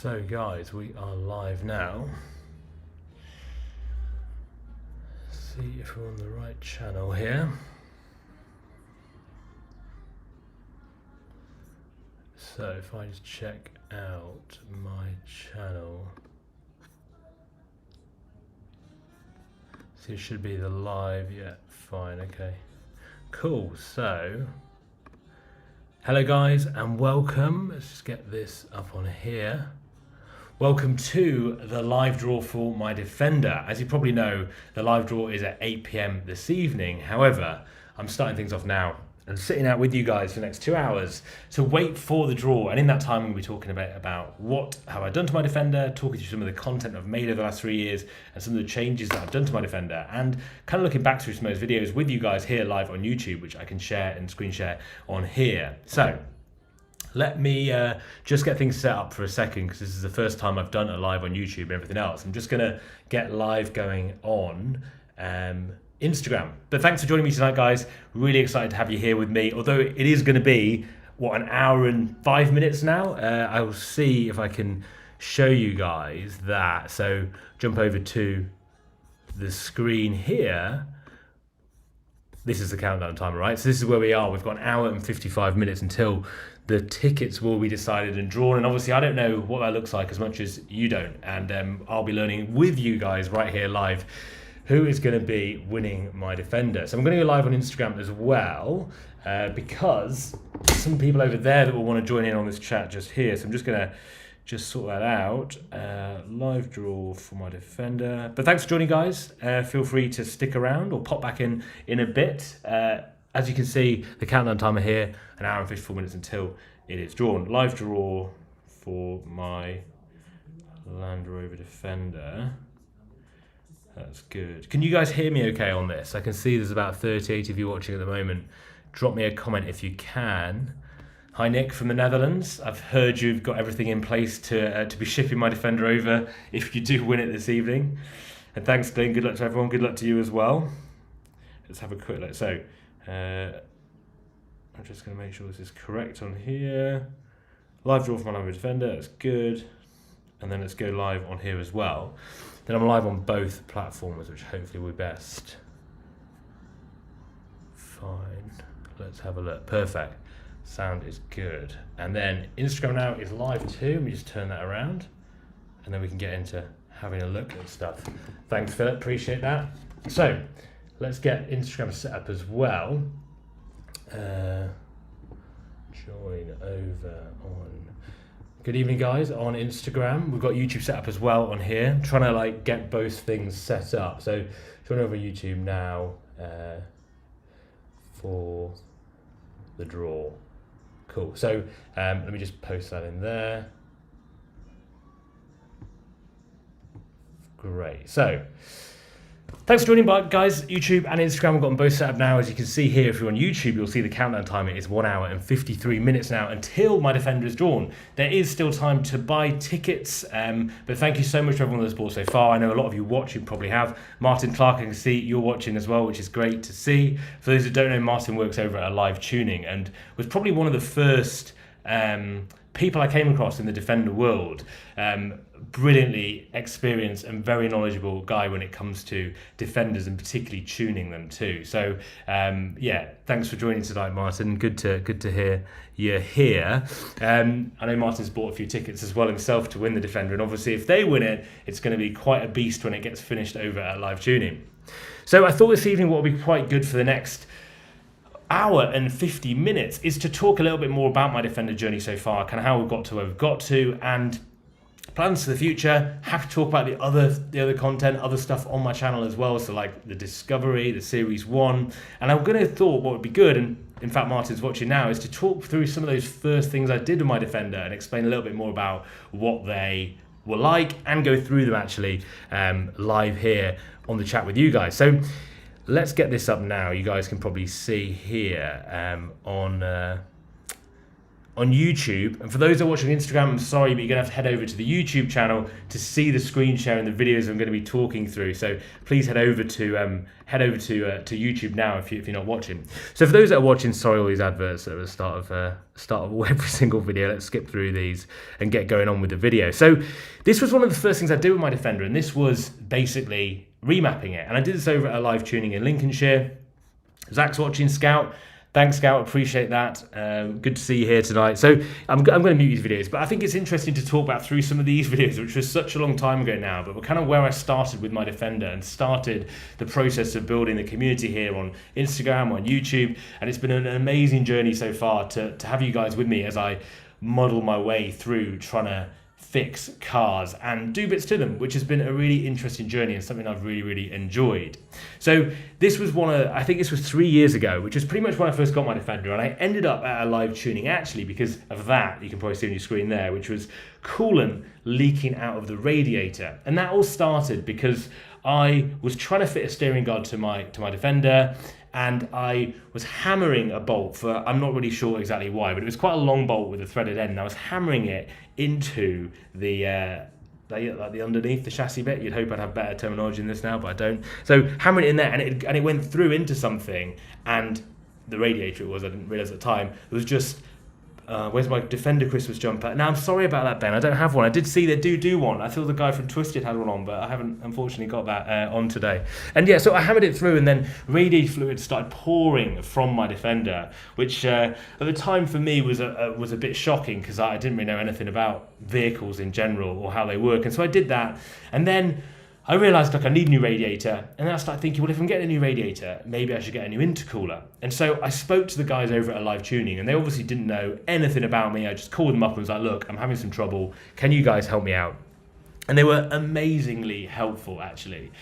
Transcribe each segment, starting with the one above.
So guys, we are live now. See if we're on the right channel here. So if I just check out my channel, see it should be the live, yeah, fine, okay. Cool, so hello guys and welcome. Let's just get this up on here. Welcome to the live draw for my Defender. As you probably know, the live draw is at 8 p.m. this evening. However, I'm starting things off now and sitting out with you guys for the next 2 hours to wait for the draw. And in that time, I'm going to be talking about what have I done to my Defender, talking through some of the content I've made over the last 3 years and some of the changes that I've done to my Defender, and kind of looking back through some of those videos with you guys here live on YouTube, which I can share and screen share on here. So let me just get things set up for a second, because this is the first time I've done a live on YouTube and everything else. I'm just going to get live going on Instagram. But thanks for joining me tonight, guys. Really excited to have you here with me. Although it is going to be, what, an hour and 5 minutes now? I will see if I can show you guys that. So jump over to the screen here. This is the countdown timer, right? So this is where we are. We've got an hour and 55 minutes until the tickets will be decided and drawn. And obviously I don't know what that looks like as much as you don't. And I'll be learning with you guys right here live who is going to be winning my Defender. So I'm going to go live on Instagram as well, because some people over there that will want to join in on this chat just here. So I'm just going to sort that out. Live draw for my Defender. But thanks for joining, guys. Feel free to stick around or pop back in a bit. As you can see, the countdown timer here, an hour and 54 minutes until it is drawn. Live draw for my Land Rover Defender. That's good. Can you guys hear me okay on this? I can see there's about 38 of you watching at the moment. Drop me a comment if you can. Hi Nick from the Netherlands. I've heard you've got everything in place to be shipping my Defender over if you do win it this evening. And thanks, Glenn. Good luck to everyone. Good luck to you as well. Let's have a quick look. So I'm just going to make sure this is correct on here. Live draw for my Land Rover Defender. That's good. And then let's go live on here as well. Then I'm live on both platforms, which hopefully will be best. Fine. Let's have a look. Perfect. Sound is good. And then Instagram now is live too. Let me just turn that around. And then we can get into having a look at stuff. Thanks, Philip. Appreciate that. So let's get Instagram set up as well. Join over on... Good evening, guys, on Instagram. We've got YouTube set up as well on here. I'm trying to get both things set up. So join over YouTube now for the draw. Cool. So let me just post that in there. Great. So thanks for joining, guys. YouTube and Instagram, we've got them both set up now. As you can see here, if you're on YouTube, you'll see the countdown timer is 1 hour and 53 minutes now until my Defender is drawn. There is still time to buy tickets, but thank you so much to everyone that's bought so far. I know a lot of you watching probably have. Martin Clark, I can see you're watching as well, which is great to see. For those that don't know, Martin works over at Live Tuning and was probably one of the first people I came across in the Defender world. Brilliantly experienced and very knowledgeable guy when it comes to Defenders and particularly tuning them too. So yeah, thanks for joining tonight, Martin. Good to hear you're here. I know Martin's bought a few tickets as well himself to win the Defender, and obviously if they win it, it's going to be quite a beast when it gets finished over at Live Tuning. So I thought this evening what would be quite good for the next hour and 50 minutes is to talk a little bit more about my Defender journey so far, kind of how we've got to where we've got to, and plans for the future. Happy to talk about the other content, other stuff on my channel as well. So like the Discovery, the Series 1. And I'm going to thought what would be good, and in fact Martin's watching now, is to talk through some of those first things I did with my Defender and explain a little bit more about what they were like and go through them actually live here on the chat with you guys. So let's get this up now. You guys can probably see here on on YouTube. And for those that are watching on Instagram, I'm sorry, but you're going to have to head over to the YouTube channel to see the screen share and the videos I'm going to be talking through. So please head over to YouTube now if you're not watching. So for those that are watching, sorry, all these adverts at the start of every single video. Let's skip through these and get going on with the video. So this was one of the first things I did with my Defender, and this was basically remapping it. And I did this over at a live tuning in Lincolnshire. Zach's watching, Scout. Thanks, Scout. Appreciate that. Good to see you here tonight. So I'm going to mute these videos, but I think it's interesting to talk about through some of these videos, which was such a long time ago now, but we're kind of where I started with my Defender and started the process of building the community here on Instagram, on YouTube. And it's been an amazing journey so far to have you guys with me as I model my way through trying to fix cars and do bits to them, which has been a really interesting journey and something I've really enjoyed. So this was I think this was 3 years ago, which was pretty much when I first got my Defender, and I ended up at a live tuning actually because of that. You can probably see on your screen there, which was coolant leaking out of the radiator. And that all started because I was trying to fit a steering guard to my Defender, and I was hammering a bolt for, I'm not really sure exactly why, but it was quite a long bolt with a threaded end, and I was hammering it into the underneath the chassis bit. You'd hope I'd have better terminology in this now, but I don't. So hammering it in there, and it went through into something, and the radiator it was, I didn't realise at the time, it was just, where's my Defender Christmas jumper? Now, I'm sorry about that, Ben. I don't have one. I did see they do one. I thought the guy from Twisted had one on, but I haven't, unfortunately, got that on today. And yeah, so I hammered it through, and then radiator fluid started pouring from my Defender, which at the time for me was a bit shocking because I didn't really know anything about vehicles in general or how they work. And so I did that, and then I realised, I need a new radiator, and then I started thinking, well, if I'm getting a new radiator, maybe I should get a new intercooler. And so I spoke to the guys over at a live tuning, and they obviously didn't know anything about me. I just called them up and was like, look, I'm having some trouble. Can you guys help me out? And they were amazingly helpful, actually,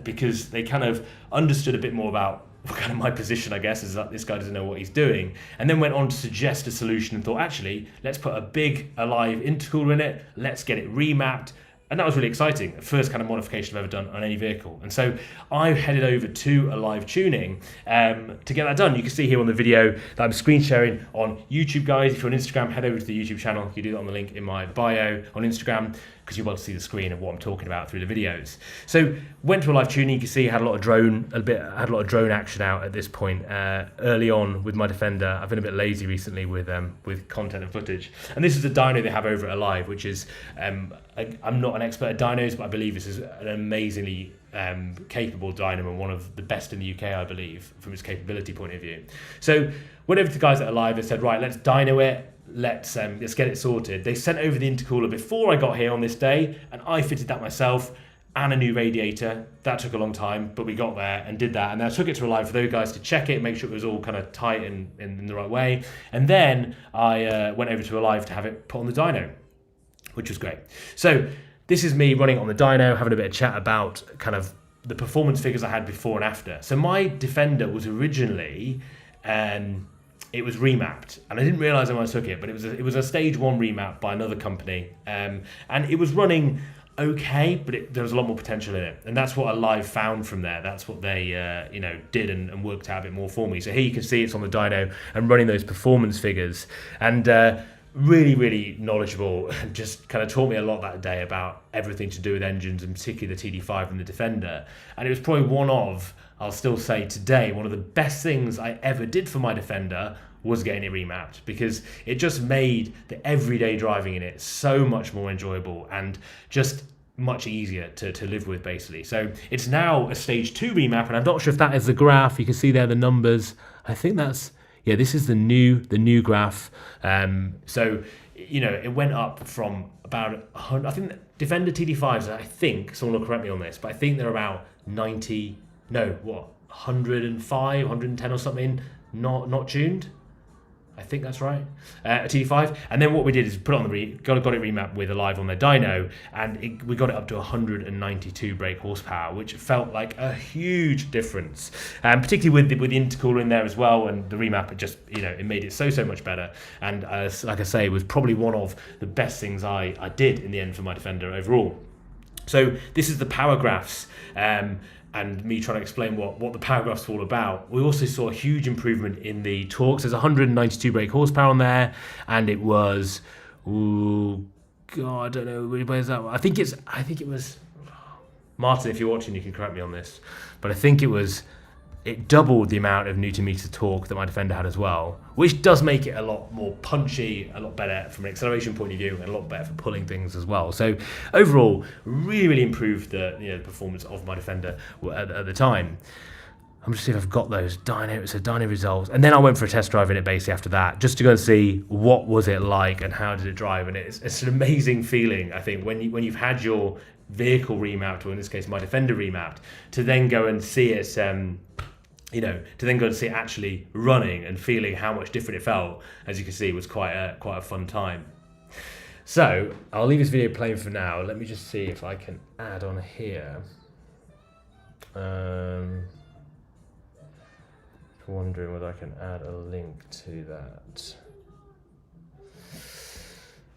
because they kind of understood a bit more about kind of my position, I guess, is that this guy doesn't know what he's doing, and then went on to suggest a solution and thought, actually, let's put a big Alive intercooler in it, let's get it remapped. And that was really exciting. The first kind of modification I've ever done on any vehicle. And so I headed over to a live tuning to get that done. You can see here on the video that I'm screen sharing on YouTube, guys. If you're on Instagram, head over to the YouTube channel. You do that on the link in my bio on Instagram, because you'll be able to see the screen of what I'm talking about through the videos. So went to a live tuning. You can see I had a lot of drone action out at this point early on with my Defender. I've been a bit lazy recently with content and footage. And this is the dyno they have over at Alive, which is I'm not an expert at dynos, but I believe this is an amazingly capable dyno and one of the best in the UK, I believe, from its capability point of view. So went over to the guys at Alive and said, right, let's dyno it. Let's get it sorted. They sent over the intercooler before I got here on this day, and I fitted that myself and a new radiator. That took a long time, but we got there and did that. And then I took it to Alive for those guys to check it, make sure it was all kind of tight and in the right way. And then I went over to Alive to have it put on the dyno, which was great. So this is me running on the dyno, having a bit of chat about kind of the performance figures I had before and after. So my Defender was originally it was remapped, and I didn't realise when I took it, but it was a stage 1 remap by another company, and it was running okay, but there was a lot more potential in it, and that's what Alive found from there. That's what they did and worked out a bit more for me. So here you can see it's on the dyno and running those performance figures, and really knowledgeable, and just kind of taught me a lot that day about everything to do with engines, and particularly the TD5 and the Defender. And it was probably I'll still say today, one of the best things I ever did for my Defender was getting it remapped, because it just made the everyday driving in it so much more enjoyable and just much easier to live with, basically. So it's now a stage 2 remap, and I'm not sure if that is the graph. You can see there the numbers. I think that's, yeah, this is the new graph. So, it went up from about 100, I think Defender TD5s, I think, someone will correct me on this, but I think they're about 105, 110 or something, not tuned. I think that's right, a TD5. And then what we did is put it on got it remapped with Alive on their dyno, and we got it up to 192 brake horsepower, which felt like a huge difference, particularly with the intercooler in there as well. And the remap, it just, it made it so much better. And like I say, it was probably one of the best things I did in the end for my Defender overall. So this is the power graphs. and me trying to explain what the paragraph's all about. We also saw a huge improvement in the torques. There's 192 brake horsepower on there, and it was, ooh, God, I don't know, where's that? I think it was, Martin, if you're watching, you can correct me on this, but I think it doubled the amount of Newton meter torque that my Defender had as well, which does make it a lot more punchy, a lot better from an acceleration point of view, and a lot better for pulling things as well. So overall, really improved the performance of my Defender at the time. I'm just seeing if I've got those dyno results, and then I went for a test drive in it basically after that, just to go and see what was it like and how did it drive. And it's an amazing feeling, I think, when you've had your vehicle remapped, or in this case my Defender remapped, to then go and see it actually running and feeling how much different it felt, as you can see, was quite a fun time. So I'll leave this video playing for now. Let me just see if I can add on here. Wondering whether I can add a link to that.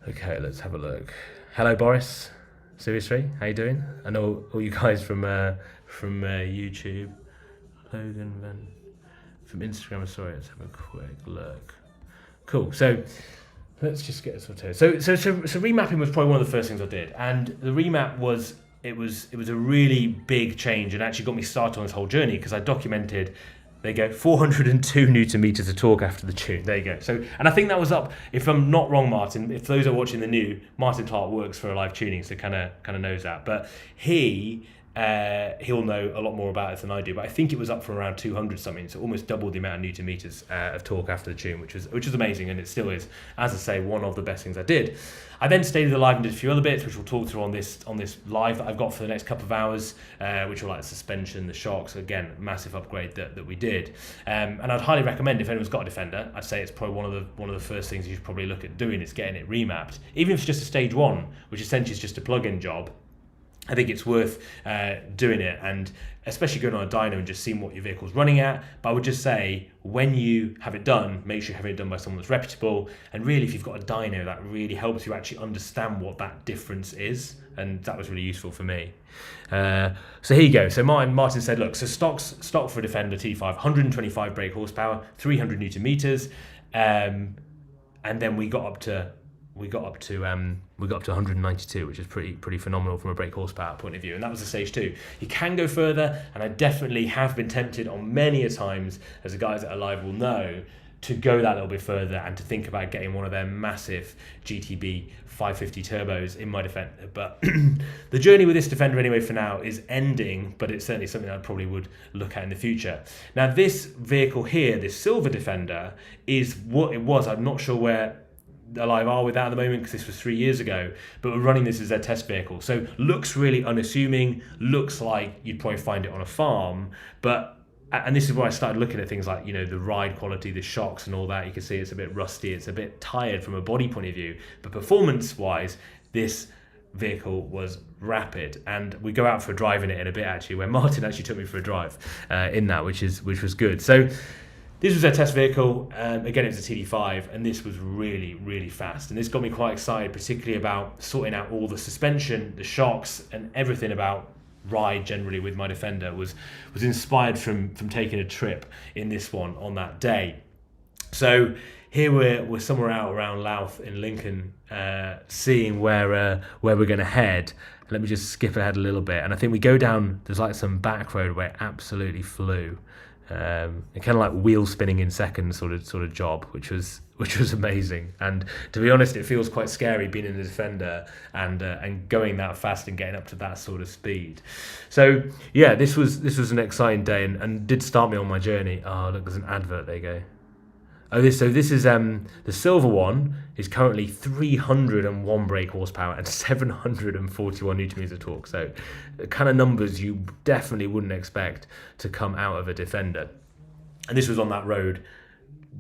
Okay, let's have a look. Hello, Boris. Series 3, how you doing? I know all you guys from YouTube. Logan Van from Instagram. Sorry, let's have a quick look. Cool. So let's just get this sorted. So remapping was probably one of the first things I did, and the remap was a really big change, and actually got me started on this whole journey because I documented. There you go, 402 Newton meters of torque after the tune. There you go. So, and I think that was up, if I'm not wrong, Martin, if those are watching the new, Martin Clark works for Alive Tuning, so kind of knows that. But he'll know a lot more about it than I do. But I think it was up from around 200 something, so almost double the amount of Newton meters of torque after the tune, which was amazing, and it still is, as I say, one of the best things I did. I then stayed with the live and did a few other bits, which we'll talk through on this live that I've got for the next couple of hours, which are like the suspension, the shocks. Again, massive upgrade that we did, and I'd highly recommend, if anyone's got a Defender, I'd say it's probably one of the first things you should probably look at doing is getting it remapped, even if it's just a stage 1, which essentially is just a plug-in job. I think it's worth doing it, and especially going on a dyno and just seeing what your vehicle's running at. But I would just say, when you have it done, make sure you have it done by someone that's reputable. And really, if you've got a dyno, that really helps you actually understand what that difference is. And that was really useful for me. So here you go. So Martin said, look, so stock for a Defender T5, 125 brake horsepower, 300 Newton meters, and then we got up to 192, which is pretty phenomenal from a brake horsepower point of view, and that was the stage 2. You can go further, and I definitely have been tempted on many a times, as the guys that are live will know, to go that little bit further and to think about getting one of their massive GTB 550 turbos in my Defender. But the journey with this Defender anyway for now is ending, but it's certainly something I probably would look at in the future. Now this vehicle here, this silver Defender, is what it was. I'm not sure where Alive are with that at the moment, because this was 3 years ago, but we're running this as their test vehicle, so looks really unassuming, looks like you'd probably find it on a farm, and this is where I started looking at things like, the ride quality, the shocks and all that. You can see it's a bit rusty, it's a bit tired from a body point of view, but performance wise, this vehicle was rapid, and we go out for a drive in it in a bit, actually, where Martin actually took me for a drive in that, which was good. So this was their test vehicle. Again, it was a TD5, and this was really, really fast. And this got me quite excited, particularly about sorting out all the suspension, the shocks, and everything about ride generally with my Defender was inspired from taking a trip in this one on that day. So here we're somewhere out around Louth in Lincoln, seeing where we're going to head. Let me just skip ahead a little bit, and I think we go down. There's like some back road where it absolutely flew. Kind of like wheel spinning in seconds sort of job, which was amazing. And to be honest, it feels quite scary being in the Defender and going that fast and getting up to that sort of speed. So yeah, this was an exciting day, and did start me on my journey. Oh look, there's an advert. There you go. This is the silver one is currently 301 brake horsepower and 741 Newton meters of torque. So the kind of numbers you definitely wouldn't expect to come out of a Defender. And this was on that road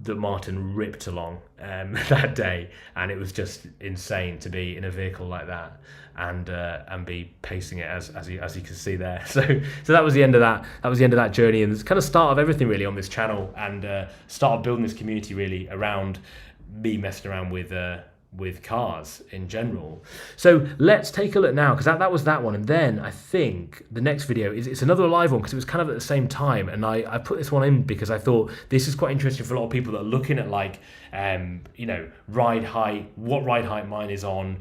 that Martin ripped along that day, and it was just insane to be in a vehicle like that and be pacing it as you can see there. So that was the end of that. That was the end of that journey, and it's kind of start of everything really on this channel, and start of building this community really around me messing around with with cars in general. So let's take a look now, because that was that one. And then I think the next video it's another live one, because it was kind of at the same time. And I put this one in because I thought this is quite interesting for a lot of people that are looking at like, ride height, what ride height mine is on,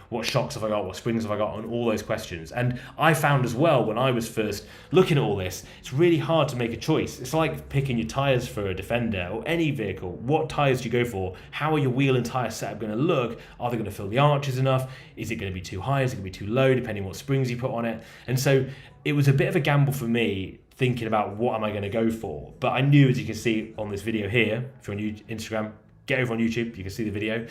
what shocks have I got, what springs have I got, and all those questions. And I found as well, when I was first looking at all this, it's really hard to make a choice. It's like picking your tyres for a Defender or any vehicle. What tyres do you go for? How are your wheel and tyre setup going to look? Are they going to fill the arches enough? Is it going to be too high? Is it going to be too low, depending on what springs you put on it? And so it was a bit of a gamble for me, thinking about what am I going to go for. But I knew, as you can see on this video here, if you're on Instagram, get over on YouTube, you can see the video.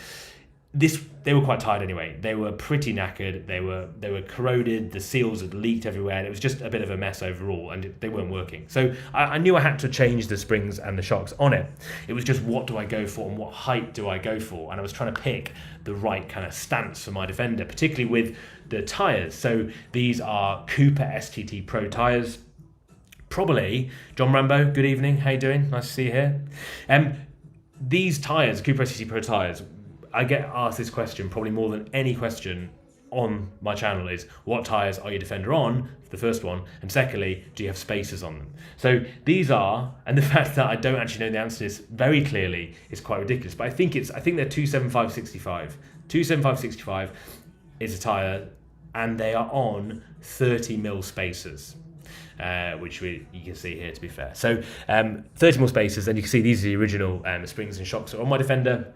They were quite tired anyway. They were pretty knackered. They were corroded. The seals had leaked everywhere, and it was just a bit of a mess overall, and they weren't working. So I knew I had to change the springs and the shocks on it. It was just, what do I go for and what height do I go for? And I was trying to pick the right kind of stance for my Defender, particularly with the tyres. So these are Cooper STT Pro tyres. Probably, John Rambo, good evening. How you doing? Nice to see you here. These tyres, Cooper STT Pro tyres, I get asked this question probably more than any question on my channel is, what tyres are your Defender on? The first one. And secondly, do you have spacers on them? So these are, and the fact that I don't actually know the answer to this very clearly is quite ridiculous. But I think they're 275/65. 275/65 is a tyre, and they are on 30mm spacers. Which you can see here, to be fair. So 30mm spacers, and you can see these are the original springs and shocks on my Defender.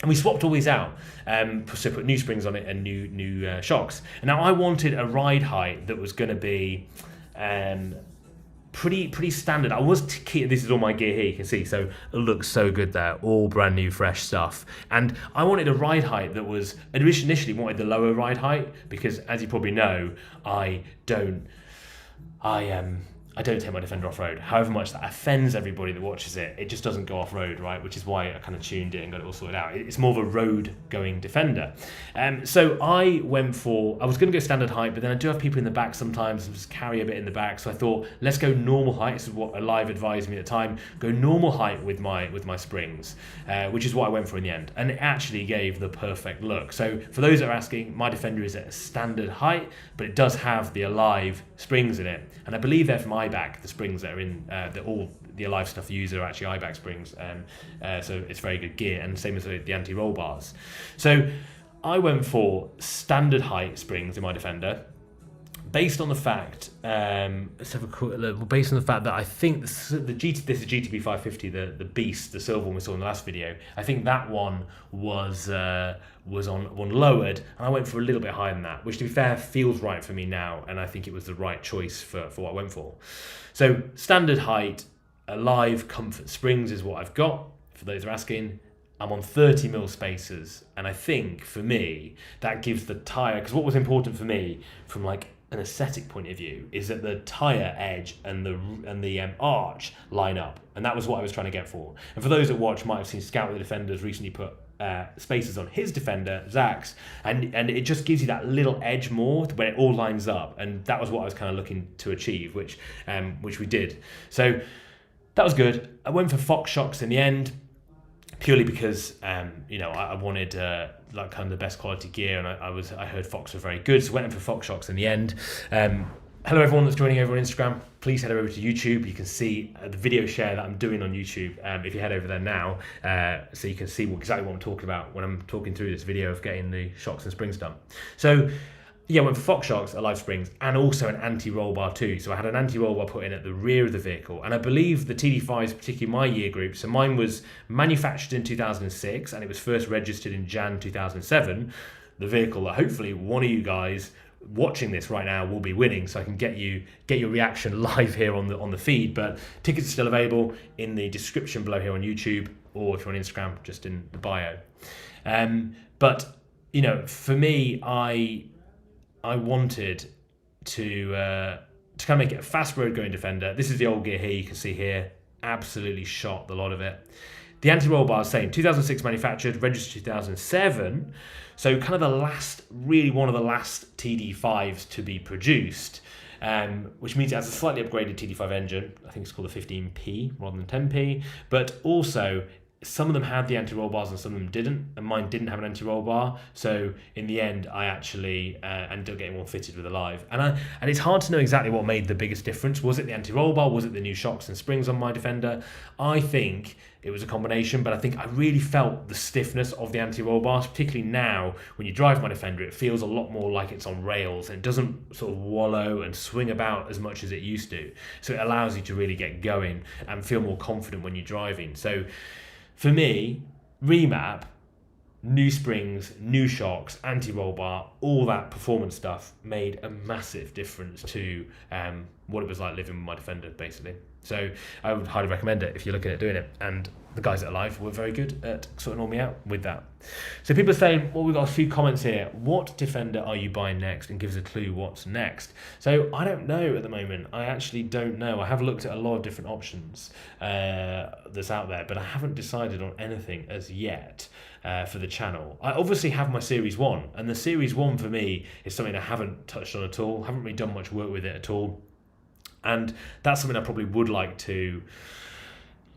And we swapped all these out, so put new springs on it and new shocks. And now I wanted a ride height that was going to be pretty standard. This is all my gear here, you can see, so it looks so good there, all brand new fresh stuff. And I wanted a ride height that was, initially wanted the lower ride height, because as you probably know, I don't take my Defender off-road. However much that offends everybody that watches it, it just doesn't go off-road, right? Which is why I kind of tuned it and got it all sorted out. It's more of a road-going Defender. So I was going to go standard height, but then I do have people in the back sometimes and just carry a bit in the back. So I thought, let's go normal height. This is what Alive advised me at the time. Go normal height with my springs, which is what I went for in the end. And it actually gave the perfect look. So for those that are asking, my Defender is at a standard height, but it does have the Alive springs in it. And I believe they're from IBAC, the springs that are in, all the Alive stuff you use are actually IBAC springs. So it's very good gear, and same as the anti-roll bars. So I went for standard height springs in my Defender, based on the fact, let's have a quick look. Based on the fact that I think this is GTB 550, the Beast, the silver one we saw in the last video. I think that one was on one lowered, and I went for a little bit higher than that, which, to be fair, feels right for me now, and I think it was the right choice for what I went for. So standard height, Alive comfort springs is what I've got. For those who are asking, I'm on 30mm spacers, and I think for me that gives the tyre, because what was important for me from like an aesthetic point of view is that the tyre edge and the arch line up, and that was what I was trying to get for. And for those that watch might have seen Scout the Defenders recently put spacers on his Defender, Zach's, and it just gives you that little edge more when it all lines up, and that was what I was kind of looking to achieve, which we did. So that was good. I went for Fox shocks in the end, purely because I wanted like kind of the best quality gear, and I heard Fox were very good, so went in for Fox shocks in the end. Hello everyone that's joining over on Instagram. Please head over to YouTube. You can see the video share that I'm doing on YouTube. If you head over there now, so you can see exactly what I'm talking about when I'm talking through this video of getting the shocks and springs done. So yeah, I went for Fox shocks, Alive springs, and also an anti-roll bar too. So I had an anti-roll bar put in at the rear of the vehicle, and I believe the TD5s, particularly my year group, so mine was manufactured in 2006 and it was first registered in Jan 2007. The vehicle that hopefully one of you guys watching this right now will be winning, so I can get your reaction live here on the feed. But tickets are still available in the description below here on YouTube, or if you're on Instagram, just in the bio. But for me, I wanted to kind of make it a fast road going Defender. This is the old gear here, you can see here, absolutely shot the lot of it. The anti-roll bar is same, 2006 manufactured, registered 2007. So kind of one of the last TD5s to be produced, which means it has a slightly upgraded TD5 engine. I think it's called a 15P rather than 10P, but also some of them had the anti-roll bars and some of them didn't, and mine didn't have an anti-roll bar. So in the end, I actually ended up getting one fitted with a live. And it's hard to know exactly what made the biggest difference. Was it the anti-roll bar? Was it the new shocks and springs on my Defender? I think it was a combination, but I think I really felt the stiffness of the anti-roll bars, particularly now when you drive my Defender. It feels a lot more like it's on rails, and it doesn't sort of wallow and swing about as much as it used to. So it allows you to really get going and feel more confident when you're driving. So for me, remap, new springs, new shocks, anti-roll bar, all that performance stuff made a massive difference to what it was like living with my Defender, basically. So I would highly recommend it if you're looking at doing it. And the guys at Live were very good at sorting all me out with that. So people are saying, well, we've got a few comments here. What Defender are you buying next? And give us a clue what's next. So I don't know at the moment. I actually don't know. I have looked at a lot of different options that's out there, but I haven't decided on anything as yet. For the channel. I obviously have my Series 1, and the Series 1 for me is something I haven't touched on at all, haven't really done much work with it at all, and that's something I probably would like to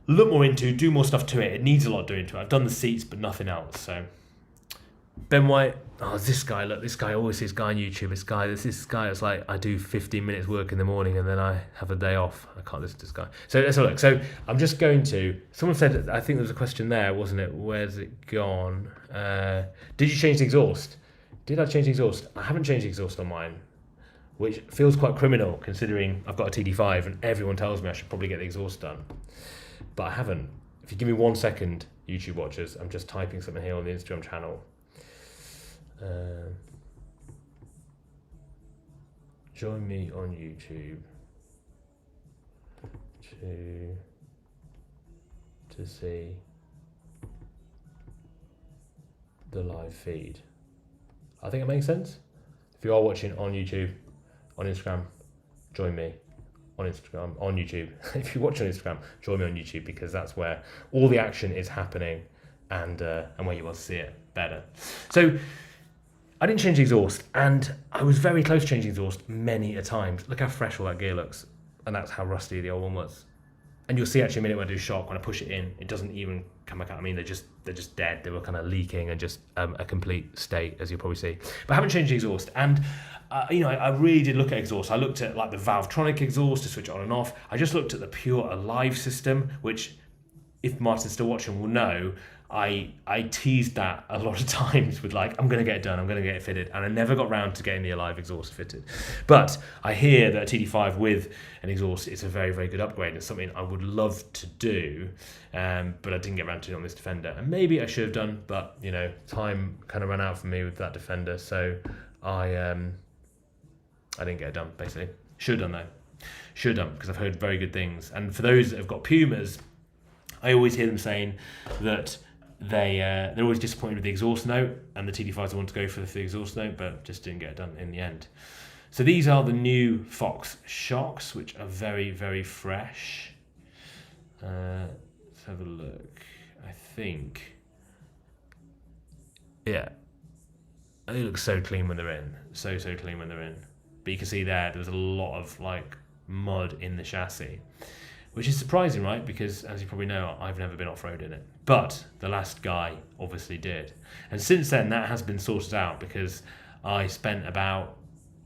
look more into, do more stuff to it. It needs a lot doing to it. I've done the seats but nothing else. So Ben White, this guy always sees this guy on YouTube, this guy that's like, I do 15 minutes work in the morning and then I have a day off. I can't listen to this guy. So let's have a look. So I'm just going to, someone said, I think there was a question there, wasn't it? Where's it gone? Did you change the exhaust? Did I change the exhaust? I haven't changed the exhaust on mine, which feels quite criminal considering I've got a TD5 and everyone tells me I should probably get the exhaust done. But I haven't. If you give me 1 second, YouTube watchers, I'm just typing something here on the Instagram channel. Join me on YouTube to see the live feed. I think it makes sense. If you are watching on YouTube, on Instagram, join me on Instagram, on YouTube. If you watch on Instagram, join me on YouTube, because that's where all the action is happening and where you will see it better. So I didn't change the exhaust, and I was very close to changing the exhaust many a times. Look how fresh all that gear looks, and that's how rusty the old one was. And you'll see actually a minute when I do shock, when I push it in, it doesn't even come back out. I mean, they're just dead. They were kind of leaking and just a complete state, as you'll probably see. But I haven't changed the exhaust, and I really did look at exhaust. I looked at like the Valvetronic exhaust to switch it on and off. I just looked at the pure Alive system, which, if Martin's still watching, will know. I teased that a lot of times with like, I'm going to get it done, I'm going to get it fitted, and I never got round to getting the Alive exhaust fitted. But I hear that a TD5 with an exhaust is a very, very good upgrade. It's something I would love to do, but I didn't get around to it on this Defender. And maybe I should have done, but time kind of ran out for me with that Defender, so I didn't get it done, basically. Should have done though. Should have done, because I've heard very good things. And for those that have got Pumas, I always hear them saying that they're always disappointed with the exhaust note, and the TD5s want to go for the exhaust note, but just didn't get it done in the end. So these are the new Fox shocks, which are very, very fresh. Let's have a look. I think, yeah, they look so clean when they're in, so clean when they're in. But you can see there's a lot of like mud in the chassis, which is surprising, right? Because as you probably know, I've never been off-road in it. But the last guy obviously did. And since then, that has been sorted out, because I spent about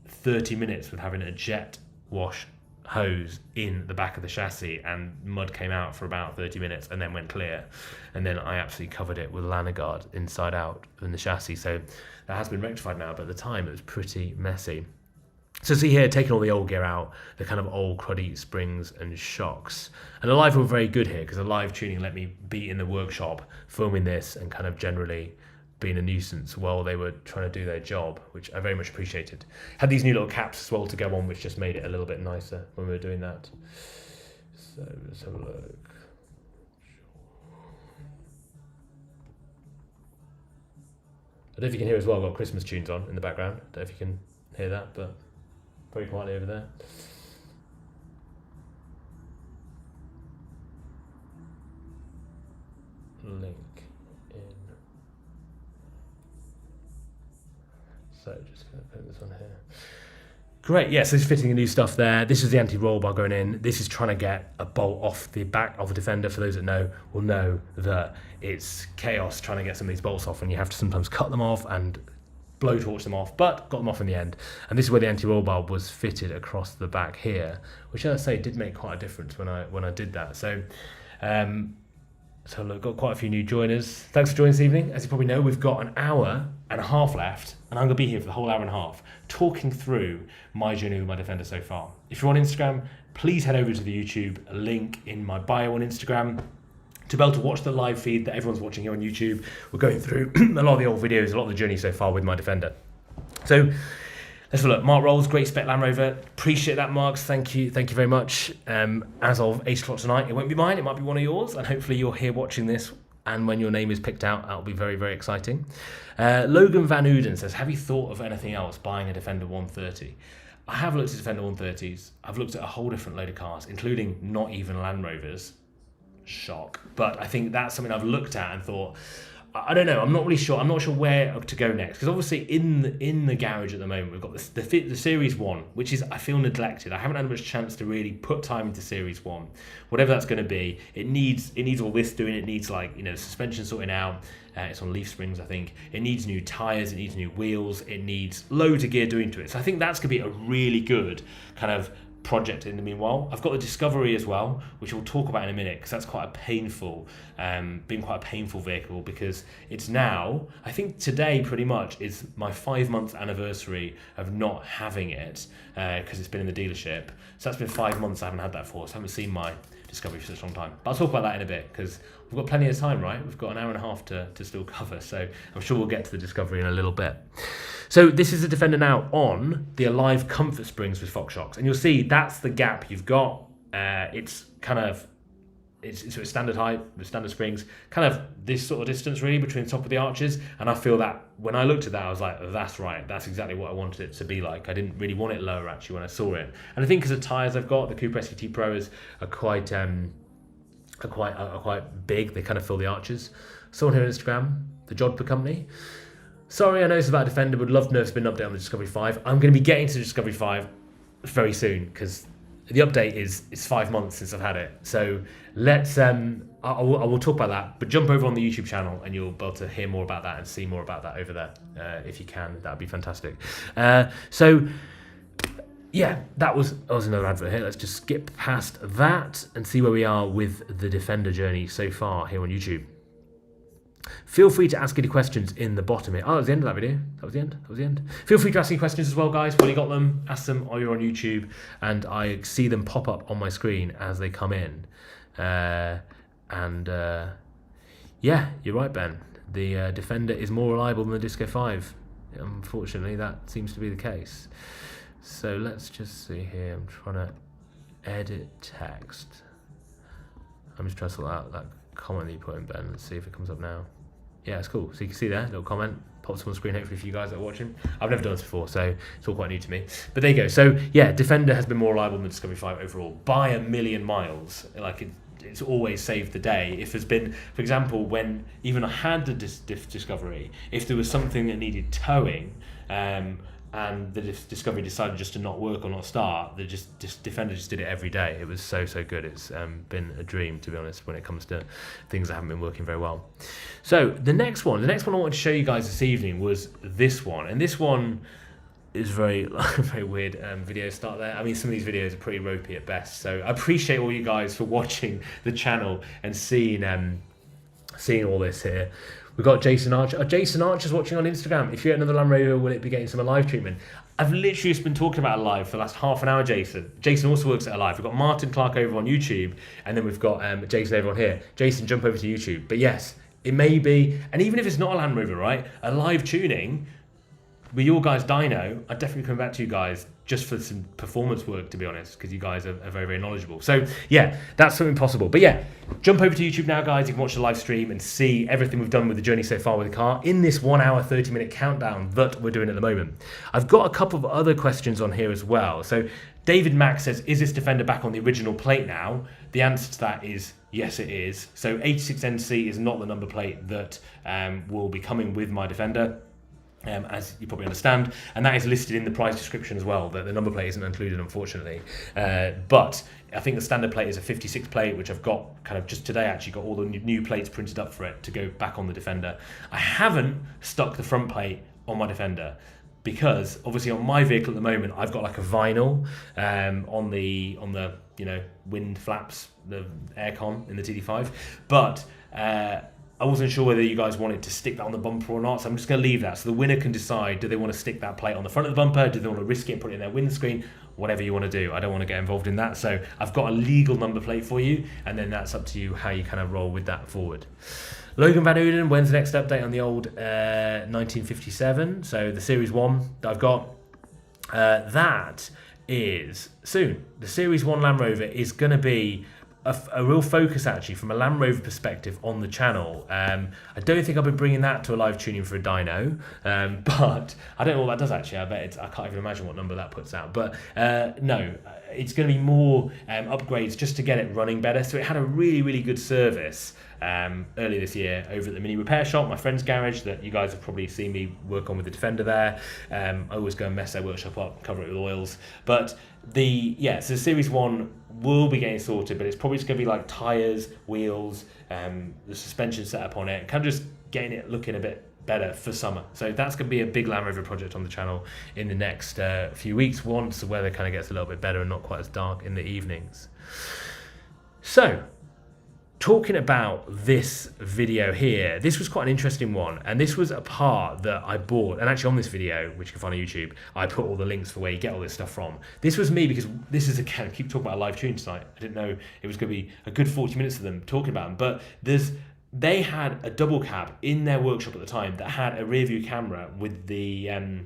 30 minutes with having a jet wash hose in the back of the chassis, and mud came out for about 30 minutes and then went clear. And then I absolutely covered it with Lanagard inside out in the chassis. So that has been rectified now, but at the time it was pretty messy. So see here, taking all the old gear out, the kind of old cruddy springs and shocks. And Alive were very good here, because Alive tuning let me be in the workshop filming this and kind of generally being a nuisance while they were trying to do their job, which I very much appreciated. Had these new little caps as well to go on, which just made it a little bit nicer when we were doing that. So let's have a look. I don't know if you can hear as well, I've got Christmas tunes on in the background. I don't know if you can hear that, but very quietly over there. Link in. So just going to put this on here. Great, yeah, so this is fitting the new stuff there. This is the anti-roll bar going in. This is trying to get a bolt off the back of a Defender. For those that know, will know that it's chaos trying to get some of these bolts off, and you have to sometimes cut them off and blowtorch them off, but got them off in the end. And this is where the anti-roll bar was fitted across the back here, which, as I say, did make quite a difference when I did that. So, look, got quite a few new joiners. Thanks for joining this evening. As you probably know, we've got an hour and a half left, and I'm going to be here for the whole hour and a half, talking through my journey with my Defender so far. If you're on Instagram, please head over to the YouTube link in my bio on Instagram to be able to watch the live feed that everyone's watching here on YouTube. We're going through a lot of the old videos, a lot of the journey so far with my Defender. So let's have a look. Mark Rolls, great spec Land Rover. Appreciate that, Marks. Thank you very much. As of 8 o'clock tonight, it won't be mine, it might be one of yours, and hopefully you're here watching this, and when your name is picked out, that'll be very, very exciting. Logan Van Uden says, have you thought of anything else buying a Defender 130? I have looked at Defender 130s. I've looked at a whole different load of cars, including not even Land Rovers. Shock. But I think that's something I've looked at and thought, I don't know, I'm not really sure. I'm not sure where to go next, because obviously in the garage at the moment we've got the Series 1, which is, I feel, neglected. I haven't had much chance to really put time into Series 1, whatever that's going to be. It needs all this doing. It needs, like, you know, suspension sorting out. It's on leaf springs, I think. It needs new tyres, it needs new wheels, it needs loads of gear doing to it. So I think that's going to be a really good kind of project in the meanwhile. I've got the Discovery as well, which we'll talk about in a minute, because that's quite a painful, been quite a painful vehicle, because it's now, I think today pretty much is my 5 month anniversary of not having it, because it's been in the dealership. So that's been 5 months I haven't had that for, so I haven't seen my Discovery for such a long time. But I'll talk about that in a bit, because we've got plenty of time, right? We've got an hour and a half to still cover, so I'm sure we'll get to the Discovery in a little bit. So this is the Defender now on the Alive Comfort Springs with Fox shocks, and you'll see that's the gap you've got. It's kind of, it's standard height with standard springs, kind of this sort of distance really between the top of the arches, and I feel that when I looked at that I was like, that's right, that's exactly what I wanted it to be like. I didn't really want it lower actually when I saw it, and I think because the tyres I've got, the Cooper SVT Pros are quite big. They kind of fill the arches. Someone here on Instagram, the Jodhpur company. Sorry, I know it's about Defender, would love to know if there's been an update on the Discovery 5. I'm going to be getting to the Discovery 5 very soon, because the update is 5 months since I've had it. So let's, I will talk about that, but jump over on the YouTube channel and you'll be able to hear more about that and see more about that over there. If you can, that'd be fantastic. So yeah, that was another advert here. Let's just skip past that and see where we are with the Defender journey so far here on YouTube. Feel free to ask any questions in the bottom here. Oh, that was the end of that video. That was the end. Feel free to ask any questions as well, guys. When you got them, ask them while you're on YouTube, and I see them pop up on my screen as they come in. Yeah, you're right, Ben. The Defender is more reliable than the Disco 5. Unfortunately, that seems to be the case. So let's just see here. I'm trying to edit text. I'm just trying to sort out that comment that you put in, Ben. Let's see if it comes up now. Yeah, it's cool. So you can see there, little comment pops up on screen, hopefully for you guys that are watching. I've never done this before, so it's all quite new to me. But there you go. So yeah, Defender has been more reliable than the Discovery 5 overall by a million miles. Like it's always saved the day. If there's been, for example, when even I had the Discovery, if there was something that needed towing, and the Discovery decided just to not work or not start, the Defender just did it every day. It was so good. It's been a dream, to be honest, when it comes to things that haven't been working very well. So the next one I wanted to show you guys this evening was this one, and this one is very weird video start there. I mean, some of these videos are pretty ropey at best, so I appreciate all you guys for watching the channel and seeing all this here. We've got Jason Archer. Jason Archer's watching on Instagram. If you get another Land Rover, will it be getting some Alive treatment? I've literally just been talking about Alive for the last half an hour, Jason. Jason also works at Alive. We've got Martin Clark over on YouTube, and then we've got Jason over on here. Jason, jump over to YouTube. But yes, it may be, and even if it's not a Land Rover, right? Alive tuning, with your guys' dyno, I'd definitely come back to you guys just for some performance work, to be honest, because you guys are very knowledgeable. So yeah, that's something possible. But yeah, jump over to YouTube now, guys. You can watch the live stream and see everything we've done with the journey so far with the car in this 1 hour, 30-minute countdown that we're doing at the moment. I've got a couple of other questions on here as well. So David Mack says, is this Defender back on the original plate now? The answer to that is yes, it is. So 86NC is not the number plate that will be coming with my Defender. as you probably understand, and that is listed in the price description as well. The number plate isn't included, unfortunately, but I think the standard plate is a 56 plate, which I've got kind of just today, actually got all the new plates printed up for it to go back on the Defender. I haven't stuck the front plate on my Defender because obviously on my vehicle at the moment I've got like a vinyl on the wind flaps, the aircon in the TD5, but I wasn't sure whether you guys wanted to stick that on the bumper or not, so I'm just going to leave that. So the winner can decide, do they want to stick that plate on the front of the bumper? Do they want to risk it and put it in their windscreen? Whatever you want to do. I don't want to get involved in that. So I've got a legal number plate for you, and then that's up to you how you kind of roll with that forward. Logan Van Uden, when's the next update on the old 1957? So the Series 1 that I've got, that is soon. The Series 1 Land Rover is going to be a real focus actually from a Land Rover perspective on the channel. I don't think I'll be bringing that to a live tuning for a dyno, but I don't know what that does actually. I can't even imagine what number that puts out, but no, it's going to be more upgrades just to get it running better. So it had a really good service earlier this year over at the Mini Repair Shop, my friend's garage that you guys have probably seen me work on with the Defender there. I always go and mess their workshop up, cover it with oils, but so the Series 1 will be getting sorted, but it's probably just going to be like tyres, wheels, the suspension setup on it, kind of just getting it looking a bit better for summer. So that's going to be a big Land Rover project on the channel in the next few weeks, once the weather kind of gets a little bit better and not quite as dark in the evenings. So talking about this video here, this was quite an interesting one, and this was a part that I bought, and actually on this video, which you can find on YouTube, I put all the links for where you get all this stuff from. This was me because this is, again, I keep talking about a live tune tonight. I didn't know it was going to be a good 40 minutes of them talking about them, but they had a double cab in their workshop at the time that had a rear view camera with the a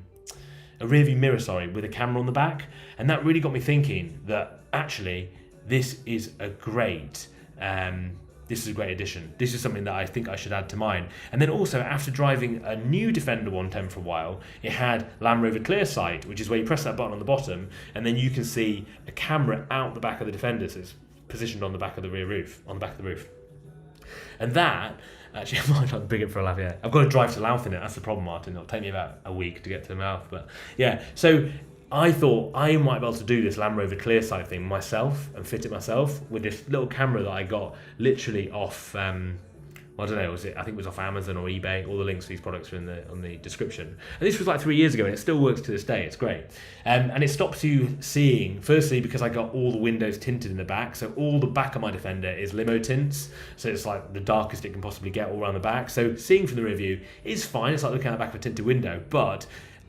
rear view mirror, with a camera on the back, and that really got me thinking that actually this is a great addition. This is something that I think I should add to mine. And then also, after driving a new Defender 110 for a while, it had Land Rover Clear Sight, which is where you press that button on the bottom, and then you can see a camera out the back of the Defender. So it's positioned on the back of the rear roof, on the back of the roof. And that, actually, I might not bring it for a laugh yet. I've got to drive to Louth in it. That's the problem, Martin. It'll take me about a week to get to Louth. But yeah, so I thought I might be able to do this Land Rover Clear Sight thing myself and fit it myself with this little camera that I got literally off, I don't know, I think it was off Amazon or eBay. All the links to these products are on the description. And this was like 3 years ago, and it still works to this day. It's great. And it stops you seeing, firstly, because I got all the windows tinted in the back. So all the back of my Defender is limo tints. So it's like the darkest it can possibly get all around the back. So seeing from the rear view is fine. It's like looking at the back of a tinted window. But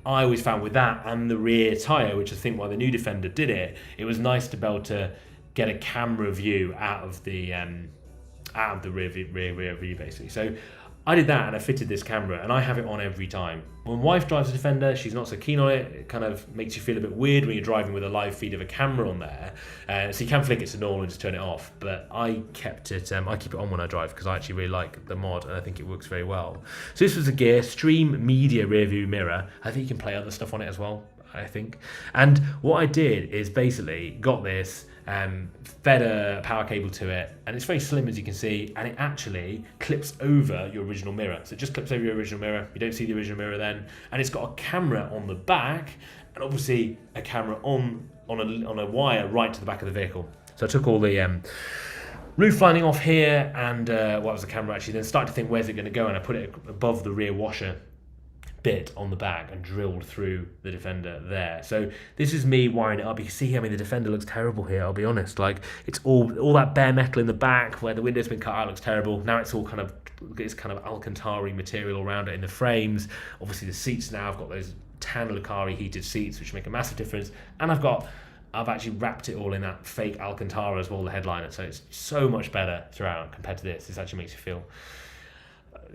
I always found with that and the rear tyre, which I think why the new Defender did it, it was nice to be able to get a camera view out of the rear view basically. So I did that and I fitted this camera, and I have it on every time. When my wife drives a Defender, she's not so keen on it. It kind of makes you feel a bit weird when you're driving with a live feed of a camera on there. So you can flick it to normal and just turn it off. But I kept it. I keep it on when I drive because I actually really like the mod and I think it works very well. So this was a Gear Stream Media rear view mirror. I think you can play other stuff on it as well, I think. And what I did is basically got this, fed a power cable to it, and it's very slim, as you can see, and it actually clips over your original mirror. So it just clips over your original mirror. You don't see the original mirror then, and it's got a camera on the back, and obviously a camera on a wire right to the back of the vehicle. So I took all the roof lining off here, and what was the camera actually? Then started to think, where's it going to go? And I put it above the rear washer bit on the back and drilled through the Defender there. So this is me wiring it up. You can see, I mean, the Defender looks terrible here, I'll be honest. Like, it's all that bare metal in the back where the window's been cut out looks terrible. Now it's all kind of Alcantara material around it in the frames. Obviously the seats now, I've got those tan Lucari heated seats, which make a massive difference. And I've actually wrapped it all in that fake Alcantara as well, the headliner. So it's so much better throughout compared to this. This actually makes you feel,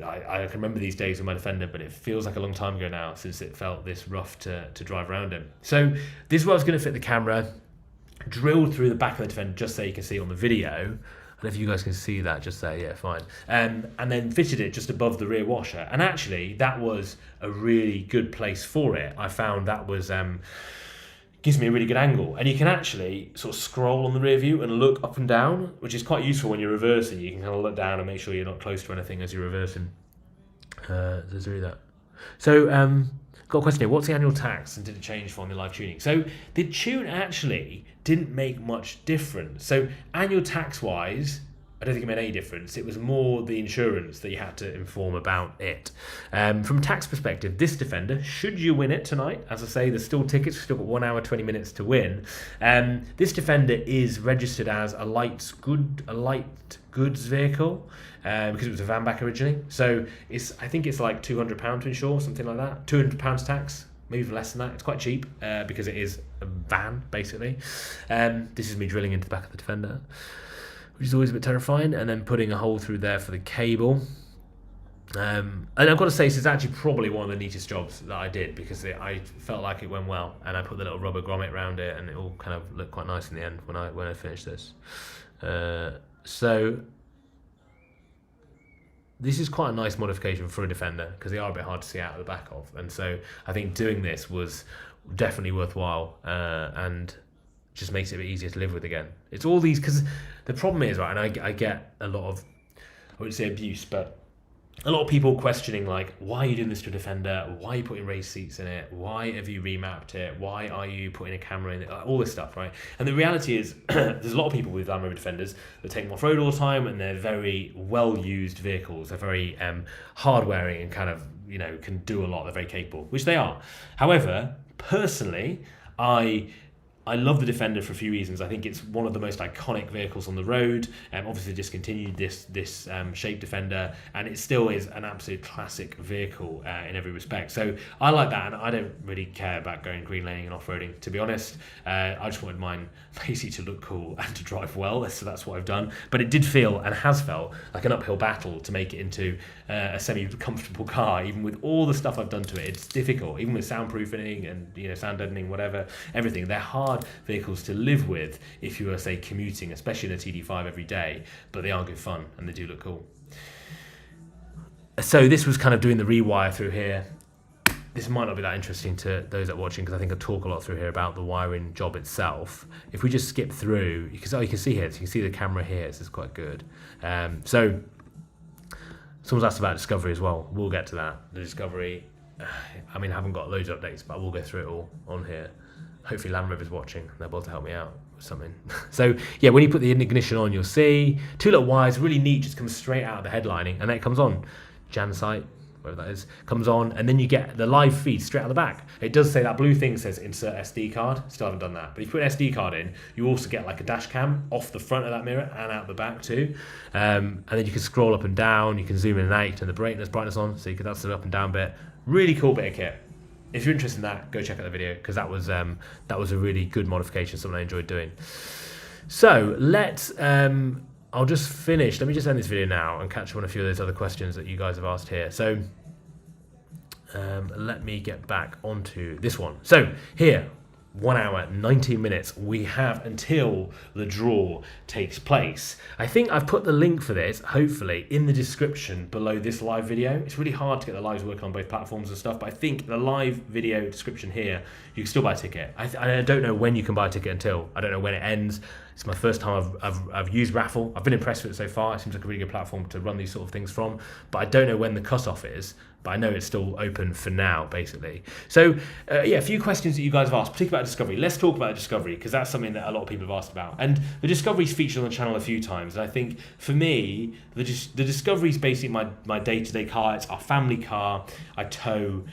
I can remember these days with my Defender, but it feels like a long time ago now since it felt this rough to drive around in. So this is where I was going to fit the camera, drilled through the back of the Defender just so you can see on the video. I don't know if you guys can see that just there, yeah, fine. And then fitted it just above the rear washer. And actually, that was a really good place for it. I found that was gives me a really good angle, and you can actually sort of scroll on the rear view and look up and down, which is quite useful when you're reversing. You can kind of look down and make sure you're not close to anything as you're reversing. Let's do that. So, got a question here. What's the annual tax and did it change from the live tuning? So, the tune actually didn't make much difference. So, annual tax wise, I don't think it made any difference. It was more the insurance that you had to inform about it. From a tax perspective, this Defender, should you win it tonight, as I say, there's still tickets, we've still got 1 hour, 20 minutes to win. This Defender is registered as a light goods vehicle because it was a van back originally. So I think it's like £200 to insure, something like that. £200 tax, maybe even less than that. It's quite cheap because it is a van, basically. This is me drilling into the back of the Defender, which is always a bit terrifying, and then putting a hole through there for the cable. And I've got to say, this is actually probably one of the neatest jobs that I did because I felt like it went well, and I put the little rubber grommet around it, and it all kind of looked quite nice in the end when I finished this. So this is quite a nice modification for a Defender because they are a bit hard to see out of the back of, and so I think doing this was definitely worthwhile and just makes it a bit easier to live with again. It's all these, because the problem is, right, and I get a lot of, I wouldn't say abuse, but a lot of people questioning, like, why are you doing this to a Defender? Why are you putting raised seats in it? Why have you remapped it? Why are you putting a camera in it? All this stuff, right? And the reality is, there's a lot of people with Land Rover Defenders that take them off-road all the time, and they're very well-used vehicles. They're very hard-wearing and kind of, can do a lot. They're very capable, which they are. However, personally, I love the Defender for a few reasons. I think it's one of the most iconic vehicles on the road. Obviously discontinued this shape Defender, and it still is an absolute classic vehicle in every respect. So I like that, and I don't really care about going green laning and off-roading, to be honest. I just wanted mine basically to look cool and to drive well, so that's what I've done. But it did feel, and has felt, like an uphill battle to make it into a semi-comfortable car, even with all the stuff I've done to it. It's difficult, even with soundproofing and sound deadening, whatever, everything. They're hard vehicles to live with if you are, say, commuting, especially in a TD5 every day, but they are good fun and they do look cool. So this was kind of doing the rewire through here. This might not be that interesting to those that are watching because I think I talk a lot through here about the wiring job itself. If we just skip through, you can see here, so you can see the camera here, so it's quite good. So someone's asked about Discovery as well. We'll get to that. The Discovery, I haven't got loads of updates, but we'll go through it all on here. Hopefully Land Rover's watching, they're able to help me out with something. So yeah, when you put the ignition on, you'll see two little wires, really neat, just comes straight out of the headlining, and then it comes on. Jansite, whatever that is, comes on, and then you get the live feed straight out the back. It does say, that blue thing says insert SD card, still haven't done that. But if you put an SD card in, you also get like a dash cam off the front of that mirror and out the back too. And then you can scroll up and down, you can zoom in and out, you turn the brightness on, so that's the up and down bit. Really cool bit of kit. If you're interested in that, go check out the video because that was a really good modification, something I enjoyed doing. So let's, I'll just finish. Let me just end this video now and catch up on a few of those other questions that you guys have asked here. So let me get back onto this one. So here, 1 hour, 19 minutes. We have until the draw takes place. I think I've put the link for this, hopefully, in the description below this live video. It's really hard to get the lives working on both platforms and stuff, but I think the live video description here, you can still buy a ticket. I don't know when you can buy a ticket until. I don't know when it ends. It's my first time I've used Raffle. I've been impressed with it so far. It seems like a really good platform to run these sort of things from, but I don't know when the cutoff is. But I know it's still open for now, basically. So, yeah, a few questions that you guys have asked, particularly about Discovery. Let's talk about Discovery, because that's something that a lot of people have asked about. And the Discovery's featured on the channel a few times. And I think, for me, the Discovery's basically my day-to-day car. It's our family car. I tow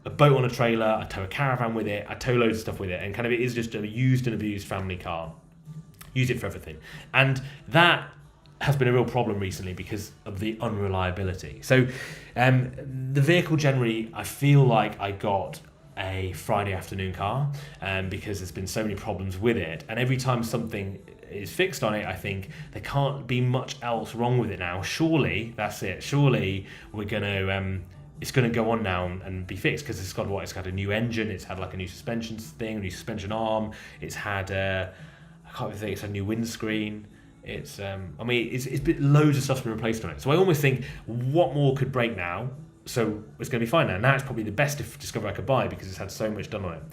a boat on a trailer. I tow a caravan with it. I tow loads of stuff with it. And kind of it is just a used and abused family car. Use it for everything. And that has been a real problem recently because of the unreliability. So the vehicle generally, I feel like I got a Friday afternoon car because there's been so many problems with it. And every time something is fixed on it, I think there can't be much else wrong with it now. Surely, that's it. Surely we're going to... it's going to go on now and be fixed because it's got a new engine. It's had like a new suspension thing, a new suspension arm. It's had, I can't even think, it's had a new windscreen. It's it's been loads of stuff's been replaced on it. So I almost think, what more could break now? So it's going to be fine now. Now it's probably the best Discovery I could buy because it's had so much done on it.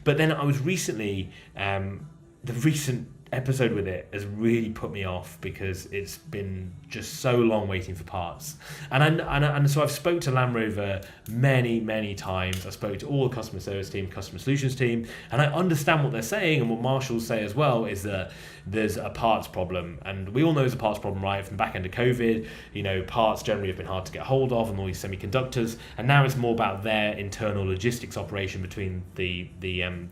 But then I was recently, the recent episode with it has really put me off because it's been just so long waiting for parts. And so I've spoke to Land Rover many times. I spoke to all the customer service team, customer solutions team, and I understand what they're saying, and what marshals say as well is that there's a parts problem, and we all know there's a parts problem, right? From the back end of COVID, you know, parts generally have been hard to get hold of, and all these semiconductors, and now it's more about their internal logistics operation between the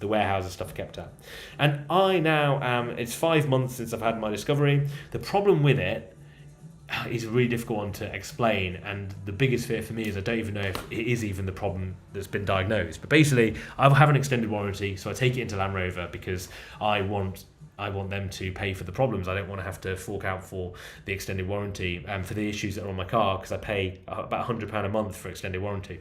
warehouse and stuff kept at. And I now am, it's 5 months since I've had my Discovery. The problem with it is a really difficult one to explain, and the biggest fear for me is I don't even know if it is even the problem that's been diagnosed. But basically, I have an extended warranty, so I take it into Land Rover because I want them to pay for the problems. I don't want to have to fork out for the extended warranty for the issues that are on my car, because I pay about £100 a month for extended warranty.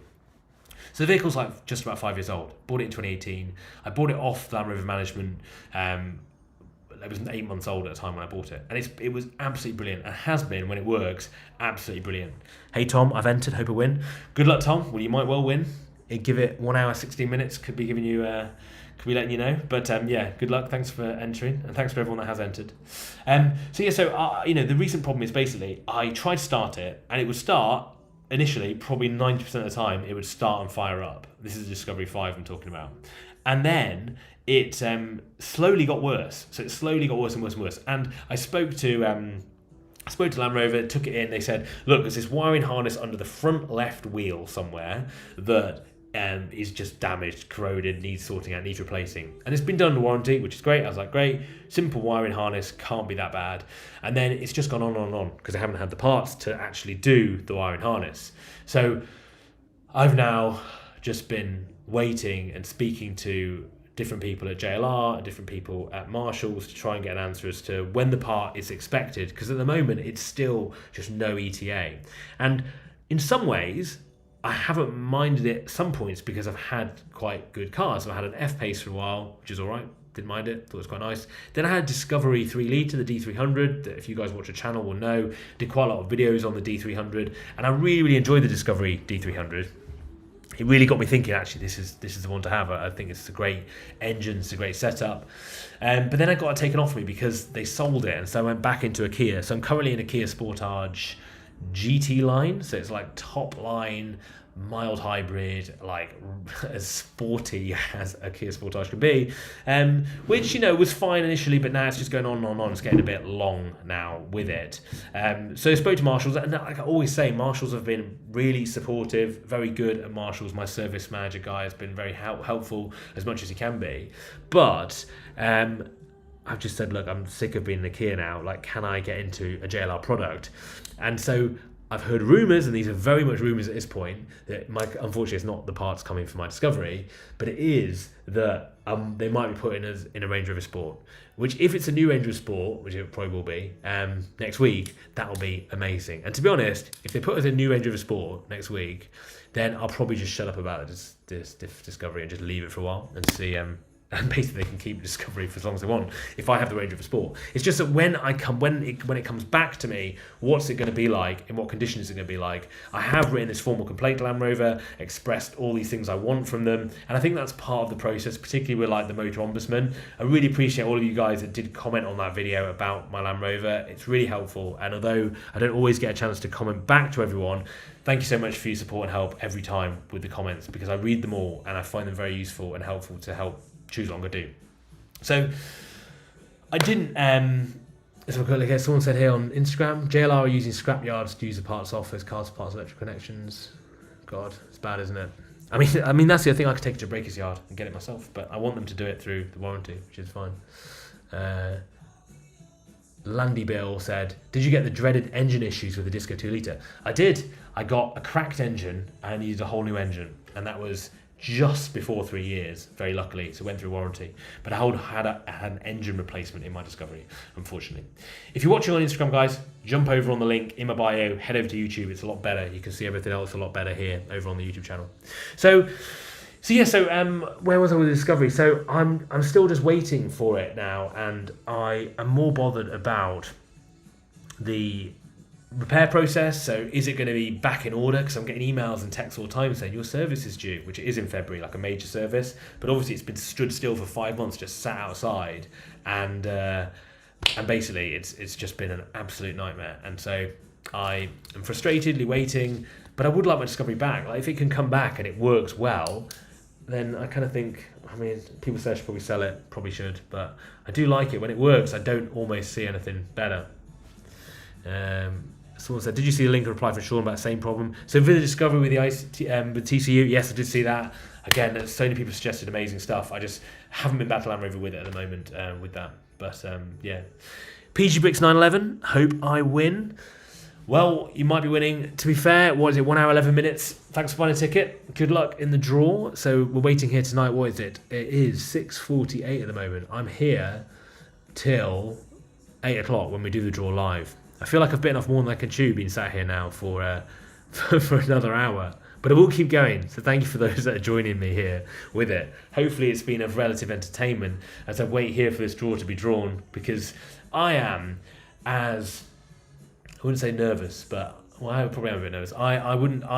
So the vehicle's like just about 5 years old. Bought it in 2018. I bought it off Land Rover management. It was 8 months old at the time when I bought it, and it was absolutely brilliant, and has been, when it works, absolutely brilliant. Hey Tom, I've entered, hope I win. Good luck, Tom. Well, you might well win. Give it 1 hour 16 minutes. Could be giving you could be letting you know, but yeah, good luck. Thanks for entering, and thanks for everyone that has entered. The recent problem is basically I tried to start it, and it would start initially, probably 90% of the time, it would start and fire up. This is Discovery 5 I'm talking about. And then it slowly got worse. So it slowly got worse and worse and worse. And I spoke to Land Rover, took it in. They said, look, there's this wiring harness under the front left wheel somewhere that is just damaged, corroded, needs sorting out, needs replacing. And it's been done under warranty, which is great. I was like, great, simple wiring harness, can't be that bad. And then it's just gone on and on because I haven't had the parts to actually do the wiring harness. So I've now just been waiting and speaking to different people at JLR and different people at Marshalls to try and get an answer as to when the part is expected, because at the moment it's still just no ETA. And in some ways, I haven't minded it at some points because I've had quite good cars. I've had an F-Pace for a while, which is all right. Didn't mind it. Thought it was quite nice. Then I had Discovery 3 litre, the D300, that if you guys watch the channel will know. Did quite a lot of videos on the D300, and I really enjoyed the Discovery D300. It really got me thinking, actually, this is the one to have. I think it's a great engine, it's a great setup. But then I got it taken off me because they sold it, and so I went back into a Kia. So I'm currently in a Kia Sportage GT line, so it's like top line, mild hybrid, like as sporty as a Kia Sportage can be, which, you know, was fine initially, but now it's just going on and on. It's getting a bit long now with it. So I spoke to Marshalls, and like I always say, Marshalls have been really supportive, very good at Marshalls. My service manager guy has been very helpful as much as he can be, but I've just said, look, I'm sick of being in a Kia now. Like, can I get into a JLR product? And so I've heard rumours, and these are very much rumours at this point, that unfortunately it's not the parts coming from my Discovery, but it is that they might be putting us in a Range Rover Sport, which, if it's a new Range Rover Sport, which it probably will be, next week, that'll be amazing. And to be honest, if they put us in a new Range Rover Sport next week, then I'll probably just shut up about this Discovery and just leave it for a while and see... and basically they can keep Discovery for as long as they want if I have the Range Rover Sport. It's just that when it comes back to me, what's it going to be like, in what condition is it going to be like? I have written this formal complaint to Land Rover, expressed all these things I want from them, and I think that's part of the process, particularly with like the Motor Ombudsman. I really appreciate all of you guys that did comment on that video about my Land Rover. It's really helpful, and although I don't always get a chance to comment back to everyone, thank you so much for your support and help every time with the comments, because I read them all and I find them very useful and helpful to help choose what I'm going to do. So I didn't someone said here on Instagram, JLR are using scrap yards to use the parts off those cars, parts, electrical connections. God, it's bad, isn't it? I mean that's the other thing. I could take it to a breaker's yard and get it myself, but I want them to do it through the warranty, which is fine. Landy Bill said, did you get the dreaded engine issues with the Disco 2 litre? I did. I got a cracked engine and I needed a whole new engine, and that was just before 3 years, very luckily, so went through warranty. But I had an engine replacement in my Discovery, unfortunately. If you're watching on Instagram, guys, jump over on the link in my bio, head over to YouTube. It's a lot better. You can see everything else a lot better here over on the YouTube channel. So where was I with the Discovery? So I'm still just waiting for it now, and I am more bothered about the repair process. So is it going to be back in order? Because I'm getting emails and texts all the time saying your service is due, which it is in February, like a major service, but obviously it's been stood still for 5 months, just sat outside, and And basically, it's just been an absolute nightmare. And so I am frustratedly waiting, but I would like my Discovery back. Like, if it can come back and it works well, then I kind of think, I mean, people say I should probably sell it, probably should, but I do like it. When it works, I don't almost see anything better. Someone said, did you see the link and reply for Sean about the same problem? So for the Discovery with with TCU, yes, I did see that. Again, so many people suggested amazing stuff. I just haven't been back to Land Rover with it at the moment with that. But yeah. PG Bricks 911, hope I win. Well, you might be winning. To be fair, what is it, 1 hour, 11 minutes? Thanks for buying a ticket. Good luck in the draw. So we're waiting here tonight. What is it? It is 6:48 at the moment. I'm here till 8 o'clock when we do the draw live. I feel like I've bitten off more than I can chew being sat here now for for another hour. But it will keep going. So thank you for those that are joining me here with it. Hopefully it's been of relative entertainment as I wait here for this draw to be drawn, because I am as... I wouldn't say nervous, but well, I probably am a bit nervous. I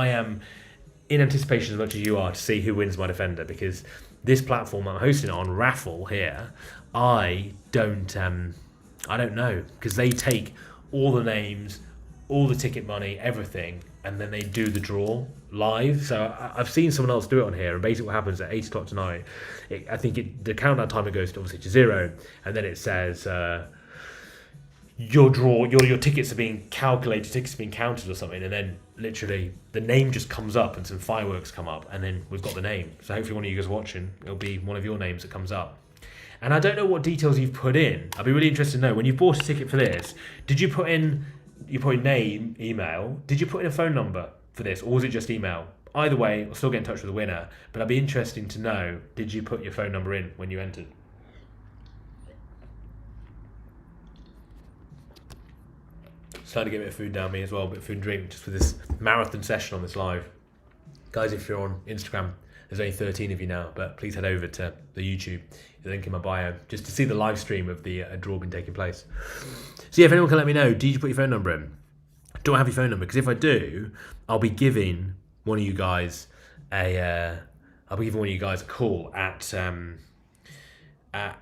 am in anticipation as much as you are to see who wins my Defender, because this platform I'm hosting it on, Raffle here, I don't know, because they take all the names, all the ticket money, everything, and then they do the draw live. So I've seen someone else do it on here, and basically what happens at 8 o'clock tonight, I think the countdown timer goes to, obviously, to 0, and then it says... your draw, your tickets are being calculated, tickets are being counted or something, and then literally the name just comes up and some fireworks come up, and then we've got the name. So hopefully one of you guys watching, it'll be one of your names that comes up. And I don't know what details you've put in. I'd be really interested to know, when you bought a ticket for this, did you put in name, email, did you put in a phone number for this, or was it just email? Either way, I'll still get in touch with the winner, but I'd be interested to know, did you put your phone number in when you entered? Starting to get a bit of food down me as well, a bit of food and drink, just with this marathon session on this live. Guys, if you're on Instagram, there's only 13 of you now, but please head over to the YouTube, the link in my bio, just to see the live stream of the draw being taking place. So yeah, if anyone can let me know, did you put your phone number in? Do I have your phone number? Because if I do, I'll be giving one of you guys a call at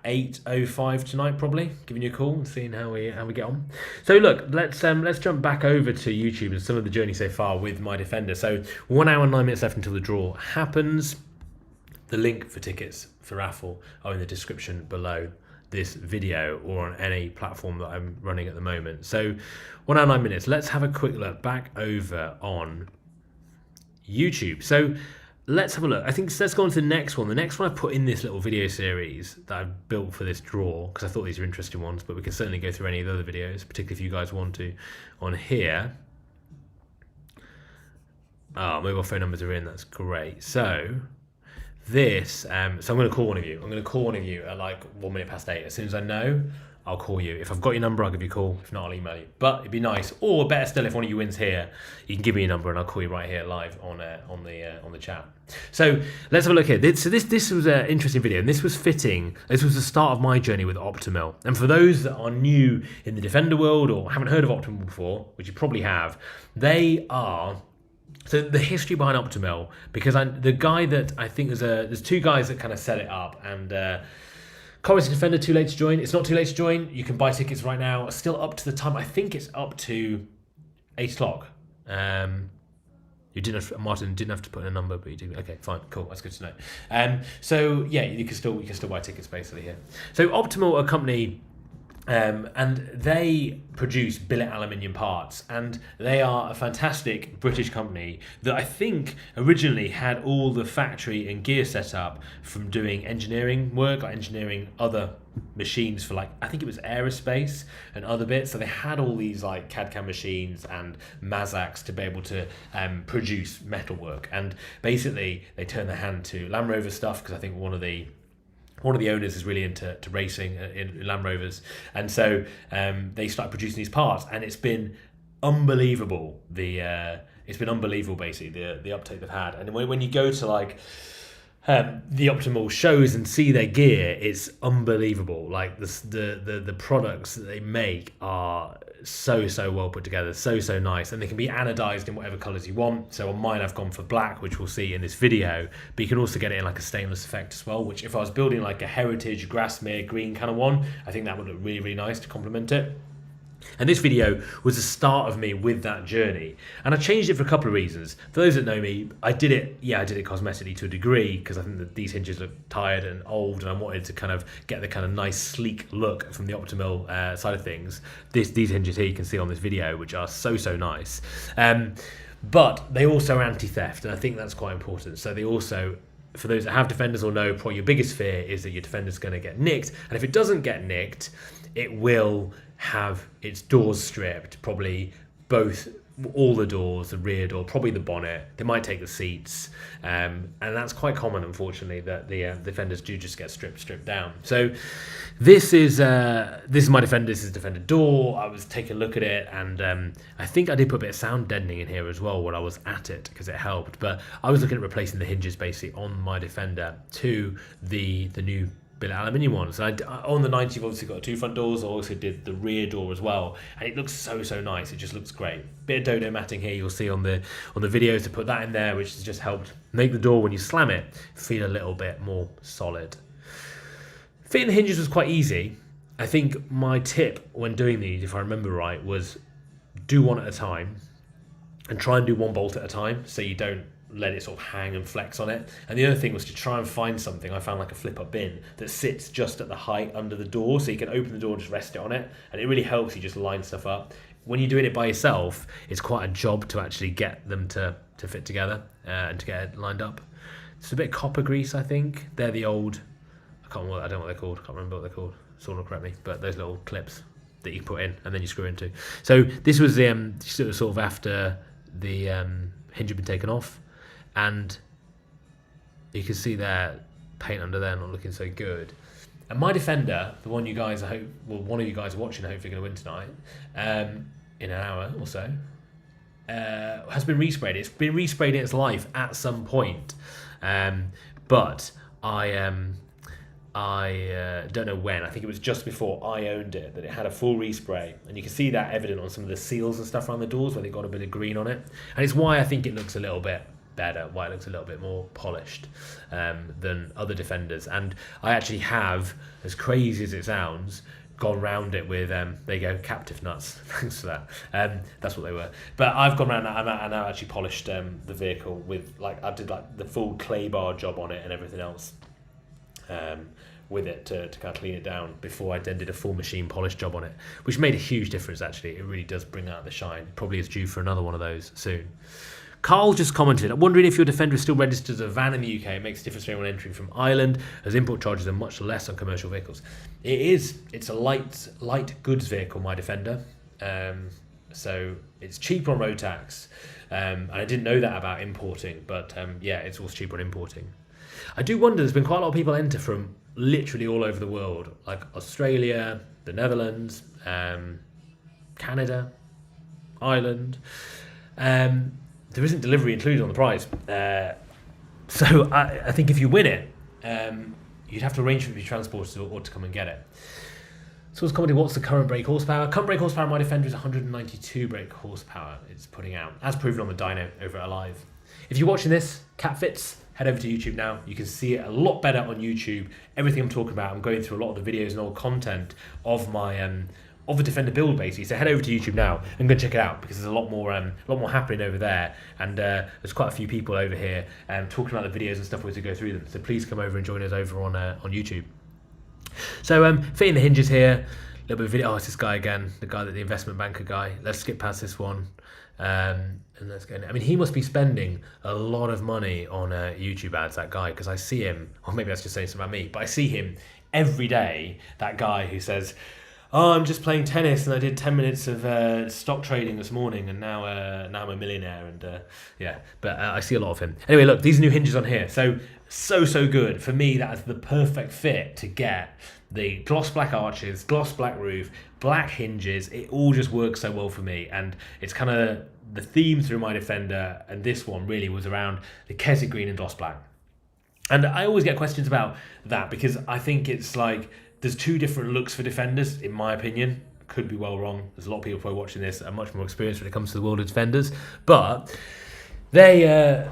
8:05 tonight, probably, giving you a call and seeing how we get on. So look, let's jump back over to YouTube and some of the journey so far with my Defender. So 1 hour and 9 minutes left until the draw happens. The link for tickets for raffle are in the description below this video or on any platform that I'm running at the moment. So 1 hour 9 minutes. Let's have a quick look back over on YouTube. So let's have a look. I think let's go on to the next one. The next one I put in this little video series that I've built for this draw, because I thought these were interesting ones, but we can certainly go through any of the other videos, particularly if you guys want to, on here. Mobile phone numbers are in, that's great. So this, so I'm going to call one of you. I'm going to call one of you at like 1 minute past 8. As soon as I know, I'll call you. If I've got your number, I'll give you a call. If not, I'll email you. But it'd be nice. Or better still, if one of you wins here, you can give me your number and I'll call you right here live on the chat. So let's have a look here. This was an interesting video, and this was fitting. This was the start of my journey with Optimal. And for those that are new in the Defender world or haven't heard of Optimal before, which you probably have, they are... So the history behind Optimal, because the guy that I think there's two guys that kind of set it up, and Chorus Defender, too late to join. It's not too late to join. You can buy tickets right now. Still up to the time. I think it's up to 8 o'clock. Martin didn't have to put in a number, but you did. Okay, fine, cool. That's good to know. So yeah, you can still buy tickets basically here. So Optimal, a company. And they produce billet aluminium parts, and they are a fantastic British company that I think originally had all the factory and gear set up from doing engineering work, like engineering other machines for, like, I think it was aerospace and other bits. So they had all these like CAD/CAM machines and Mazaks to be able to produce metalwork, and basically they turned their hand to Land Rover stuff, because I think one of the owners is really into racing in Land Rovers, and so they started producing these parts, and it's been unbelievable. It's been unbelievable, basically, the uptake they've had. And when you go to like the Optimal shows and see their gear, it's unbelievable. Like the products that they make are so well put together, so nice, and they can be anodized in whatever colors you want. So on mine I've gone for black, which we'll see in this video, but you can also get it in like a stainless effect as well, which if I was building like a heritage Grasmere green kind of one, I think that would look really nice to complement it. And this video was the start of me with that journey, and I changed it for a couple of reasons. For those that know me, I did it cosmetically to a degree, because I think that these hinges look tired and old, and I wanted to kind of get the kind of nice sleek look from the Optimal side of things. These hinges here you can see on this video, which are so nice, but they also are anti-theft, and I think that's quite important. So they also, for those that have Defenders will know, probably your biggest fear is that your Defender's going to get nicked, and if it doesn't get nicked, it will have its doors stripped, probably all the doors, the rear door, probably the bonnet. They might take the seats, and that's quite common, unfortunately, that the Defenders do just get stripped down. So this is my Defender. This is Defender door. I was taking a look at it, and I think I did put a bit of sound deadening in here as well when I was at it, because it helped. But I was looking at replacing the hinges basically on my Defender to the new billet aluminium ones. And on the 90 you've obviously got two front doors. I also did the rear door as well, and it looks so nice. It just looks great. Bit of dodo matting here you'll see on the videos to put that in there, which has just helped make the door, when you slam it, feel a little bit more solid. Fitting the hinges was quite easy. I think my tip when doing these, if I remember right, was do one at a time and try and do one bolt at a time, so you don't let it sort of hang and flex on it. And the other thing was to try and find something. I found like a flip-up bin that sits just at the height under the door, so you can open the door and just rest it on it, and it really helps you just line stuff up. When you're doing it by yourself, it's quite a job to actually get them to fit together and to get it lined up. It's a bit of copper grease, I think. They're the old, I don't know what they're called. I can't remember what they're called. Someone will correct me, but those little clips that you put in and then you screw into. So this was sort of after the hinge had been taken off, and you can see there paint under there not looking so good. And my Defender, the one you guys, one of you guys are watching, hopefully going to win tonight, in an hour or so, has been resprayed. It's been resprayed in its life at some point, but I don't know when. I think it was just before I owned it that it had a full respray, and you can see that evident on some of the seals and stuff around the doors where they got a bit of green on it, and it's why I think it looks a little bit better, why it looks a little bit more polished than other Defenders. And I actually have, as crazy as it sounds, gone round it with there you go, captive nuts. Thanks for that. That's what they were. But I've gone around and I actually polished the vehicle with, like, I did like the full clay bar job on it and everything else with it to kind of clean it down before I then did a full machine polish job on it, which made a huge difference actually. It really does bring out the shine. Probably is due for another one of those soon. Carl just commented, I'm wondering if your Defender is still registered as a van in the UK. It makes a difference for anyone entering from Ireland, as import charges are much less on commercial vehicles. It is. It's a light goods vehicle, my Defender. So it's cheaper on road tax. And I didn't know that about importing, but yeah, it's also cheaper on importing. I do wonder, there's been quite a lot of people enter from literally all over the world, like Australia, the Netherlands, Canada, Ireland. There isn't delivery included on the prize. So I think if you win it, you'd have to arrange for it to be transported or to come and get it. So it's commenting, what's the current brake horsepower? Current brake horsepower on my Defender is 192 brake horsepower it's putting out, as proven on the dyno over at Alive. If you're watching this, Cat Fits, head over to YouTube now. You can see it a lot better on YouTube. Everything I'm talking about, I'm going through a lot of the videos and all content of my of the Defender build basically. So head over to YouTube now and go check it out, because there's a lot more happening over there, and there's quite a few people over here talking about the videos and stuff as we go through them. So please come over and join us over on YouTube. So fitting the hinges here, a little bit of video. Oh, it's this guy again, the investment banker guy. Let's skip past this one. And let's go. I mean, he must be spending a lot of money on YouTube ads, that guy, because I see him, or maybe that's just saying something about me, but I see him every day, that guy who says, oh, I'm just playing tennis and I did 10 minutes of stock trading this morning, and now I'm a millionaire. And yeah, but I see a lot of him. Anyway, look, these new hinges on here. So good. For me, that is the perfect fit to get the gloss black arches, gloss black roof, black hinges. It all just works so well for me. And it's kind of the theme through my Defender, and this one really was around the Keswick green and gloss black. And I always get questions about that, because I think it's like, there's two different looks for Defenders, in my opinion. Could be well wrong. There's a lot of people probably watching this that are much more experienced when it comes to the world of defenders. But they,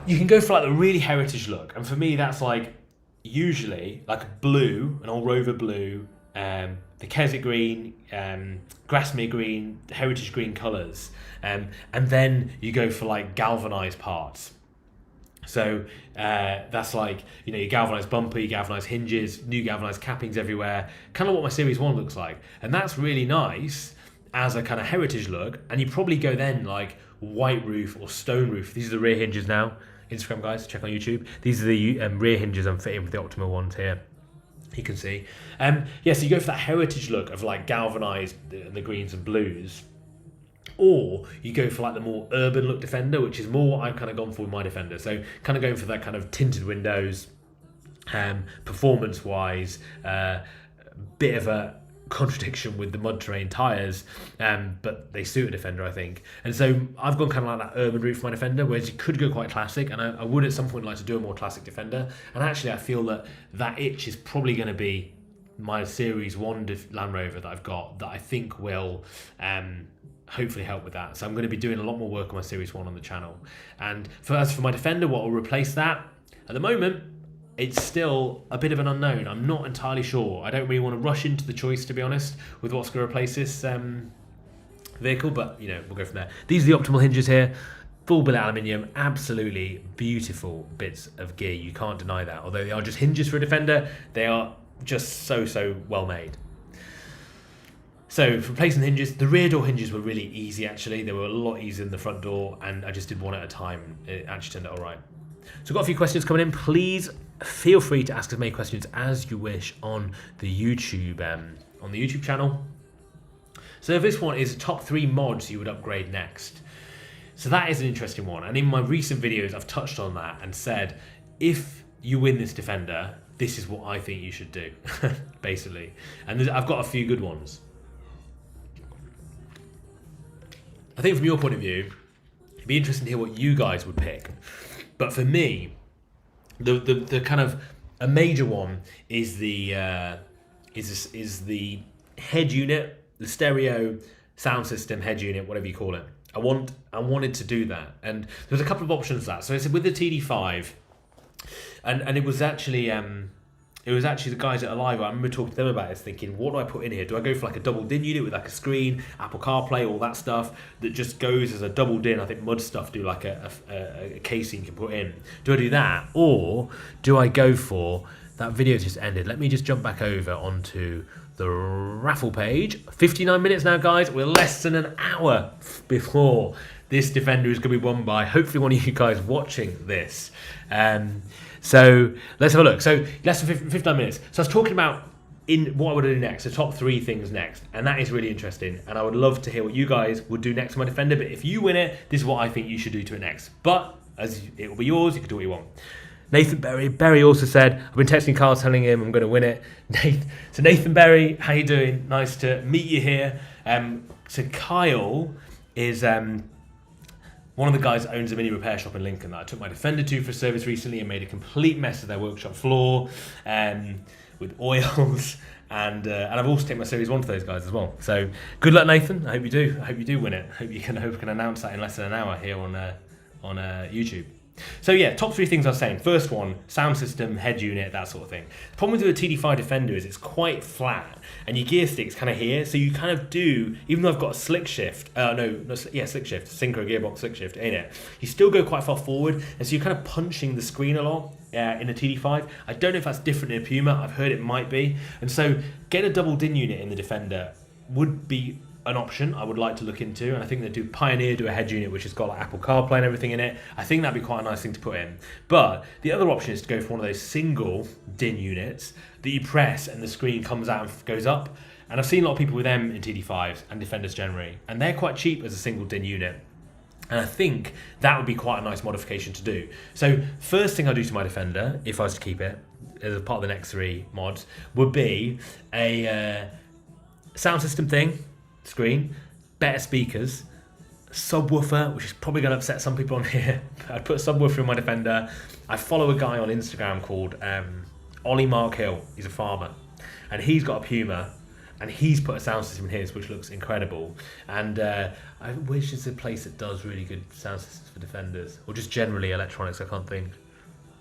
you can go for like the really heritage look. And for me, that's like usually like a blue, an old Rover blue, the Keswick green, Grasmere green, heritage green colours. And then you go for like galvanised parts. So that's like, you know, your galvanised bumper, your galvanised hinges, new galvanised cappings everywhere, kind of what my Series 1 looks like. And that's really nice as a kind of heritage look. And you probably go then like white roof or stone roof. These are the rear hinges now. Instagram guys, check on YouTube. These are the rear hinges I'm fitting with the Optima ones here. You can see. Yeah, so you go for that heritage look of like galvanised and the greens and blues. Or you go for like the more urban look Defender, which is more what I've kind of gone for with my Defender. So kind of going for that kind of tinted windows, performance-wise, bit of a contradiction with the mud terrain tyres, but they suit a Defender, I think. And so I've gone kind of like that urban route for my Defender, whereas you could go quite classic, and I would at some point like to do a more classic Defender. And actually I feel that that itch is probably going to be my Series 1 Land Rover that I've got, that I think will hopefully help with that. So I'm going to be doing a lot more work on my Series 1 on the channel. And as for my Defender, what will replace that? At the moment, it's still a bit of an unknown. I'm not entirely sure. I don't really want to rush into the choice, to be honest, with what's going to replace this vehicle, but you know, we'll go from there. These are the optimal hinges here. Full billet aluminium, absolutely beautiful bits of gear. You can't deny that. Although they are just hinges for a Defender, they are just so well made. So for replacing the hinges, the rear door hinges were really easy actually. They were a lot easier than the front door, and I just did one at a time. It actually turned out all right. So I've got a few questions coming in. Please feel free to ask as many questions as you wish on the YouTube channel. So this one is top 3 mods you would upgrade next. So that is an interesting one. And in my recent videos, I've touched on that and said, if you win this Defender, this is what I think you should do, basically. And I've got a few good ones. I think from your point of view, it'd be interesting to hear what you guys would pick. But for me, the kind of a major one is the head unit, the stereo sound system head unit, whatever you call it. I wanted to do that, and there's a couple of options to that. So I said with the TD5, and it was actually the guys at Alive. I remember talking to them about this, thinking, what do I put in here? Do I go for like a double DIN unit with like a screen, Apple CarPlay, all that stuff that just goes as a double DIN? I think Mud Stuff do like a casing you can put in. Do I do that, or do I go for that video just ended? Let me just jump back over onto the raffle page. 59 minutes now, guys. We're less than an hour before this Defender is going to be won by hopefully one of you guys watching this. So let's have a look. So less than 59 minutes. So I was talking about in what I would do next, the top 3 things next, and that is really interesting. And I would love to hear what you guys would do next to my Defender. But if you win it, this is what I think you should do to it next. But as it will be yours, you can do what you want. Nathan Berry also said, I've been texting Carl telling him I'm going to win it. So Nathan Berry, how you doing? Nice to meet you here. So Kyle is one of the guys that owns a mini repair shop in Lincoln that I took my Defender to for service recently and made a complete mess of their workshop floor with oils. And I've also taken my Series 1 to those guys as well. So good luck, Nathan. I hope you do. I hope you do win it. I hope you can announce that in less than an hour here on YouTube. So yeah, top 3 things I was saying. First one, sound system, head unit, that sort of thing. The problem with the TD5 Defender is it's quite flat, and your gear stick's kind of here, so you kind of do, even though I've got a slick shift, slick shift, synchro gearbox slick shift in it, you still go quite far forward, and so you're kind of punching the screen a lot in a TD5. I don't know if that's different in a Puma. I've heard it might be, and so getting a double DIN unit in the Defender would be an option I would like to look into, and I think they Pioneer do a head unit which has got like Apple CarPlay and everything in it. I think that'd be quite a nice thing to put in. But the other option is to go for one of those single DIN units that you press and the screen comes out and goes up. And I've seen a lot of people with them in TD5s and Defenders generally, and they're quite cheap as a single DIN unit. And I think that would be quite a nice modification to do. So first thing I do to my Defender, if I was to keep it as a part of the next 3 mods, would be a sound system thing, screen, better speakers, subwoofer, which is probably going to upset some people on here. I'd put a subwoofer in my Defender. I follow a guy on Instagram called Ollie Mark Hill. He's a farmer, and he's got a Puma, and he's put a sound system in his which looks incredible. And I wish there's a place that does really good sound systems for Defenders, or just generally electronics. I can't think.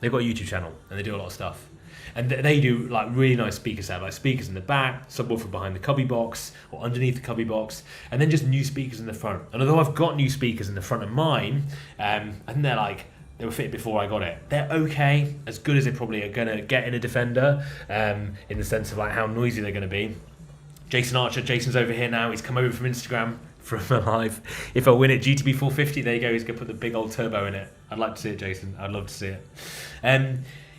They've got a YouTube channel and they do a lot of stuff, and they do like really nice speaker setup, like speakers in the back, subwoofer behind the cubby box or underneath the cubby box, and then just new speakers in the front. And although I've got new speakers in the front of mine, I think they were fitted before I got it. They're okay, as good as they probably are gonna get in a Defender, in the sense of like how noisy they're gonna be. Jason Archer, Jason's over here now. He's come over from Instagram from a live. If I win it, GTB 450, there you go. He's gonna put the big old turbo in it. I'd like to see it, Jason. I'd love to see it.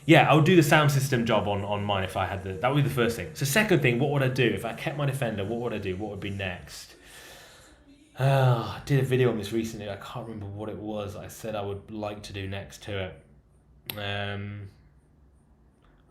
Yeah, I would do the sound system job on mine if I had that would be the first thing. So second thing, what would I do? If I kept my Defender, what would I do? What would be next? I did a video on this recently. I can't remember what it was. I said I would like to do next to it.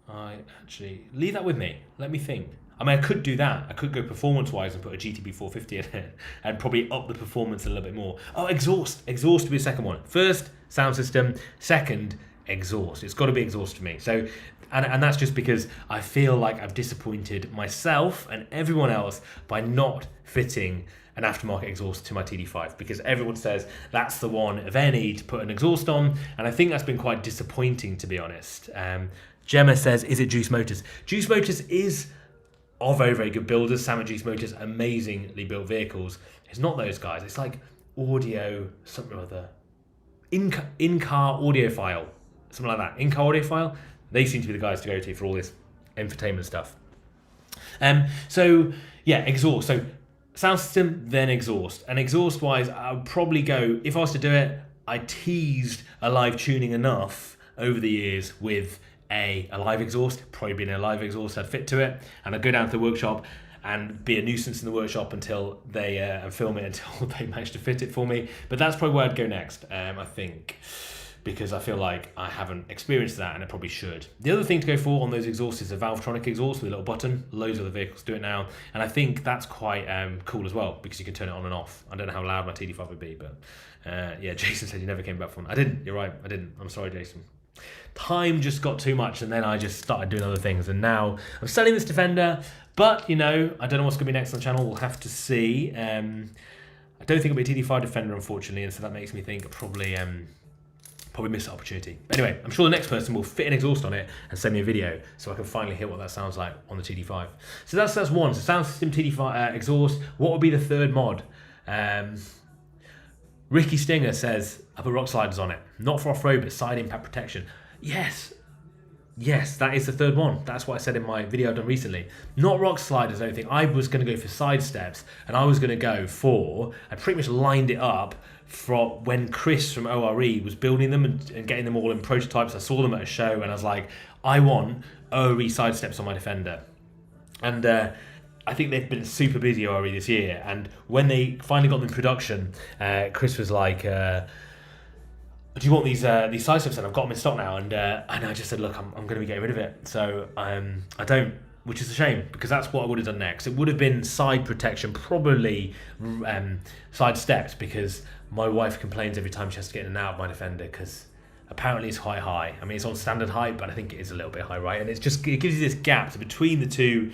I actually... Leave that with me. Let me think. I mean, I could do that. I could go performance-wise and put a GTB 450 in it and probably up the performance a little bit more. Oh, exhaust. Exhaust would be the second one. First, sound system. Second, exhaust. It's got to be exhaust for me. So, and that's just because I feel like I've disappointed myself and everyone else by not fitting an aftermarket exhaust to my TD5, because everyone says that's the one of any to put an exhaust on, and I think that's been quite disappointing, to be honest. Gemma says, is it Juice Motors? Juice Motors are very, very good builders. Sam and Juice Motors, amazingly built vehicles. It's not those guys. It's like audio, something or other. In-car audiophile, something like that. In-car audiophile, they seem to be the guys to go to for all this infotainment stuff. So, yeah, exhaust. So, sound system, then exhaust. And exhaust-wise, I would probably go, if I was to do it, I teased a live tuning enough over the years with a live exhaust, probably being a live exhaust I'd fit to it, and I'd go down to the workshop and be a nuisance in the workshop until they and film it until they manage to fit it for me. But that's probably where I'd go next, I think, because I feel like I haven't experienced that and I probably should. The other thing to go for on those exhausts is a Valvetronic exhaust with a little button. Loads of the vehicles do it now, and I think that's quite cool as well, because you can turn it on and off. I don't know how loud my TD5 would be, but yeah, Jason said you never came back from it. I didn't, you're right, I didn't. I'm sorry, Jason. Time just got too much, and then I just started doing other things, and now I'm selling this Defender, but, you know, I don't know what's going to be next on the channel. We'll have to see. I don't think it'll be a TD5 Defender, unfortunately, and so that makes me think probably missed the opportunity. But anyway, I'm sure the next person will fit an exhaust on it and send me a video so I can finally hear what that sounds like on the TD5. So that's one. So sound system, TD5 exhaust. What would be the third mod? Ricky Stinger says, I put rock sliders on it. Not for off-road, but side impact protection. Yes, that is the third one. That's what I said in my video I've done recently. Not rock sliders, I don't think. I was going to go for side steps, and I was going to go for, I pretty much lined it up from when Chris from ORE was building them and getting them all in prototypes. I saw them at a show, and I was like, I want ORE side steps on my Defender. And I think they've been super busy ORE this year, and when they finally got them in production, Chris was like, do you want these side steps? And I've got them in stock now, and I just said, look, I'm going to be getting rid of it. So I don't, which is a shame, because that's what I would have done next. It would have been side protection, probably side steps, because my wife complains every time she has to get in and out of my Defender, because apparently it's quite high. I mean, it's on standard height, but I think it is a little bit high, right? And it gives you this gap. So between the two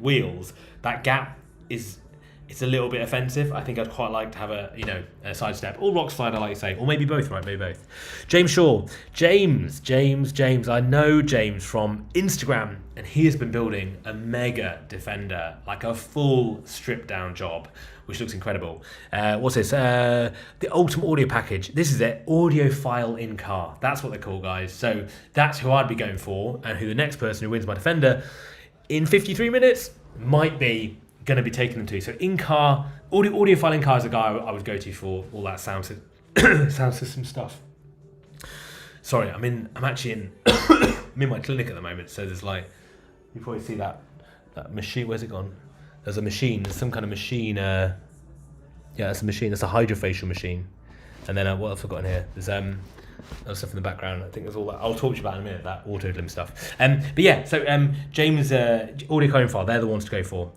wheels, that gap it's a little bit offensive. I think I'd quite like to have a side step or rock slider, like you say, or maybe both, right? Maybe both. James Shaw, James. I know James from Instagram, and he has been building a mega Defender, like a full stripped down job, which looks incredible. What's this? The Ultimate Audio Package. This is it. Audiophile in car. That's what they're called, guys. So that's who I'd be going for, and who the next person who wins my Defender in 53 minutes might be going to be taking them to. So in-car, audiophile in-car is a guy I would go to for all that sound system stuff. Sorry, I'm actually in I'm in my clinic at the moment, so there's like, you probably see that machine. Where's it gone? There's a machine. There's some kind of machine. Yeah, it's a machine. It's a hydrofacial machine. And then what else I've got in here? There's other stuff in the background. I think there's all that. I'll talk to you about in a minute, that auto limb stuff. But yeah, so James, Audiophile, they're the ones to go for.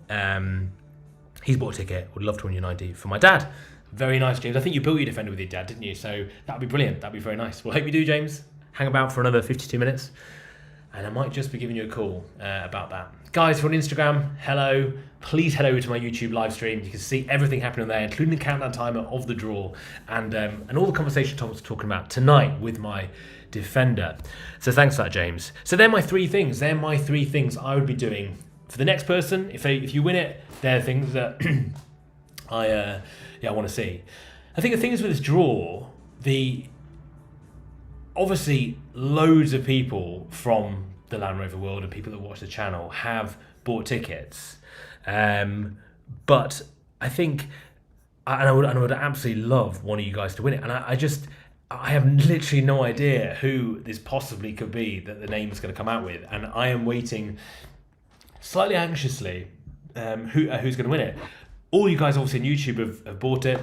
He's bought a ticket. Would love to win your 90 for my dad. Very nice, James. I think you built your Defender with your dad, didn't you? So that'd be brilliant. That'd be very nice. Well, hope you do, James. Hang about for another 52 minutes. and I might just be giving you a call about that. Guys, if you're on Instagram, hello. Please head over to my YouTube live stream. You can see everything happening there, including the countdown timer of the draw and all the conversation Tom was talking about tonight with my Defender. So thanks for that, James. So they're my three things. They're my three things I would be doing for the next person. If you win it, they're things that I want to see. I think the thing is with this draw, obviously loads of people from the Land Rover world and people that watch the channel have bought tickets, but I think I would absolutely love one of you guys to win it, and I have literally no idea who this possibly could be that the name is going to come out with, and I am waiting slightly anxiously who's going to win it. All you guys obviously on YouTube have bought it.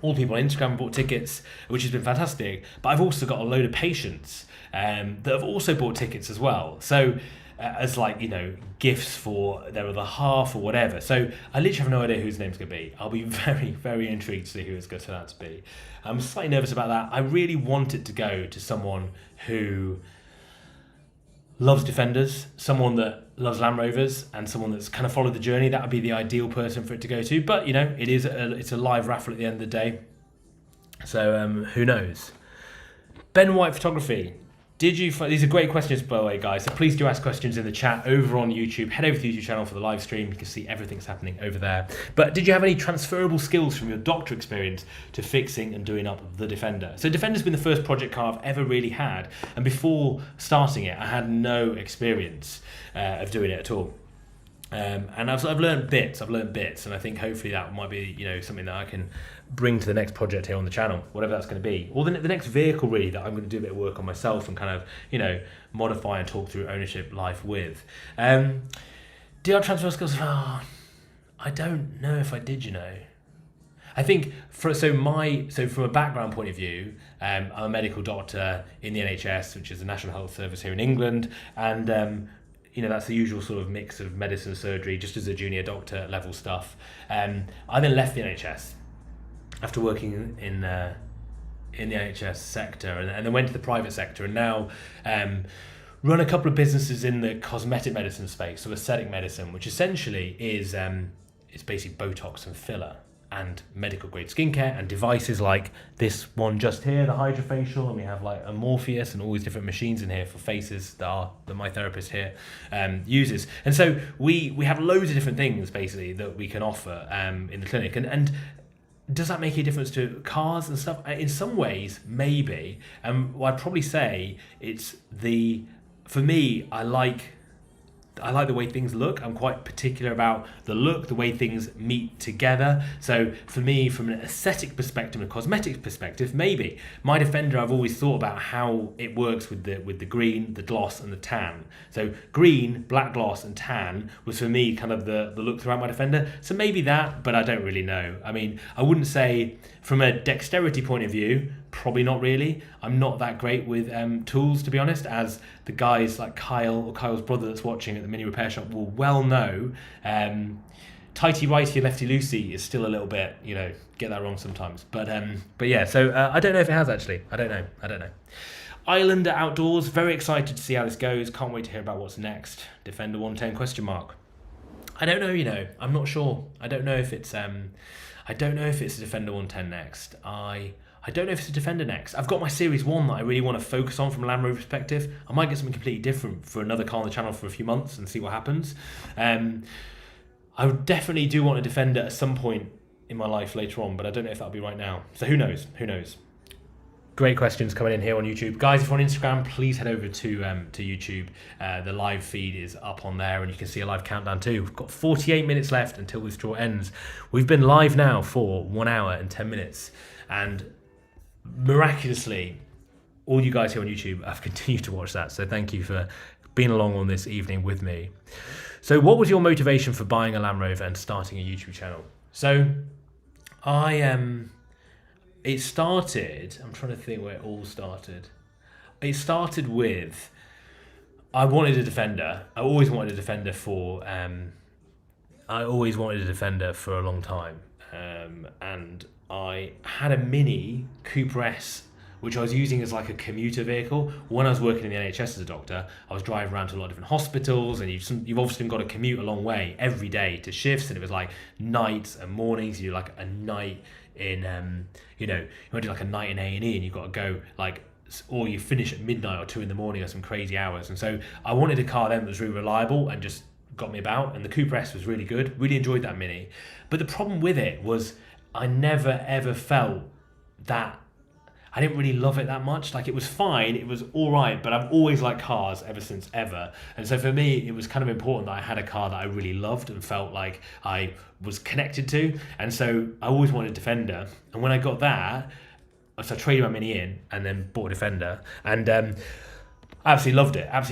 All the people on Instagram have bought tickets, which has been fantastic. But I've also got a load of patients that have also bought tickets as well. So as gifts for their other half or whatever. So I literally have no idea whose name's going to be. I'll be very, very intrigued to see who it's going to turn out to be. I'm slightly nervous about that. I really want it to go to someone who loves Defenders, someone that loves Land Rovers, and someone that's kind of followed the journey. That would be the ideal person for it to go to. But it's a live raffle at the end of the day, so who knows? Ben White Photography. These are great questions, by the way, guys. So please do ask questions in the chat over on YouTube. Head over to the YouTube channel for the live stream. You can see everything that's happening over there. But did you have any transferable skills from your doctor experience to fixing and doing up the Defender? So Defender's been the first project car I've ever really had. And before starting it, I had no experience of doing it at all. And I've learned bits, and I think hopefully that might be something that I can bring to the next project here on the channel, whatever that's going to be, or the next vehicle really that I'm going to do a bit of work on myself and kind of modify and talk through ownership life with. Did I transfer skills? I don't know if I did. I think from a background point of view, I'm a medical doctor in the NHS, which is the National Health Service here in England, and that's the usual sort of mix of medicine, surgery, just as a junior doctor level stuff. I then left the NHS after working in the NHS sector, and then went to the private sector, and now run a couple of businesses in the cosmetic medicine space, so aesthetic medicine, which essentially is it's basically Botox and filler and medical grade skincare and devices like this one just here, the hydrofacial, and we have like a Morpheus and all these different machines in here for faces that my therapist here uses. And so we have loads of different things basically that we can offer in the clinic, and does that make a difference to cars and stuff? In some ways, maybe. I'd probably say for me, I like the way things look. I'm quite particular about the look, the way things meet together. So for me, from an aesthetic perspective, a cosmetic perspective, maybe. My Defender, I've always thought about how it works with the green, the gloss and the tan. So green, black gloss and tan was for me kind of the look throughout my Defender. So maybe that, but I don't really know. I mean, I wouldn't say from a dexterity point of view, probably not really. I'm not that great with tools, to be honest, as the guys like Kyle or Kyle's brother that's watching at the mini repair shop will well know. Tighty righty, lefty loosey is still a little bit, get that wrong sometimes. But yeah, so I don't know if it has actually. I don't know. Islander Outdoors, very excited to see how this goes. Can't wait to hear about what's next. Defender 110 ? I don't know, I'm not sure. I don't know if it's a Defender 110 next. I don't know if it's a Defender next. I've got my Series 1 that I really want to focus on from a Land Rover perspective. I might get something completely different for another car on the channel for a few months and see what happens. I would definitely do want a Defender at some point in my life later on, but I don't know if that'll be right now. So who knows? Great questions coming in here on YouTube. Guys, if you're on Instagram, please head over to YouTube. The live feed is up on there, and you can see a live countdown too. We've got 48 minutes left until this draw ends. We've been live now for 1 hour and 10 minutes, and miraculously, all you guys here on YouTube have continued to watch that. So thank you for being along on this evening with me. So what was your motivation for buying a Land Rover and starting a YouTube channel? So it started, I'm trying to think where it all started. It started with, I wanted a Defender. I always wanted a Defender for a long time. And I had a Mini Cooper S which I was using as like a commuter vehicle. When I was working in the NHS as a doctor, I was driving around to a lot of different hospitals, and you've obviously got to commute a long way every day to shifts, and it was like nights and mornings. You do like a night in, you want to do like a night in A&E, and you've got to go like, or you finish at midnight or 2 in the morning or some crazy hours. And so I wanted a car then that was really reliable and just got me about, and the Cooper S was really good. Really enjoyed that Mini. But the problem with it was I never ever felt that I didn't really love it that much. Like, it was fine, it was all right, but I've always liked cars ever since ever. And so for me, it was kind of important that I had a car that I really loved and felt like I was connected to. And so I always wanted a Defender. And when I got that, so I traded my Mini in and then bought a Defender. And I absolutely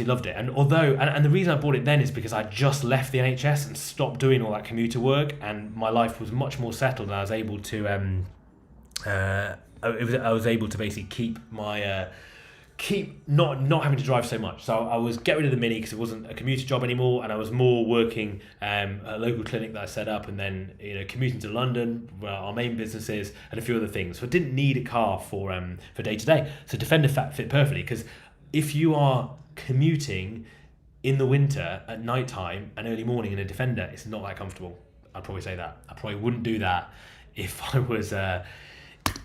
loved it. And although, and the reason I bought it then is because I just left the NHS and stopped doing all that commuter work, and my life was much more settled, and I was able to, I was able to basically keep my, not having to drive so much. So I was get rid of the Mini because it wasn't a commuter job anymore, and I was more working at a local clinic that I set up, and then commuting to London, where our main business is, and a few other things. So I didn't need a car for day to day. So Defender fit perfectly, because if you are commuting in the winter at night time and early morning in a Defender, it's not that comfortable. I'd probably say that. I probably wouldn't do that if I was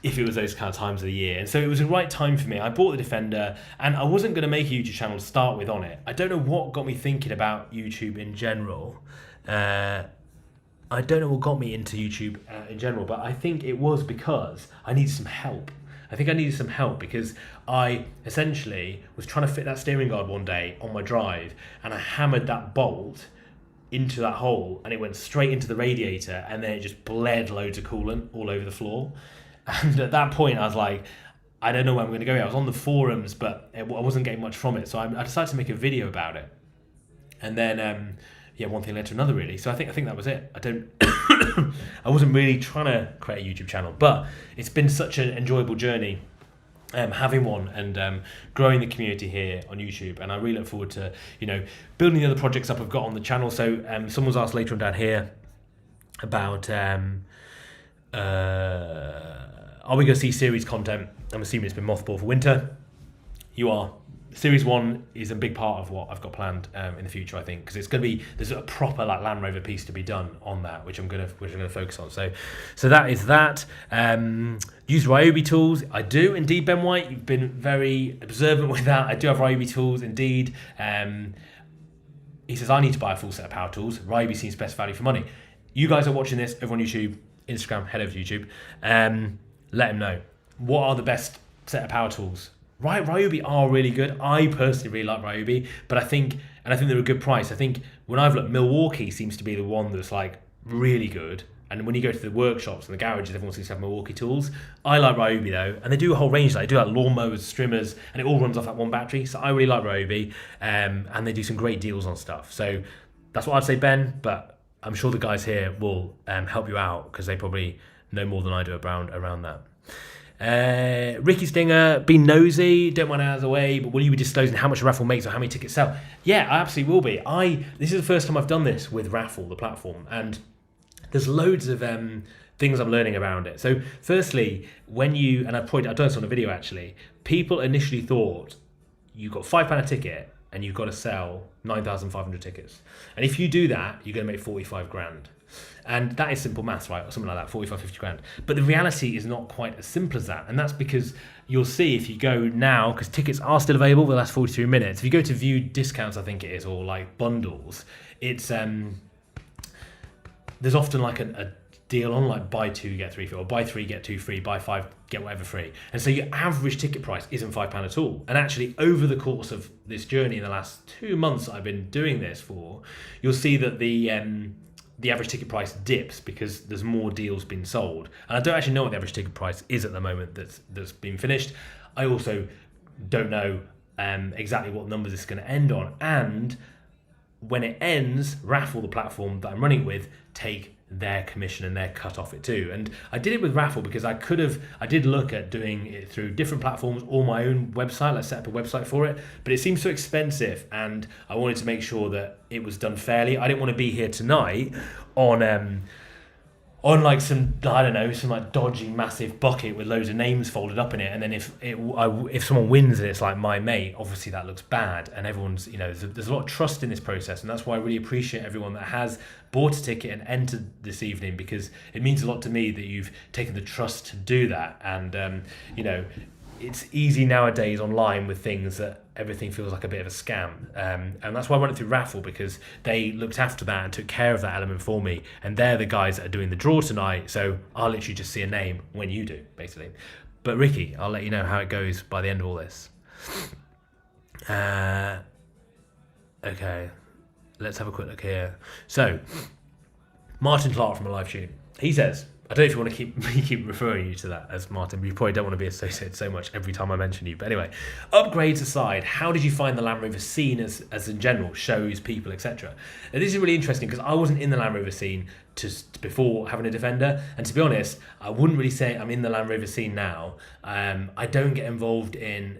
if it was those kind of times of the year. And so it was the right time for me. I bought the Defender, and I wasn't going to make a YouTube channel to start with on it. I don't know what got me thinking about YouTube in general. I don't know what got me into YouTube in general, but I think it was because I needed some help. I think I needed some help because I essentially was trying to fit that steering guard one day on my drive, and I hammered that bolt into that hole, and it went straight into the radiator, and then it just bled loads of coolant all over the floor. And at that point I was like, I don't know where I'm going to go here. I was on the forums, but I wasn't getting much from it, so I decided to make a video about it. And then one thing led to another, really. So I think that was it. I wasn't really trying to create a YouTube channel, but it's been such an enjoyable journey having one, and growing the community here on YouTube. And I really look forward to building the other projects up I've got on the channel. So someone's asked later on down here about are we going to see series content? I'm assuming it's been mothballed for winter. You are. Series 1 is a big part of what I've got planned in the future, I think, because there's a proper like Land Rover piece to be done on that, which I'm gonna focus on. So that is that. Use Ryobi tools. I do indeed, Ben White. You've been very observant with that. I do have Ryobi tools indeed. He says I need to buy a full set of power tools. Ryobi seems best value for money. You guys are watching this over on YouTube, Instagram, head over to YouTube. Let him know what are the best set of power tools. Ryobi are really good. I personally really like Ryobi, but I think they're a good price. I think when I've looked, Milwaukee seems to be the one that's like really good. And when you go to the workshops and the garages, everyone seems to have Milwaukee tools. I like Ryobi though, and they do a whole range. They do like lawnmowers, trimmers, and it all runs off that one battery. So I really like Ryobi, and they do some great deals on stuff. So that's what I'd say, Ben. But I'm sure the guys here will help you out because they probably know more than I do around that. Ricky Stinger, be nosy, don't want out of the way, but will you be disclosing how much a raffle makes or how many tickets sell? Yeah, I absolutely will be. This is the first time I've done this with Raffle, the platform, and there's loads of things I'm learning around it. So firstly, I've done this on a video actually, people initially thought you got £5 a ticket and you've got to sell 9,500 tickets. And if you do that, you're going to make 45 grand. And that is simple maths, right? Or something like that, 45, 50 grand. But the reality is not quite as simple as that. And that's because you'll see if you go now, because tickets are still available for the last 43 minutes. If you go to view discounts, I think it is, or like bundles, it's there's often like a deal on like buy 2 get 3 free, or buy 3 get 2 free, buy 5 get whatever free. And so your average ticket price isn't £5 at all. And actually over the course of this journey in the last 2 months that I've been doing this for, you'll see that the average ticket price dips because there's more deals being sold. And I don't actually know what the average ticket price is at the moment that's been finished. I also don't know exactly what numbers it's going to end on. And when it ends, Raffle, the platform that I'm running with, take their commission and their cut off it too. And I did it with Raffle because I did look at doing it through different platforms or my own website. I set up a website for it, but it seems so expensive, and I wanted to make sure that it was done fairly. I didn't want to be here tonight on on like some, I don't know, some like dodgy massive bucket with loads of names folded up in it, and then if someone wins and it's like my mate, obviously that looks bad, and everyone's, you know, there's a lot of trust in this process, and that's why I really appreciate everyone that has bought a ticket and entered this evening, because it means a lot to me that you've taken the trust to do that. And you know, it's easy nowadays online with things that everything feels like a bit of a scam, and that's why I went through Raffle, because they looked after that and took care of that element for me, and they're the guys that are doing the draw tonight, so I'll literally just see a name when you do, basically. But Ricky, I'll let you know how it goes by the end of all this. Okay, let's have a quick look here. So Martin Clark from A Live Tune, he says, I don't know if you want to keep referring you to that as Martin, but you probably don't want to be associated so much every time I mention you. But anyway, upgrades aside, how did you find the Land Rover scene as in general, shows, people, etc.? Now, this is really interesting because I wasn't in the Land Rover scene just before having a Defender, and to be honest, I wouldn't really say I'm in the Land Rover scene now. I don't get involved in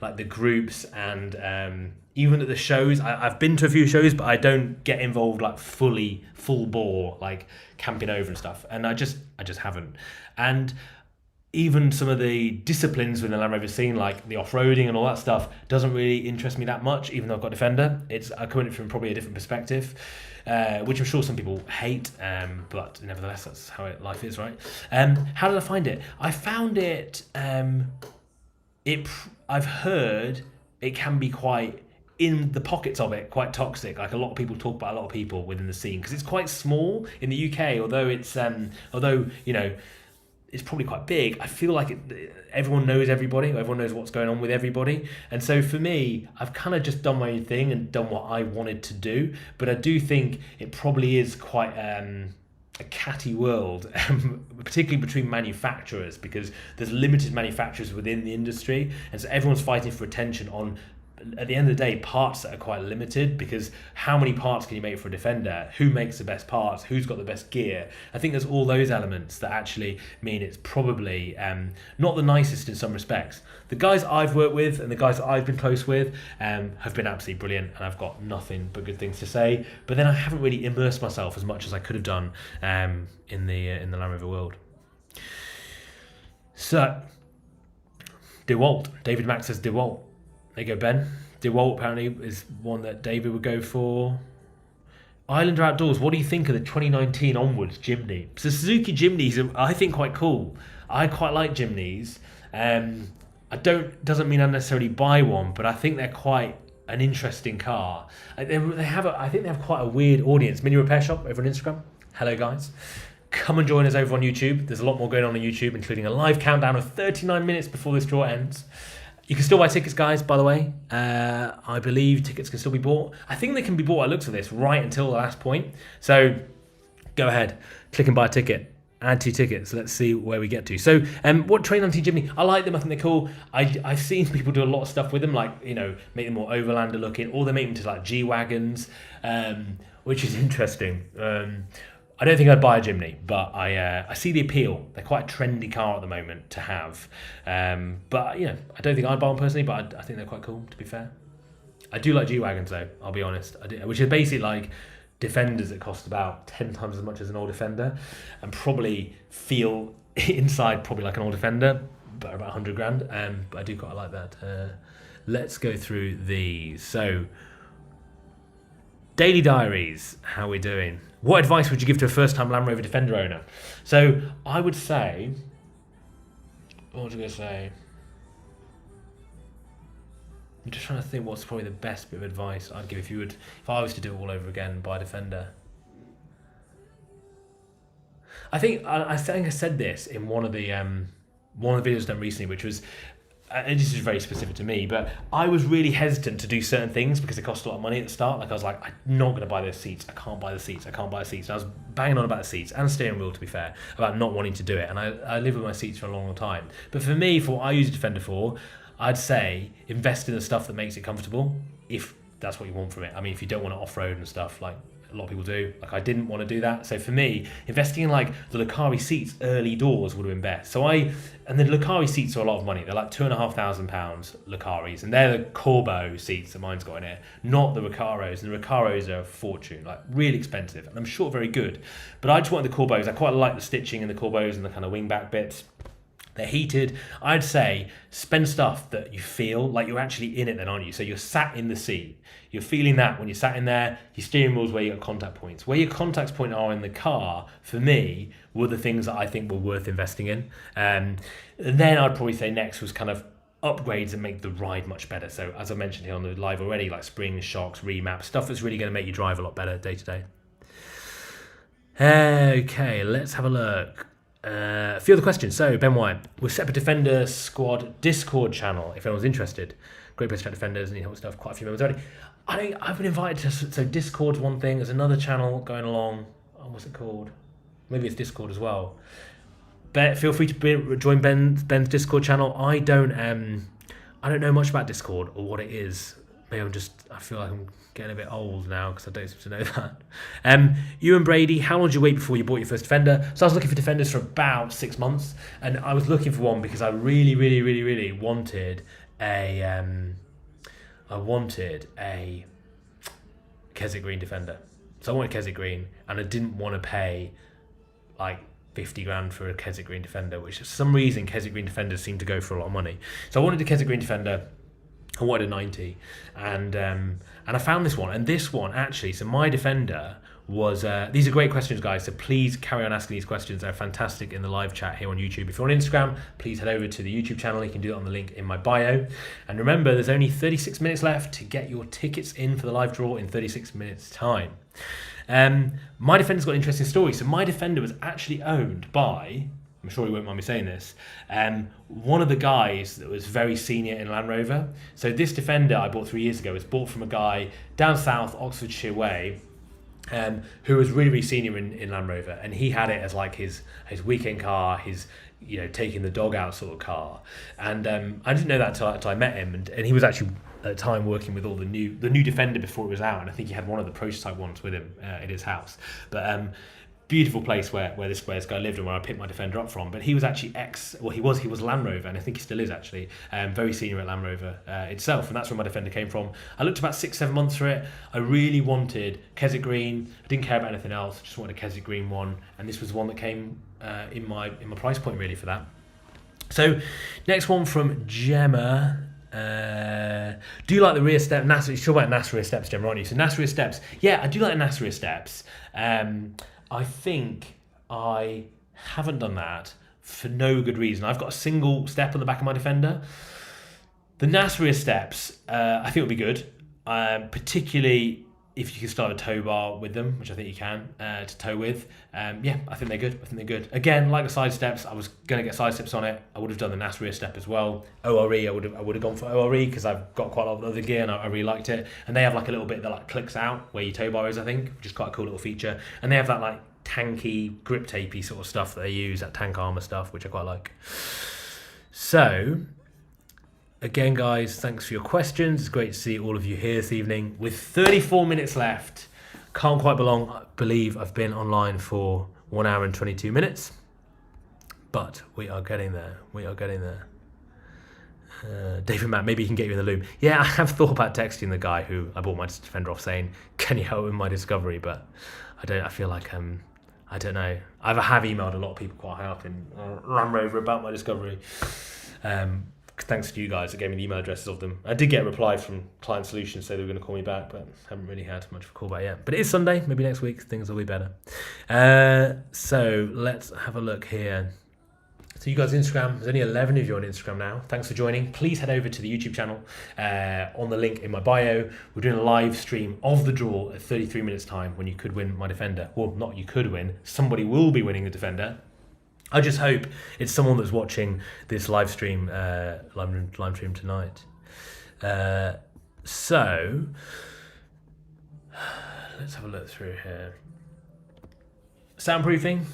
like the groups and even at the shows. I've been to a few shows, but I don't get involved like full bore, like camping over and stuff, and I just haven't. And even some of the disciplines within the Land Rover scene, like the off-roading and all that stuff, doesn't really interest me that much, even though I've got Defender. I come at it from probably a different perspective, which I'm sure some people hate, but nevertheless, that's how life is, right? How did I find it? I found it, I've heard it can be quite, in the pockets of it, quite toxic. Like a lot of people talk about a lot of people within the scene, because it's quite small in the UK, although it's you know, it's probably quite big. I feel like everyone knows everybody, everyone knows what's going on with everybody, and so for me, I've kind of just done my own thing and done what I wanted to do. But I do think it probably is quite a catty world, particularly between manufacturers, because there's limited manufacturers within the industry, and so everyone's fighting for attention on, at the end of the day, parts that are quite limited, because how many parts can you make for a Defender? Who makes the best parts? Who's got the best gear? I think there's all those elements that actually mean it's probably not the nicest in some respects. The guys I've worked with and the guys that I've been close with have been absolutely brilliant, and I've got nothing but good things to say. But then I haven't really immersed myself as much as I could have done in the Land Rover world. So, DeWalt. David Mack says DeWalt. There you go, Ben. DeWalt apparently is one that David would go for. Islander Outdoors, what do you think of the 2019 onwards Jimny? So Suzuki Jimnys are, I think, quite cool. I quite like Jimnys. Doesn't mean I necessarily buy one, but I think they're quite an interesting car. I think they have quite a weird audience. Mini Repair Shop over on Instagram. Hello, guys. Come and join us over on YouTube. There's a lot more going on YouTube, including a live countdown of 39 minutes before this draw ends. You can still buy tickets, guys, by the way. I believe tickets can still be bought. I think they can be bought, I looked at this, right until the last point. So go ahead, click and buy a ticket. Add 2 tickets. Let's see where we get to. So what 2019 Jimny, I like them. I think they're cool. I've seen people do a lot of stuff with them, like, you know, make them more overlander looking, or they make them to like G-Wagons, which is interesting. I don't think I'd buy a Jimny, but I see the appeal. They're quite a trendy car at the moment to have. But, you know, I don't think I'd buy one personally, but I think they're quite cool, to be fair. I do like G-Wagons, though, I'll be honest. Which is basically like Defenders that cost about 10 times as much as an old Defender, and probably feel inside probably like an old Defender, but about 100 grand. But I do quite like that. Let's go through these. So, Daily Diaries, how are we doing? What advice would you give to a first-time Land Rover Defender owner? So I would say, what was I going to say? I'm just trying to think what's probably the best bit of advice I'd give if I was to do it all over again, buy a Defender. I think I said this in one of the videos done recently, which was, and this is very specific to me, but I was really hesitant to do certain things because it cost a lot of money at the start. Like I was like, I'm not going to buy those seats. I can't buy the seats. And I was banging on about the seats and the steering wheel, to be fair, about not wanting to do it. And I live with my seats for a long, long time. But for me, for what I use a Defender for, I'd say invest in the stuff that makes it comfortable, if that's what you want from it. I mean, if you don't want to off-road and stuff, like a lot of people do. Like, I didn't want to do that. So for me, investing in like the Lucari seats early doors would have been best. And the Lucari seats are a lot of money. They're like £2,500 Lucaris, and they're the Corbeau seats that mine's got in it, not the Recaros. And the Recaros are a fortune, like really expensive, and I'm sure very good. But I just wanted the Corbeaus. I quite like the stitching in the Corbeaus and the kind of wingback bits. They're heated. I'd say spend stuff that you feel like you're actually in it then, aren't you? So you're sat in the seat. You're feeling that when you're sat in there. Your steering wheel's where you got contact points. Where your contact points are in the car, for me, were the things that I think were worth investing in. And then I'd probably say next was kind of upgrades and make the ride much better. So as I mentioned here on the live already, like springs, shocks, remap, stuff that's really going to make you drive a lot better day to day. Okay, let's have a look. A few other questions. So Ben White, we're set up a Defender Squad Discord channel if anyone's interested. Great place to chat defenders and help stuff. Quite a few members already. I've been invited to, so Discord's one thing. There's another channel going along. Oh, what's it called? Maybe it's Discord as well. But feel free to join Ben's Discord channel. I don't know much about Discord or what it is. Maybe I feel like I'm getting a bit old now because I don't seem to know that. You and Brady, how long did you wait before you bought your first Defender? So I was looking for Defenders for about 6 months, and I was looking for one because I really, really, really, really wanted a Keswick Green Defender. So I wanted Keswick Green, and I didn't want to pay like 50 grand for a Keswick Green Defender, which for some reason Keswick Green Defenders seem to go for a lot of money. So I wanted a Keswick Green Defender. I wanted a 90, and I found this one. And this one actually, so my Defender was. These are great questions, guys. So please carry on asking these questions. They're fantastic in the live chat here on YouTube. If you're on Instagram, please head over to the YouTube channel. You can do it on the link in my bio. And remember, there's only 36 minutes left to get your tickets in for the live draw in 36 minutes time. My Defender's got an interesting story. So my Defender was actually owned by, I'm sure he won't mind me saying this, one of the guys that was very senior in Land Rover. So this Defender I bought 3 years ago was bought from a guy down south, Oxfordshire way, who was really, really senior in Land Rover. And he had it as like his weekend car, his, taking the dog out sort of car. And I didn't know that until I met him. And he was actually at the time working with all the new Defender before it was out. And I think he had one of the prototype ones with him in his house. But beautiful place where this guy lived and where I picked my Defender up from. But he was actually he was Land Rover, and I think he still is actually, very senior at Land Rover itself, and that's where my Defender came from. I looked about 6-7 months for it. I really wanted Keswick Green. I didn't care about anything else. I just wanted a Keswick Green one, and this was the one that came in my price point really for that. So next one from Gemma. Do you like the rear step? You're sure about NAS rear steps, Gemma, aren't you? So NAS rear steps. Yeah, I do like the NAS rear steps. I think I haven't done that for no good reason. I've got a single step on the back of my Defender. The NAS rear steps, I think would be good, particularly if you can start a tow bar with them, which I think you can, to tow with. Yeah, I think they're good. Again, like the side steps, I was going to get side steps on it. I would have done the NAS rear step as well. ORE, I would have gone for ORE because I've got quite a lot of other gear and I really liked it. And they have like a little bit that like clicks out where your tow bar is, I think, which is quite a cool little feature. And they have that like tanky, grip tapey sort of stuff that they use, that tank armor stuff, which I quite like. So, again, guys, thanks for your questions. It's great to see all of you here this evening. With 34 minutes left, can't quite believe I've been online for 1 hour and 22 minutes. But we are getting there. David Matt, maybe he can get you in the loop. Yeah, I have thought about texting the guy who I bought my Defender off saying, can you help with my Discovery? But I feel like, I don't know. I have emailed a lot of people quite high up in Land Rover about my Discovery. Thanks to you guys that gave me the email addresses of them. I did get a reply from Client Solutions, so they were going to call me back, but haven't really had much of a call back yet. But it is Sunday, maybe next week things will be better. So let's have a look here. So you guys Instagram, there's only 11 of you on Instagram now. Thanks for joining. Please head over to the YouTube channel on the link in my bio. We're doing a live stream of the draw at 33 minutes time when you could win my Defender. Well, not you could win, somebody will be winning the Defender. I just hope it's someone that's watching this live stream tonight. So let's have a look through here. Soundproofing,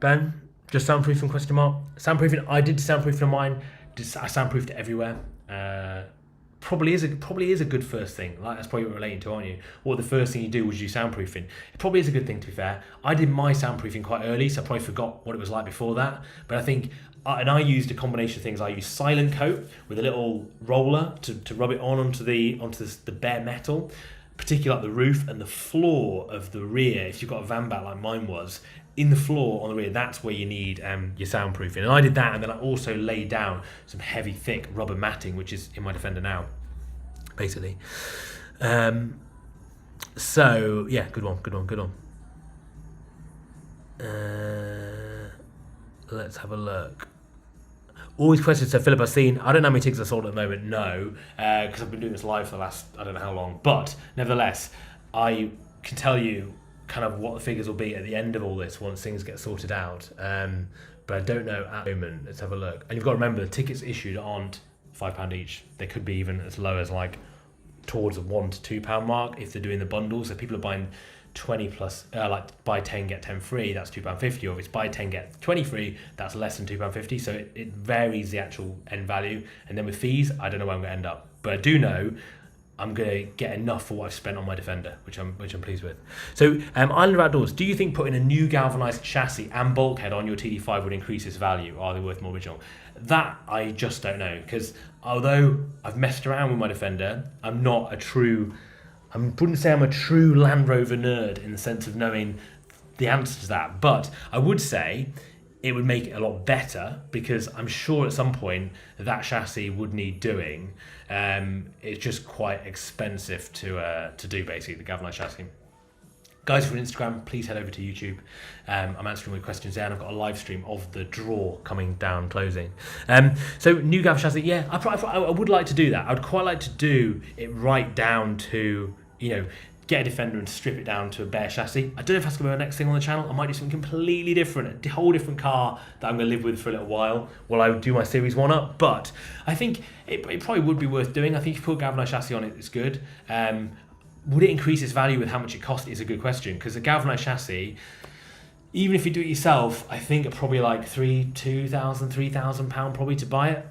Ben. Just soundproofing, question mark. Soundproofing, I did soundproofing on mine. I soundproofed it everywhere. probably is a good first thing. Like, that's probably what you're relating to, aren't you? Or the first thing you do was do soundproofing. It probably is a good thing, to be fair. I did my soundproofing quite early, so I probably forgot what it was like before that. But I think, and I used a combination of things. I used silent coat with a little roller to rub it onto the bare metal, particularly like the roof and the floor of the rear. If you've got a van back like mine was, in the floor on the rear, that's where you need your soundproofing. And I did that, and then I also laid down some heavy, thick rubber matting, which is in my Defender now, basically. So yeah, good one. Let's have a look. Always questions. So Philip, I've seen, I don't know how many tickets I sold at the moment, no, because I've been doing this live for the last, I don't know how long, but nevertheless, I can tell you kind of what the figures will be at the end of all this once things get sorted out. But I don't know at the moment. Let's have a look. And you've got to remember, the tickets issued aren't £5 each. They could be even as low as like towards the £1 to £2 mark if they're doing the bundles. So people are buying 20 plus, like buy 10 get 10 free, that's £2.50, or if it's buy 10 get 20 free, that's less than £2.50. So it varies the actual end value. And then with fees, I don't know where I'm going to end up, but I do know I'm going to get enough for what I've spent on my Defender, which I'm pleased with. So Island of Outdoors, do you think putting a new galvanised chassis and bulkhead on your TD5 would increase its value? Are they worth more original? That I just don't know, because although I've messed around with my Defender, I wouldn't say I'm a true Land Rover nerd in the sense of knowing the answer to that, but I would say it would make it a lot better, because I'm sure at some point that chassis would need doing. It's just quite expensive to do, basically, the galvanised chassis. Guys from Instagram, please head over to YouTube. I'm answering your questions there, and I've got a live stream of the draw coming down, closing. So new gav chassis, yeah, I would like to do that. I would quite like to do it right down to, get a Defender and strip it down to a bare chassis. I don't know if that's going to be my next thing on the channel. I might do something completely different, a whole different car that I'm going to live with for a little while while I do my Series 1 up. But I think it probably would be worth doing. I think if you put a galvanised chassis on it, it's good. Would it increase its value with how much it costs is a good question, because a galvanised chassis, even if you do it yourself, I think it's probably like £3,000 probably to buy it.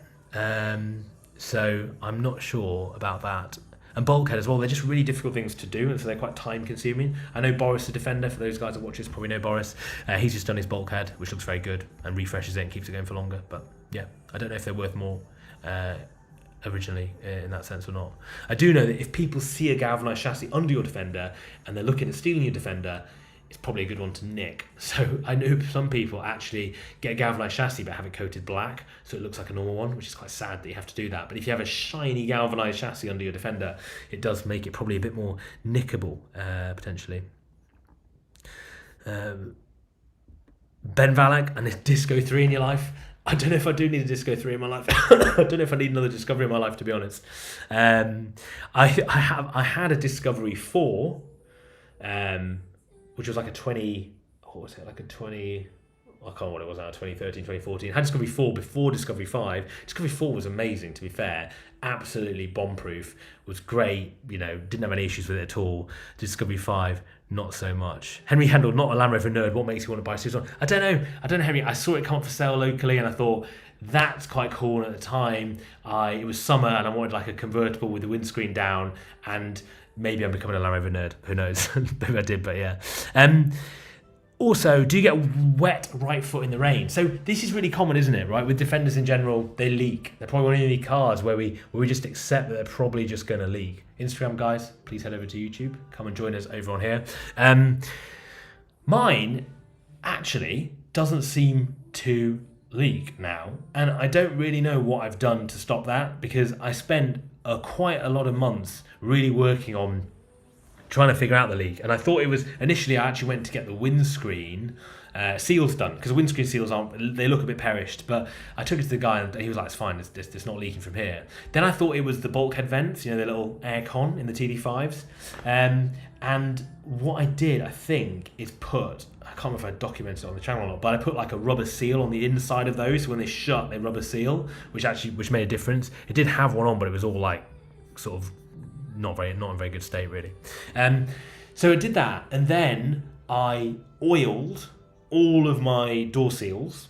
So I'm not sure about that. And bulkhead as well, they're just really difficult things to do, and so they're quite time consuming. I know Boris the Defender, for those guys that watch this probably know Boris. He's just done his bulkhead, which looks very good, and refreshes it and keeps it going for longer. But yeah, I don't know if they're worth more originally in that sense or not. I do know that if people see a galvanised chassis under your Defender and they're looking at stealing your Defender, it's probably a good one to nick. So I know some people actually get a galvanised chassis but have it coated black, so it looks like a normal one, which is quite sad that you have to do that. But if you have a shiny galvanised chassis under your Defender, it does make it probably a bit more nickable, potentially. Ben Valak and this Disco 3 in your life. I don't know if I do need a Disco 3 in my life. I don't know if I need another Discovery in my life, to be honest. I had a Discovery 4, which was like a 20, what was it, like a 20, I can't remember what it was now, 2013, 2014. I had Discovery 4 before Discovery 5. Discovery 4 was amazing, to be fair. Absolutely bomb-proof. Was great, didn't have any issues with it at all. Discovery 5, not so much. Henry Handel, not a Land Rover nerd. What makes you want to buy a Series 1? I don't know, Henry. I saw it come up for sale locally, and I thought, that's quite cool. And at the time, it was summer, and I wanted like a convertible with the windscreen down, and maybe I'm becoming a Land Rover nerd. Who knows? Maybe I did, but yeah. Also, do you get wet right foot in the rain? So this is really common, isn't it? Right, with Defenders in general, they leak. They're probably one of the only cars where we just accept that they're probably just going to leak. Instagram guys, please head over to YouTube. Come and join us over on here. Mine actually doesn't seem to leak now, and I don't really know what I've done to stop that, because I spent quite a lot of months really working on trying to figure out the leak. And I thought it was, initially I actually went to get the windscreen seals done, because the windscreen seals they look a bit perished, but I took it to the guy and he was like, it's fine, it's not leaking from here. Then I thought it was the bulkhead vents, the little air con in the TD5s. And what I did, I think, is I can't remember if I documented it on the channel or not, but I put like a rubber seal on the inside of those, so when they shut, they rubber seal, which made a difference. It did have one on, but it was all like sort of not in very good state, really. So I did that, and then I oiled all of my door seals,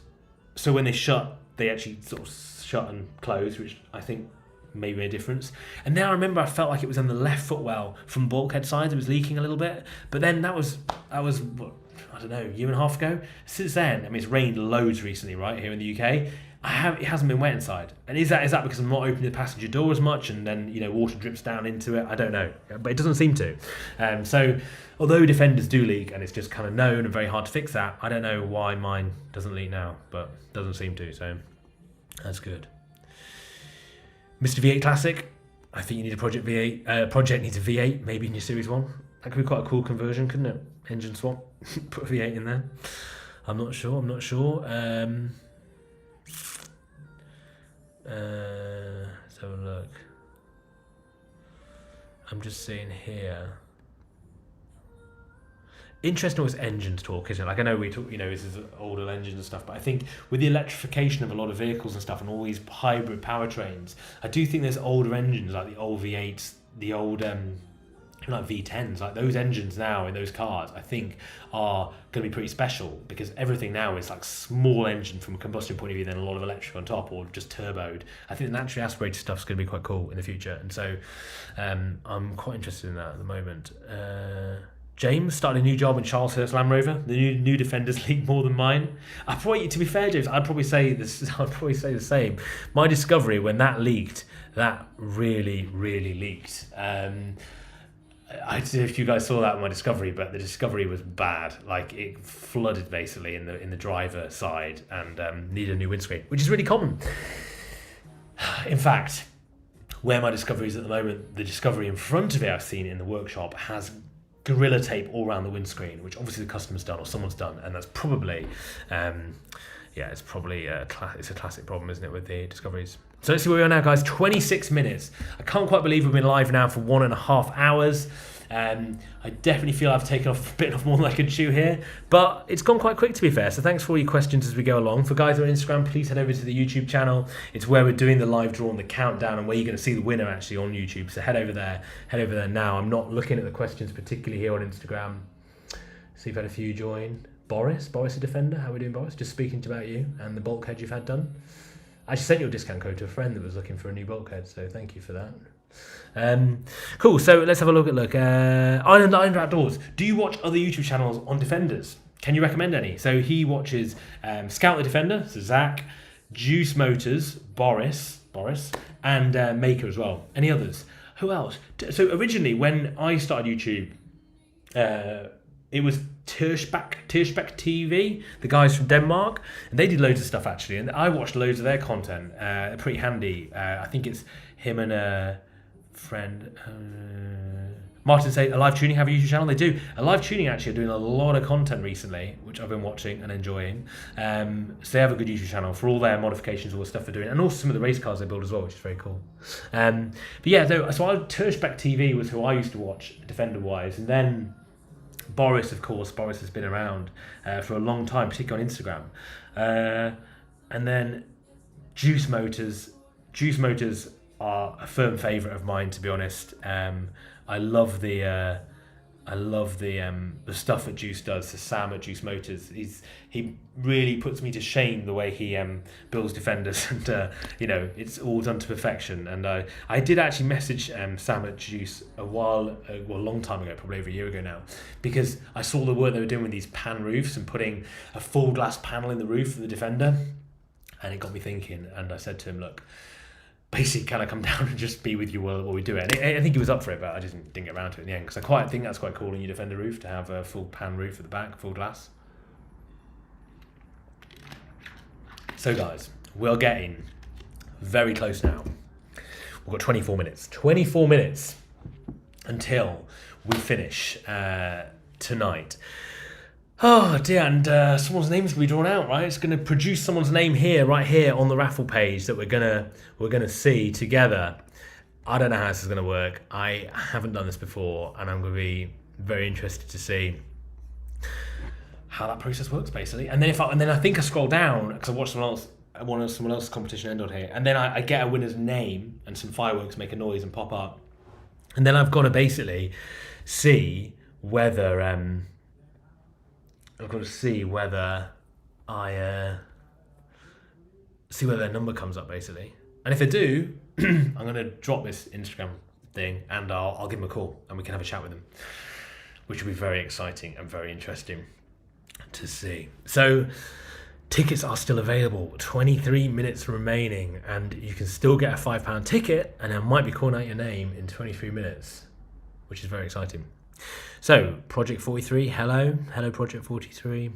so when they shut, they actually sort of shut and close, which I think maybe made a difference. And then I remember I felt like it was on the left footwell from bulkhead sides. It was leaking a little bit. But then that was what, I don't know, a year and a half ago. Since then, I mean, it's rained loads recently, right, here in the UK. It hasn't been wet inside. And is that because I'm not opening the passenger door as much and then, you know, water drips down into it? I don't know. But it doesn't seem to. So although Defenders do leak and it's just kind of known and very hard to fix that, I don't know why mine doesn't leak now, but doesn't seem to. So that's good. Mr. V8 Classic. I think you need a Project V8. Project needs a V8 maybe in your Series 1. That could be quite a cool conversion, couldn't it? Engine swap. Put a V8 in there. I'm not sure. Let's have a look. I'm just seeing here. Interesting was engines talk, isn't it? Like I know we talk, you know, this is older engines and stuff, but I think with the electrification of a lot of vehicles and stuff and all these hybrid powertrains, I do think there's older engines like the old V8s, the old like V10s, like those engines now in those cars, I think are going to be pretty special because everything now is like small engine from a combustion point of view, then a lot of electric on top or just turboed. I think the naturally aspirated stuff's going to be quite cool in the future, and so I'm quite interested in that at the moment. James started a new job in Charleshurst Land Rover. The new Defenders leak more than mine. To be fair, James, I'd probably say this. I'd probably say the same. My Discovery, when that leaked, that really leaked. I don't know if you guys saw that in my Discovery, but the Discovery was bad. Like it flooded basically in the driver side and needed a new windscreen, which is really common. In fact, where my Discovery is at the moment, the Discovery in front of it, I've seen it in the workshop, has Gorilla Tape all around the windscreen, which obviously the customer's done or someone's done, and that's probably, it's probably it's a classic problem, isn't it, with the Discoveries. So let's see where we are now, guys. 26 minutes. I can't quite believe we've been live now for 1.5 hours. I definitely feel I've taken off a bit more than I could chew here, but it's gone quite quick to be fair. So thanks for all your questions as we go along. For guys on Instagram, please head over to the YouTube channel. It's where we're doing the live draw and the countdown and where you're going to see the winner actually on YouTube. So head over there now. I'm not looking at the questions particularly here on Instagram. So you've had a few join. Boris a Defender. How are we doing, Boris? Just speaking about you and the bulkhead you've had done. I actually sent your discount code to a friend that was looking for a new bulkhead, so thank you for that. Cool, so let's have a look. Island Outdoors. Do you watch other YouTube channels on Defenders? Can you recommend any? So he watches Scout the Defender, so Zach, Juice Motors, Boris, and Maker as well. Any others? Who else? So originally, when I started YouTube, it was Tershbak TV, the guys from Denmark, and they did loads of stuff actually, and I watched loads of their content. Pretty handy. I think it's him and a friend. Martin say Alive Tuning have a YouTube channel. They do. Alive Tuning actually are doing a lot of content recently, which I've been watching and enjoying. So they have a good YouTube channel for all their modifications, all the stuff they're doing, and also some of the race cars they build as well, which is very cool. But yeah, so Tershbak TV was who I used to watch Defender wise, and then Boris, of course. Boris has been around for a long time, particularly on Instagram. And then Juice Motors. Juice Motors are a firm favourite of mine, to be honest. I love the stuff that Juice does. So Sam at Juice Motors, he really puts me to shame the way he builds Defenders, and it's all done to perfection. And I did actually message Sam at Juice a long time ago, probably over a year ago now, because I saw the work they were doing with these pan roofs and putting a full glass panel in the roof of the Defender, and it got me thinking. And I said to him, look, basically, can I come down and just be with you while we do it? And I think he was up for it, but I just didn't get around to it in the end, because I think that's quite cool in your Defender roof to have a full pan roof at the back, full glass. So guys, we're getting very close now. We've got 24 minutes. 24 minutes until we finish tonight. Oh dear, and someone's name is going to be drawn out, right? It's going to produce someone's name right here on the raffle page that we're gonna see together. I don't know how this is going to work. I haven't done this before, and I'm going to be very interested to see how that process works, basically. And then I think I scroll down because I watched someone else's competition end on here, and then I get a winner's name and some fireworks make a noise and pop up, and then I've got to basically see whether their number comes up, basically. And if they do, I'm going to drop this Instagram thing and I'll give them a call and we can have a chat with them, which will be very exciting and very interesting to see. So tickets are still available, 23 minutes remaining, and you can still get a £5 ticket, and I might be calling out your name in 23 minutes, which is very exciting. So Project 43, hello Project 43.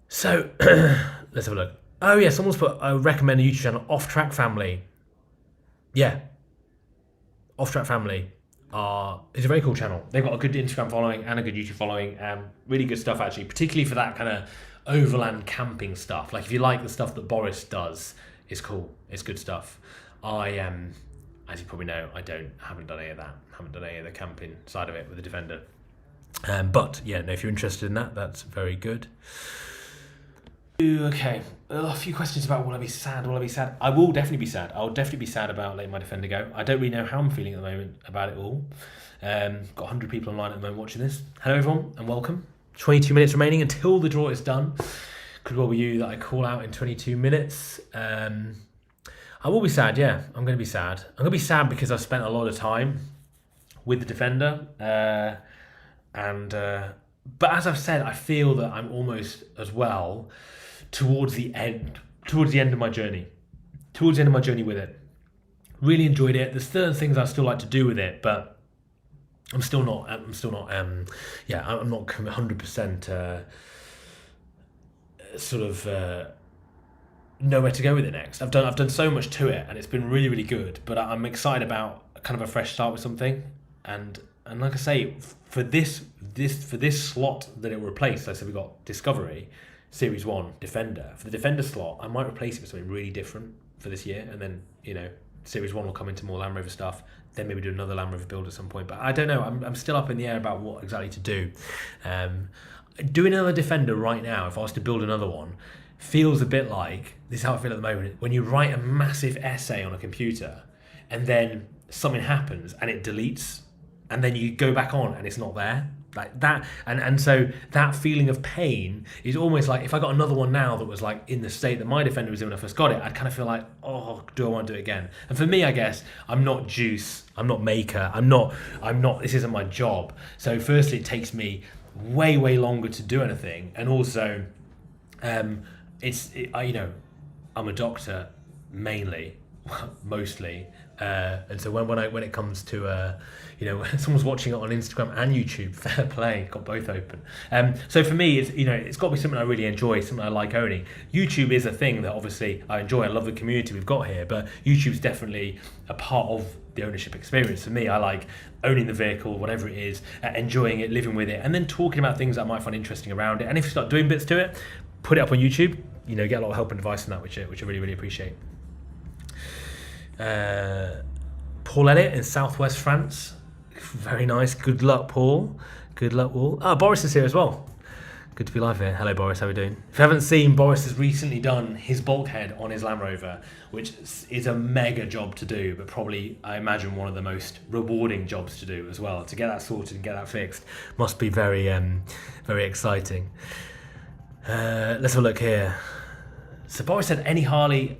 So let's have a look. Oh yeah, someone's put, I recommend a YouTube channel, Off Track Family. Yeah, Off Track Family is a very cool channel. They've got a good Instagram following and a good YouTube following. Really good stuff actually, particularly for that kind of overland camping stuff. Like if you like the stuff that Boris does, it's cool. It's good stuff. As you probably know, haven't done any of that. Haven't done any of the camping side of it with the Defender. But yeah, no, if you're interested in that, that's very good. Okay, a few questions about will I be sad? Will I be sad? I will definitely be sad. I'll definitely be sad about letting my Defender go. I don't really know how I'm feeling at the moment about it all. Got 100 people online at the moment watching this. Hello everyone and welcome. 22 minutes remaining until the draw is done. Could well be you that I call out in 22 minutes. I will be sad, yeah. I'm going to be sad. I'm going to be sad because I've spent a lot of time with the Defender. But as I've said, I feel that I'm almost as well towards the end of my journey. Towards the end of my journey with it. Really enjoyed it. There's certain things I still like to do with it, but I'm not 100% know where to go with it next. I've done so much to it and it's been really, really good, but I'm excited about kind of a fresh start with something. And like I say, for this slot that it will replace, like I said, we've got Discovery, Series 1, Defender. For the Defender slot, I might replace it with something really different for this year, and then, Series 1 will come into more Land Rover stuff, then maybe do another Land Rover build at some point. But I don't know, I'm still up in the air about what exactly to do. Doing another Defender right now, if I was to build another one, feels a bit like, this is how I feel at the moment, when you write a massive essay on a computer, and then something happens, and it deletes, and then you go back on and it's not there, like that, and so that feeling of pain is almost like if I got another one now that was like in the state that my Defender was in when I first got it, I'd kind of feel like, oh, do I want to do it again? And for me, I guess I'm not Juice, I'm not Maker, I'm not. This isn't my job. So firstly, it takes me way longer to do anything, and also, I'm a doctor mainly, mostly. And so when it comes to someone's watching it on Instagram and YouTube, fair play, got both open. So for me, it's got to be something I really enjoy, something I like owning. YouTube is a thing that obviously I enjoy. I love the community we've got here, but YouTube's definitely a part of the ownership experience. For me, I like owning the vehicle, whatever it is, enjoying it, living with it, and then talking about things that I might find interesting around it. And if you start doing bits to it, put it up on YouTube. Get a lot of help and advice on that, which I really, really appreciate. Paul Elliott in Southwest France, very nice. Good luck, Paul. Good luck, Paul. Boris is here as well. Good to be live here. Hello, Boris. How are we doing? If you haven't seen, Boris has recently done his bulkhead on his Land Rover, which is a mega job to do, but probably, I imagine, one of the most rewarding jobs to do as well. To get that sorted and get that fixed must be very, very exciting. Let's have a look here. So Boris said, any Harley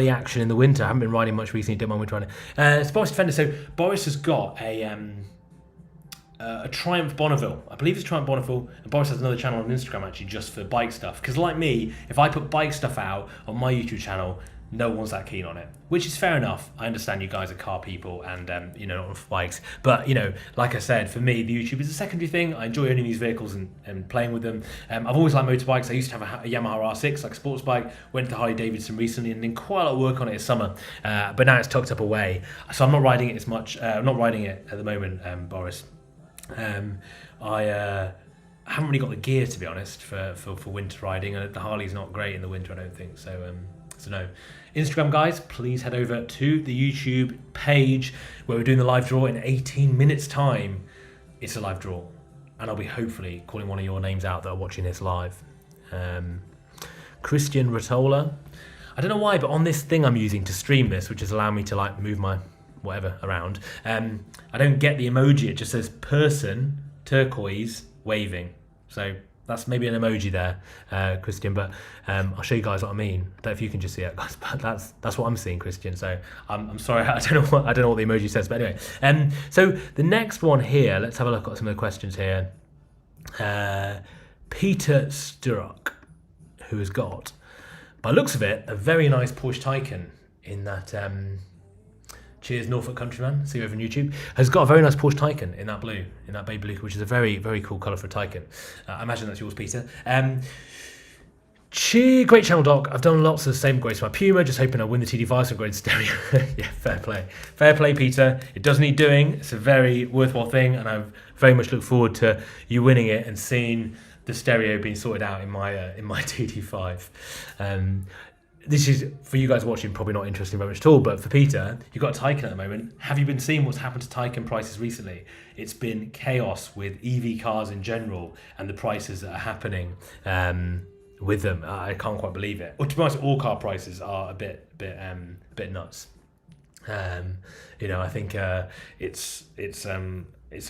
action in the winter? I haven't been riding much recently, don't mind me trying to. It's Boris Defender. So Boris has got a Triumph Bonneville. I believe it's Triumph Bonneville. And Boris has another channel on Instagram actually just for bike stuff. Because like me, if I put bike stuff out on my YouTube channel, no one's that keen on it, which is fair enough. I understand you guys are car people and not on bikes, but like I said, for me the YouTube is a secondary thing. I enjoy owning these vehicles and playing with them. I've always liked motorbikes. I used to have a Yamaha R6, like a sports bike. Went to Harley Davidson recently and did quite a lot of work on it this summer, but now it's tucked up away, so I'm not riding it as much. I'm not riding it at the moment, Boris. I haven't really got the gear, to be honest, for winter riding, and the Harley's not great in the winter, I don't think so. So no. Instagram guys, please head over to the YouTube page where we're doing the live draw in 18 minutes time. It's a live draw, and I'll be hopefully calling one of your names out that are watching this live. Christian Ratola. I don't know why, but on this thing I'm using to stream this, which is allowing me to like move my whatever around, I don't get the emoji. It just says person turquoise waving. So That's maybe an emoji there, Christian, but I'll show you guys what I mean. I don't know if you can just see it, guys, but that's what I'm seeing, Christian. So I'm sorry, I don't know what the emoji says, but anyway. So the next one here, let's have a look at some of the questions here. Peter Sturrock, who has got, by the looks of it, a very nice Porsche Taycan in that. Cheers, Norfolk Countryman. See you over on YouTube. Has got a very nice Porsche Taycan in that blue, in that baby blue, which is a very, very cool colour for a Taycan. I imagine that's yours, Peter. Great channel, Doc. I've done lots of the same grades for my Puma, just hoping I'll win the TD5 so grade stereo. Yeah, fair play. Fair play, Peter. It does need doing. It's a very worthwhile thing, and I very much look forward to you winning it and seeing the stereo being sorted out in my TD5. This is, for you guys watching, probably not interesting very much at all, but for Peter, you've got a Taycan at the moment. Have you been seeing what's happened to Taycan prices recently? It's been chaos with EV cars in general and the prices that are happening with them. I can't quite believe it. Well, to be honest, all car prices are a bit nuts. I think it's a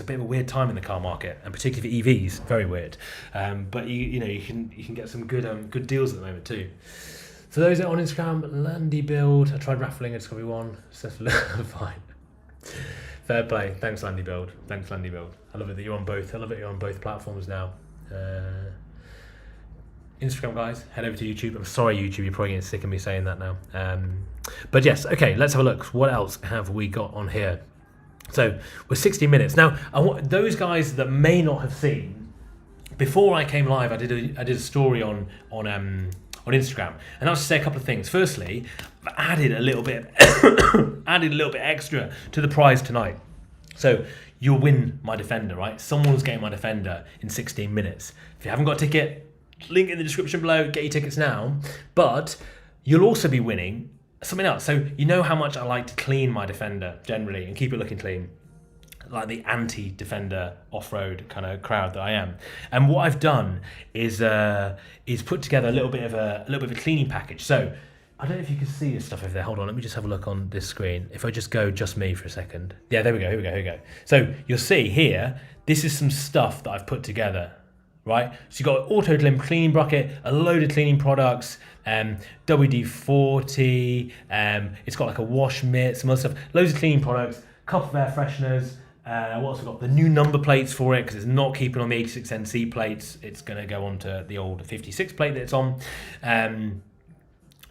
bit of a weird time in the car market, and particularly for EVs, very weird. But you can get some good deals at the moment too. For those that are on Instagram, Landy Build. I tried raffling, it's got to be one. Fine. Fair play. Thanks, Landy Build. I love it that you're on both. I love it you're on both platforms now. Instagram, guys, head over to YouTube. I'm sorry, YouTube, you're probably getting sick of me saying that now. But yes, okay, let's have a look. What else have we got on here? So we're 60 minutes. Now, I want those guys that may not have seen, before I came live, I did a story on Instagram, and I'll just say a couple of things. Firstly, I've added a little bit extra to the prize tonight. So you'll win my Defender, right? Someone's getting my Defender in 16 minutes. If you haven't got a ticket, link in the description below, get your tickets now. But you'll also be winning something else. So you know how much I like to clean my Defender generally and keep it looking clean, like the anti-Defender off-road kind of crowd that I am. And what I've done is put together a little bit of a cleaning package. So I don't know if you can see this stuff over there. Hold on, let me just have a look on this screen. If I just go just me for a second. Yeah, there we go. Here we go. So you'll see here, this is some stuff that I've put together, right? So you've got an auto glim cleaning bucket, a load of cleaning products, WD-40, it's got like a wash mitt, some other stuff, loads of cleaning products, couple of air fresheners. What else we got? The new number plates for it, because it's not keeping on the 86NC plates. It's going to go onto the old 56 plate that it's on.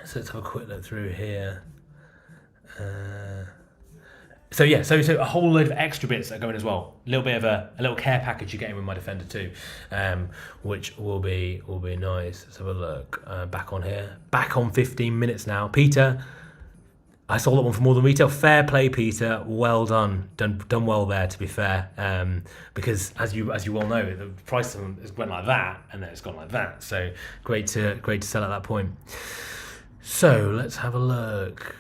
So let's have a quick look through here. So a whole load of extra bits that are going as well. A little bit of a little care package you're getting with my Defender too, which will be nice. Let's have a look. Back on here. Back on 15 minutes now. Peter, I sold that one for more than retail. Fair play, Peter. Well done. Done well there, to be fair. Because as you well know, the price of them has went like that, and then it's gone like that. So great to sell at that point. So let's have a look.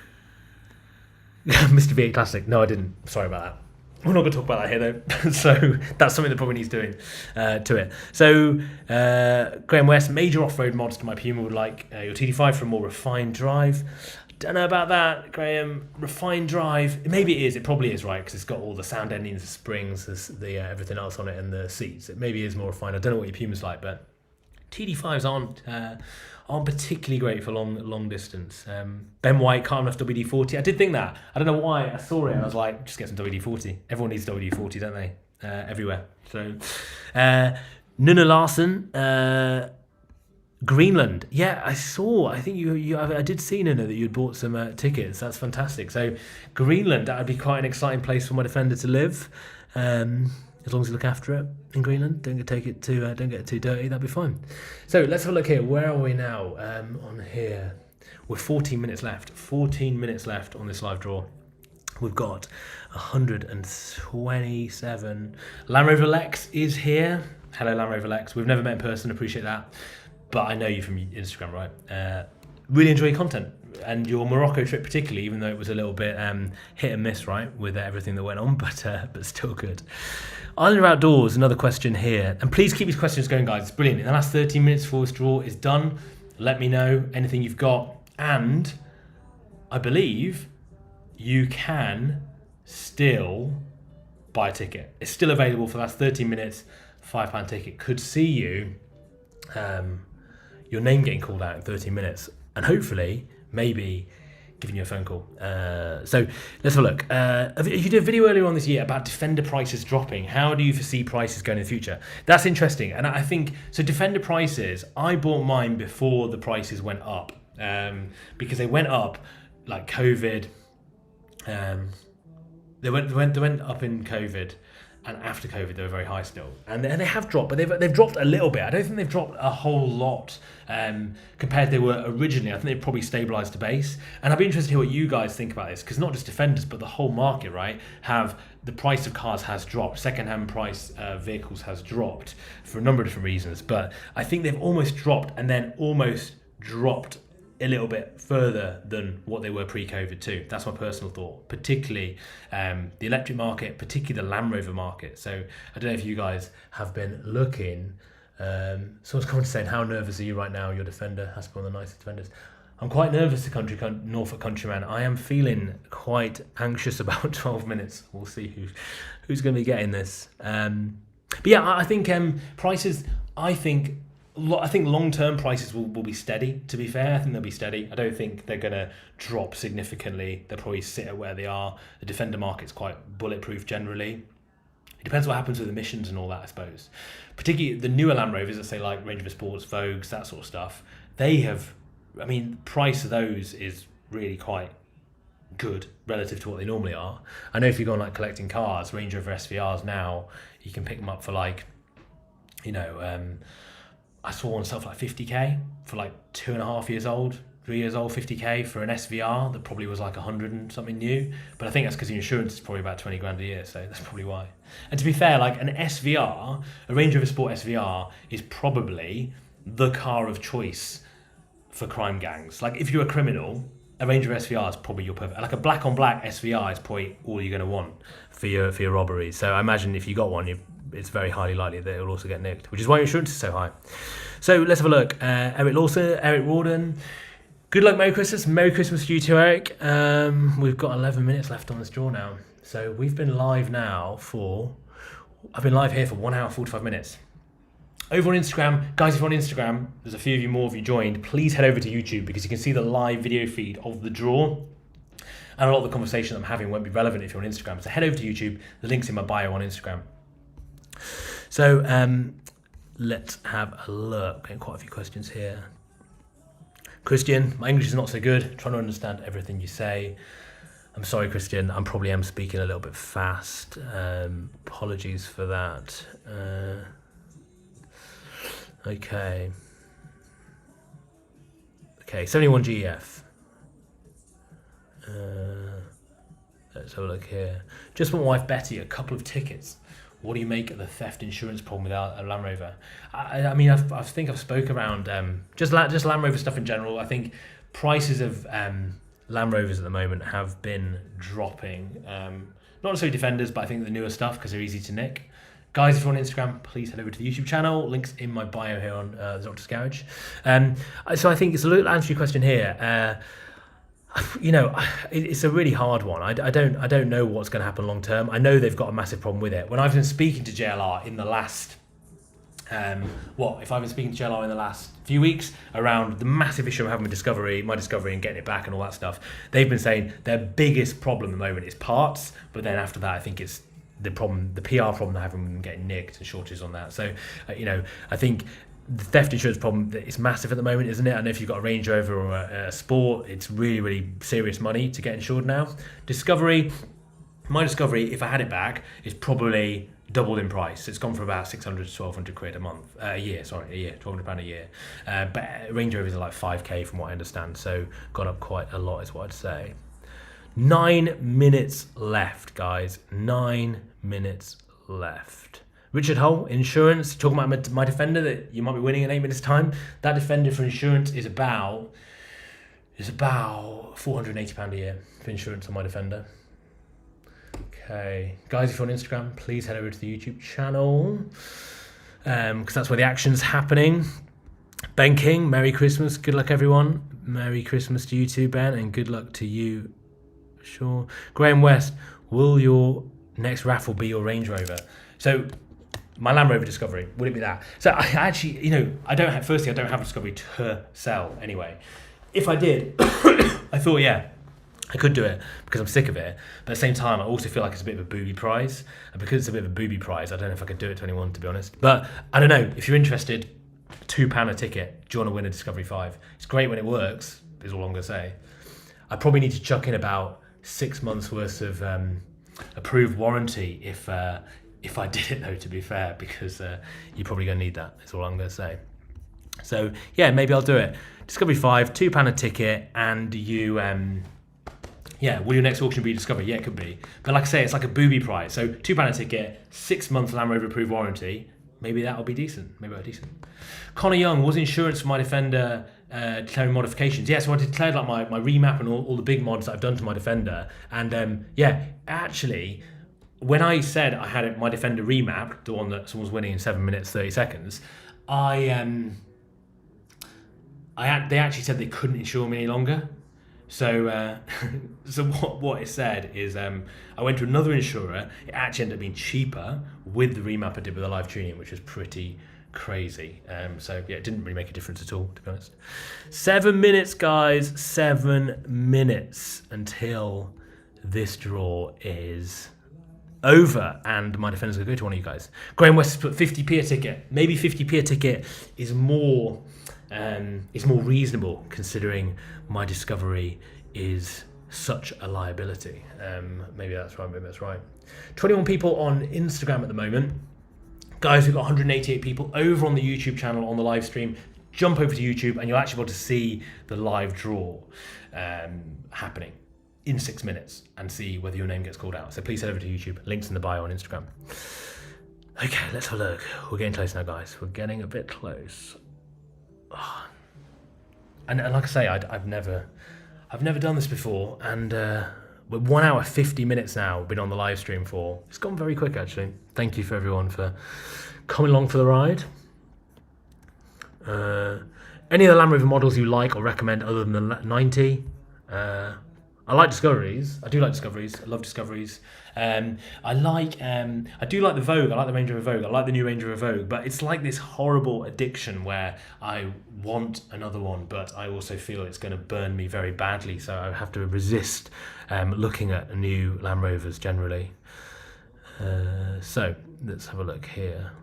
Mr. V8 Classic. No, I didn't. Sorry about that. We're not going to talk about that here, though. So that's something that probably needs doing to it. So Graham West, major off-road mods to my Puma would like your TD5 for a more refined drive. Don't know about that, Graham. Refined drive. Maybe it is. It probably is, right? Because it's got all the sound endings, the springs, the everything else on it, and the seats. It maybe is more refined. I don't know what your Puma's like, but TD5s aren't particularly great for long distance. Ben White, can't enough WD-40. I did think that. I don't know why. I saw it and I was like, just get some WD-40. Everyone needs WD-40, don't they? Everywhere. So, Nuna Larson, Greenland. Yeah, I saw. I think I did see, Nuna, that you'd bought some tickets. That's fantastic. So, Greenland, that would be quite an exciting place for my Defender to live. As long as you look after it in Greenland, don't get it too dirty, that'd be fine. So let's have a look here. Where are we now? On here, we're 14 minutes left. 14 minutes left on this live draw. We've got 127. Land Rover Lex is here. Hello, Land Rover Lex. We've never met in person. Appreciate that, but I know you from Instagram, right? Really enjoy your content. And your Morocco trip particularly, even though it was a little bit hit and miss, right, with everything that went on, but still good. Island or Outdoors, another question here. And please keep these questions going, guys. It's brilliant. In the last 30 minutes before this draw is done, let me know anything you've got. And I believe you can still buy a ticket. It's still available for the last 30 minutes. £5 ticket could see you your name getting called out in 13 minutes, and hopefully, maybe giving you a phone call. So let's have a look. You did a video earlier on this year about Defender prices dropping. How do you foresee prices going in the future? That's interesting. And I think, so Defender prices, I bought mine before the prices went up, because they went up like COVID. They went up in COVID. And after COVID, they were very high still, and they have dropped, but they've dropped a little bit. I don't think they've dropped a whole lot compared to they were originally. I think they've probably stabilised to base. And I'd be interested to hear what you guys think about this, because not just Defenders, but the whole market, right? The price of cars has dropped. Second-hand price vehicles has dropped for a number of different reasons. But I think they've almost dropped, and then almost dropped a little bit further than what they were pre-COVID too. That's my personal thought, particularly the electric market, particularly the Land Rover market. So I don't know if you guys have been looking. Someone's coming saying, how nervous are you right now? Your Defender has to be one of the nicest Defenders. I'm quite nervous, Norfolk Countryman. I am feeling quite anxious about 12 minutes. We'll see who's going to be getting this. But yeah, I think prices, I think long-term prices will be steady, to be fair. I think they'll be steady. I don't think they're going to drop significantly. They'll probably sit at where they are. The Defender market's quite bulletproof generally. It depends what happens with emissions and all that, I suppose. Particularly the newer Land Rovers, let's say like Range Rover Sports, Vogues, that sort of stuff, price of those is really quite good relative to what they normally are. I know if you go on like collecting cars, Range Rover SVRs now, you can pick them up for like, I saw one stuff like 50k for like 2.5 years old, 3 years old, 50k for an SVR that probably was like 100 and something new. But I think that's because the insurance is probably about 20 grand a year, so that's probably why. And to be fair, like an SVR, a Range Rover Sport SVR, is probably the car of choice for crime gangs. Like if you're a criminal, a Range Rover SVR is probably your perfect. Like a black on black SVR is probably all you're going to want for your robberies. So I imagine if you got one, it's very highly likely that it will also get nicked, which is why your insurance is so high. So let's have a look. Eric Lawson, Eric Rawdon. Good luck, Merry Christmas. Merry Christmas to you too, Eric. We've got 11 minutes left on this draw now. So we've been live now I've been live here for 1 hour, 45 minutes. Over on Instagram, guys, if you're on Instagram, there's a few of you more of you joined, please head over to YouTube because you can see the live video feed of the draw. And a lot of the conversation I'm having won't be relevant if you're on Instagram. So head over to YouTube. The link's in my bio on Instagram. So let's have a look. Getting quite a few questions here. Christian, my English is not so good. Trying to understand everything you say. I'm sorry, Christian. I probably am speaking a little bit fast. Apologies for that. Okay. Okay, 71 GEF. Let's have a look here. Just want my wife Betty a couple of tickets. What do you make of the theft insurance problem without a Land Rover? I mean, I think I've spoke around just Land Rover stuff in general. I think prices of Land Rovers at the moment have been dropping. Not necessarily Defenders, but I think the newer stuff because they're easy to nick. Guys, if you're on Instagram, please head over to the YouTube channel. Links in my bio here on the Doctor's Garage. So I think it's a little answer to your question here. It's a really hard one. I don't know what's going to happen long term. I know they've got a massive problem with it. When I've been speaking to JLR in the last, if I've been speaking to JLR in the last few weeks around the massive issue I'm having with my Discovery and getting it back and all that stuff, they've been saying their biggest problem at the moment is parts. But then after that, I think it's the PR problem they're having with them getting nicked and shortages on that. So, I think the theft insurance problem is massive at the moment, isn't it? I know if you've got a Range Rover or a Sport, it's really, really serious money to get insured now. My Discovery, if I had it back, is probably doubled in price. It's gone from about 600 to 1,200 quid a year, £1,200 a year. But Range Rovers are like 5k from what I understand, so gone up quite a lot is what I'd say. 9 minutes left, guys. 9 minutes left. Richard Hull, insurance, talking about my Defender that you might be winning in 8 minutes' time. That Defender for insurance is about £480 a year for insurance on my Defender. Okay, guys, if you're on Instagram, please head over to the YouTube channel because that's where the action's happening. Ben King, Merry Christmas. Good luck, everyone. Merry Christmas to you too, Ben, and good luck to you. Sure. Graham West, will your next raffle be your Range Rover? So My Land Rover Discovery, would it be that? So I actually, I don't have a Discovery to sell anyway. If I did, I thought, yeah, I could do it because I'm sick of it. But at the same time, I also feel like it's a bit of a booby prize. And because it's a bit of a booby prize, I don't know if I could do it to anyone, to be honest. But I don't know, if you're interested, £2 a ticket, do you want to win a Discovery 5? It's great when it works, is all I'm going to say. I probably need to chuck in about 6 months worth of approved warranty if I did it, though, to be fair, because you're probably going to need that, is all I'm going to say. So, yeah, maybe I'll do it. Discovery 5, £2 a ticket, and you... will your next auction be Discovery? Yeah, it could be. But like I say, it's like a booby prize. So £2 a ticket, 6 month Land Rover approved warranty. Maybe that'll be decent. Connor Young, was insurance for my Defender declaring modifications? Yeah, so I declared like my remap and all the big mods that I've done to my Defender. And actually, when I said I had my Defender remap, the one that someone's winning in 7 minutes, 30 seconds, they actually said they couldn't insure me any longer. So what it said is I went to another insurer. It actually ended up being cheaper with the remap I did with the live tuning, which was pretty crazy. So yeah, it didn't really make a difference at all, to be honest. 7 minutes, guys. 7 minutes until this draw is over and my Defender's going to go to one of you guys. Graham West has put 50p a ticket. Maybe 50p a ticket is more reasonable considering my Discovery is such a liability. Maybe that's right. 21 people on Instagram at the moment. Guys, we've got 188 people over on the YouTube channel on the live stream. Jump over to YouTube and you'll actually be able to see the live draw happening in 6 minutes and see whether your name gets called out. So please head over to YouTube. Links in the bio on Instagram. Okay, let's have a look. We're getting close now, guys. We're getting a bit close. Oh. And like I say, I've never done this before, and we're 1 hour 50 minutes now. We've been on the live stream for. It's gone very quick, actually. Thank you for everyone for coming along for the ride. Any of the Land Rover models you like or recommend other than the 90? I like Discoveries. I do like Discoveries. I love Discoveries. I do like the Vogue. I like the Range Rover Vogue. I like the new Range Rover Vogue. But it's like this horrible addiction where I want another one, but I also feel it's going to burn me very badly. So I have to resist looking at new Land Rovers generally. So let's have a look here.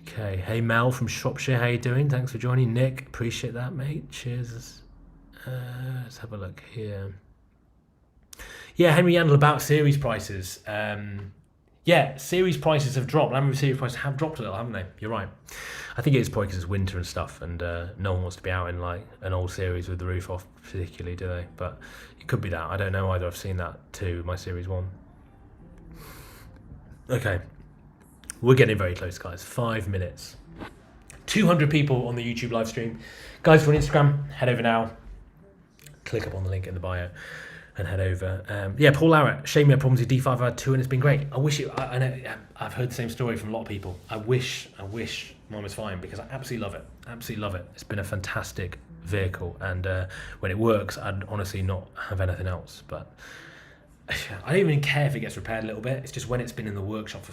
Okay. Hey, Mel from Shropshire. How you doing? Thanks for joining. Nick, appreciate that, mate. Cheers. Let's have a look here. Yeah, Henry Yandel about series prices. Series prices have dropped. Land Rover series prices have dropped a little, haven't they? You're right. I think it is probably because it's winter and stuff, and no one wants to be out in like an old series with the roof off, particularly, do they? But it could be that. I don't know either. I've seen that too, my Series 1. Okay. We're getting very close, guys. 5 minutes. 200 people on the YouTube live stream. Guys, if you're on Instagram, head over now. Click up on the link in the bio and head over. Paul Larratt, shame we had problems with D5. I've had 2 and it's been great. I wish I know I've heard the same story from a lot of people. I wish mine was fine because I absolutely love it. It's been a fantastic vehicle, and when it works, I'd honestly not have anything else. But I don't even care if it gets repaired a little bit. It's just when it's been in the workshop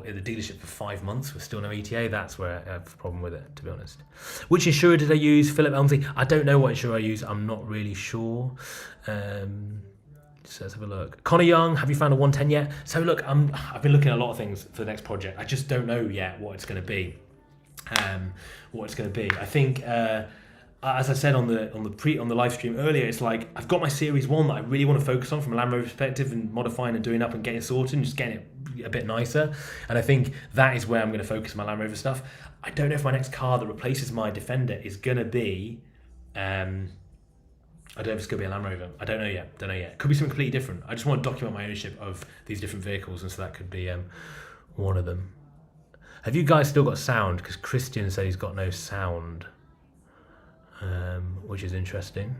in the dealership for 5 months with still no ETA, that's where I have a problem with it, to be honest. Which insurer did I use? Philip Elmsley. I don't know what insurer I use. I'm not really sure. So let's have a look. Connor Young, have you found a 110 yet? So look, I've been looking at a lot of things for the next project. I just don't know yet what it's going to be. I think. As I said on the live stream earlier, it's like I've got my Series 1 that I really want to focus on from a Land Rover perspective and modifying and doing up and getting sorted and just getting it a bit nicer. And I think that is where I'm going to focus my Land Rover stuff. I don't know if my next car that replaces my Defender is going to be... I don't know if it's going to be a Land Rover. I don't know yet. It could be something completely different. I just want to document my ownership of these different vehicles, and so that could be one of them. Have you guys still got sound? Because Christian said he's got no sound. Which is interesting.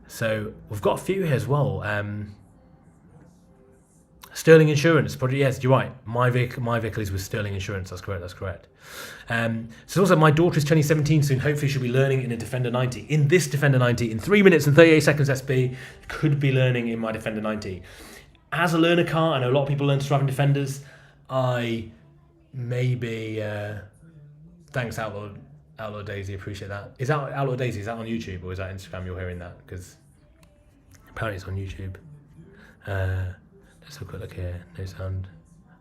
So we've got a few here as well. Sterling Insurance project. Yes, you're right. My vehicle is with Sterling Insurance. That's correct. So also my daughter is turning 17 soon. Hopefully she'll be learning in a Defender 90. In this Defender 90, in 3 minutes and 38 seconds SB, could be learning in my Defender 90. As a learner car, I know a lot of people learn to drive in Defenders. I maybe thanks Outlaw Daisy, appreciate that. Is that Outlaw Daisy? Is that on YouTube or is that Instagram? You're hearing that because apparently it's on YouTube. Let's have a quick look here. No sound.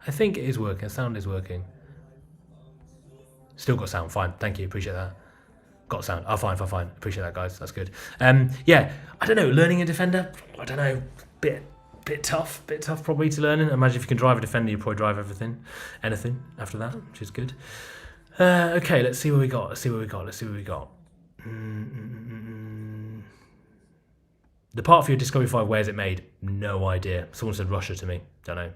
I think it is working. Sound is working. Still got sound. Fine. Thank you. Appreciate that. Got sound. Oh, fine. Appreciate that, guys. That's good. Yeah. I don't know. Learning a defender. I don't know. Bit tough. Bit tough probably to learn. Imagine if you can drive a defender, you probably drive anything after that, which is good. Okay. Let's see what we got. The part for your Discovery 5, where's it made? No idea. Someone said Russia to me. Don't know.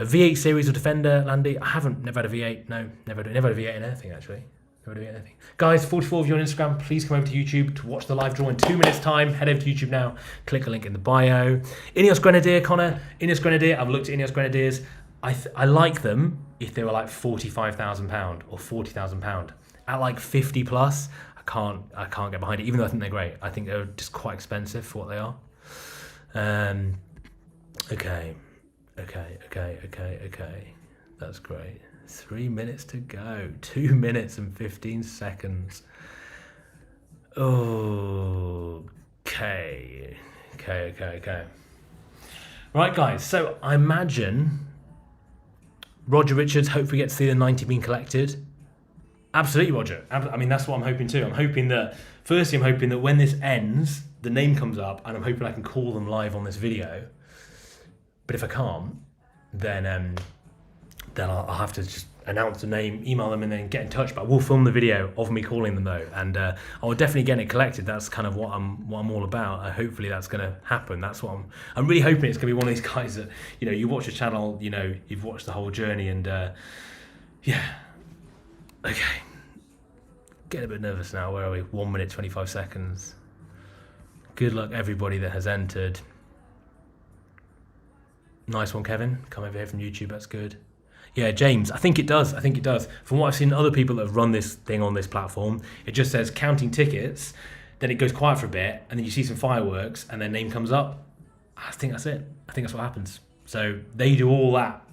A V8 series or Defender, Landy? I never had a V8. No, never had a V8 in anything, actually. Never had a V8 in anything. Guys, 44 of you on Instagram, please come over to YouTube to watch the live draw in 2 minutes' time. Head over to YouTube now. Click the link in the bio. Ineos Grenadier, Connor. Ineos Grenadier, I've looked at Ineos Grenadiers. I like them if they were like £45,000 or £40,000. At like 50 plus, I can't get behind it, even though I think they're great. I think they're just quite expensive for what they are. Okay. That's great. 3 minutes to go. 2 minutes and 15 seconds. Okay. Right, guys. So I imagine Roger Richards hopefully gets to see the 90 being collected. Absolutely, Roger. I mean, that's what I'm hoping too. I'm hoping that when this ends, the name comes up, and I'm hoping I can call them live on this video. But if I can't, then I'll have to just announce the name, email them, and then get in touch. But I will film the video of me calling them though, and I will definitely get it collected. That's kind of what I'm all about. Hopefully that's going to happen. That's what I'm really hoping it's going to be one of these guys that you watch a channel, you've watched the whole journey, and yeah. Okay, getting a bit nervous now. Where are we? 1 minute 25 seconds. Good luck everybody that has entered. Nice one, Kevin. Come over here from YouTube. That's good. Yeah, James. I think it does. From what I've seen, other people that have run this thing on this platform, it just says counting tickets. Then it goes quiet for a bit, and then you see some fireworks, and their name comes up. I think that's it. I think that's what happens. So they do all that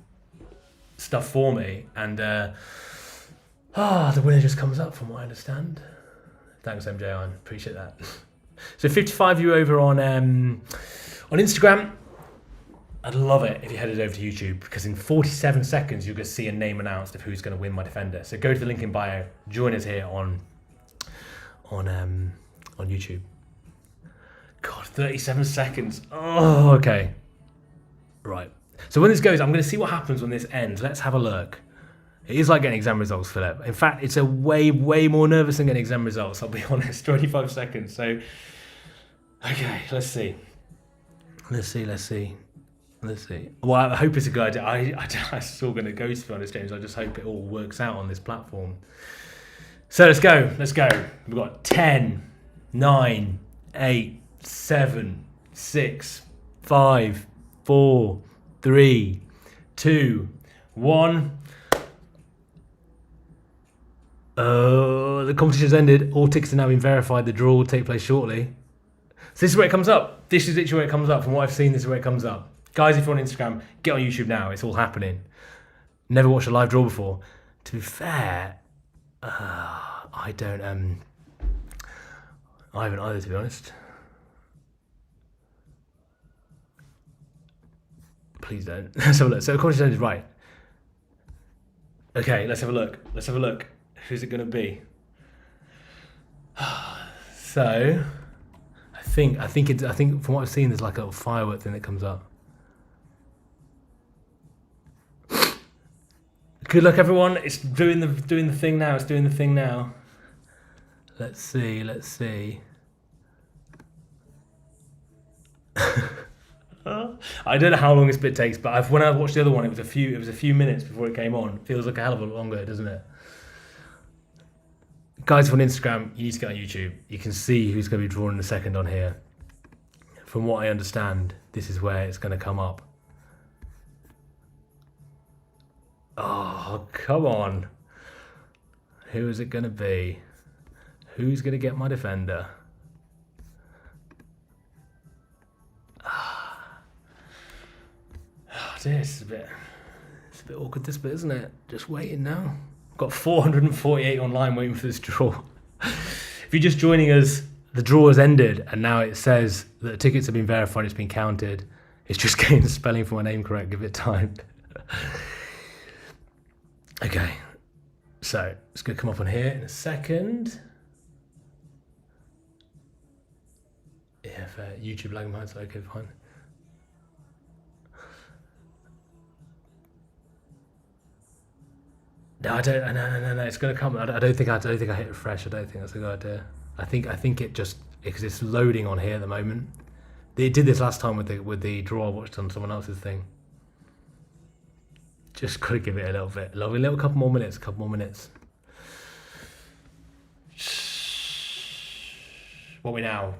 stuff for me, and the winner just comes up, from what I understand. Thanks, MJ. I appreciate that. So 55 you over on Instagram. I'd love it if you headed over to YouTube, because in 47 seconds you're going to see a name announced of who's going to win my defender. So go to the link in bio. Join us here on YouTube. God, 37 seconds. Oh, okay. Right. So when this goes, I'm going to see what happens when this ends. Let's have a look. It is like getting exam results, Philip. In fact, it's a way more nervous than getting exam results, I'll be honest. 25 seconds. So, okay, let's see. Well, I hope it's a good idea. I'm still going to go, to be honest, James. I just hope it all works out on this platform. So let's go. We've got 10, 9, 8, 7, 6, 5, 4, 3, 2, 1. The competition's ended. All tickets are now been verified. The draw will take place shortly. So this is where it comes up. This is literally where it comes up. From what I've seen, this is where it comes up. Guys, if you're on Instagram, get on YouTube now. It's all happening. Never watched a live draw before. To be fair, I haven't either, to be honest. Please don't. Let's have a look. So the competition ended, right. Okay, let's have a look. Who's it going to be? So, I think from what I've seen, there's like a little firework thing that comes up. Good luck, everyone. It's doing the thing now. Let's see. I don't know how long this bit takes, but when I watched the other one, it was a few minutes before it came on. Feels like a hell of a lot longer, doesn't it? Guys, on Instagram, you need to get on YouTube. You can see who's going to be drawn in a second on here. From what I understand, this is where it's going to come up. Oh, come on. Who is it going to be? Who's going to get my defender? This is a a bit awkward this bit, isn't it? Just waiting now. Got 448 online waiting for this draw. If you're just joining us, the draw has ended and now it says that the tickets have been verified, it's been counted. It's just getting the spelling for my name correct, give it time. Okay, so it's going to come up on here in a second. Yeah, for YouTube lagging behind, so okay, fine. No, I don't. No. It's going to come. I don't think I hit refresh. I don't think that's a good idea. I think it just because it's loading on here at the moment. They did this last time with the draw I watched on someone else's thing. Just got to give it a little couple more minutes. What are we now?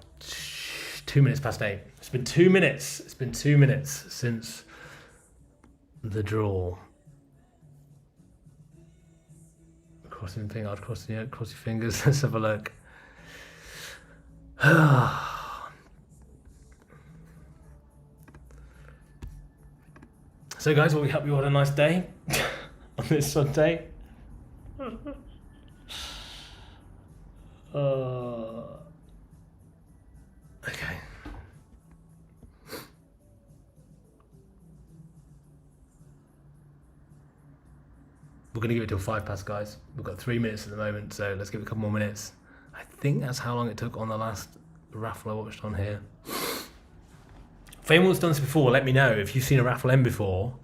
2 minutes past 8. It's been 2 minutes. It's been 2 minutes since the draw. Crossing thing, I'd cross your fingers. Let's have a look. So guys, we hope you had a nice day on this Sunday. Okay. We're going to give it till 5 past, guys. We've got 3 minutes at the moment, so let's give it a couple more minutes. I think that's how long it took on the last raffle I watched on here. If anyone's done this before, let me know. If you've seen a raffle end before,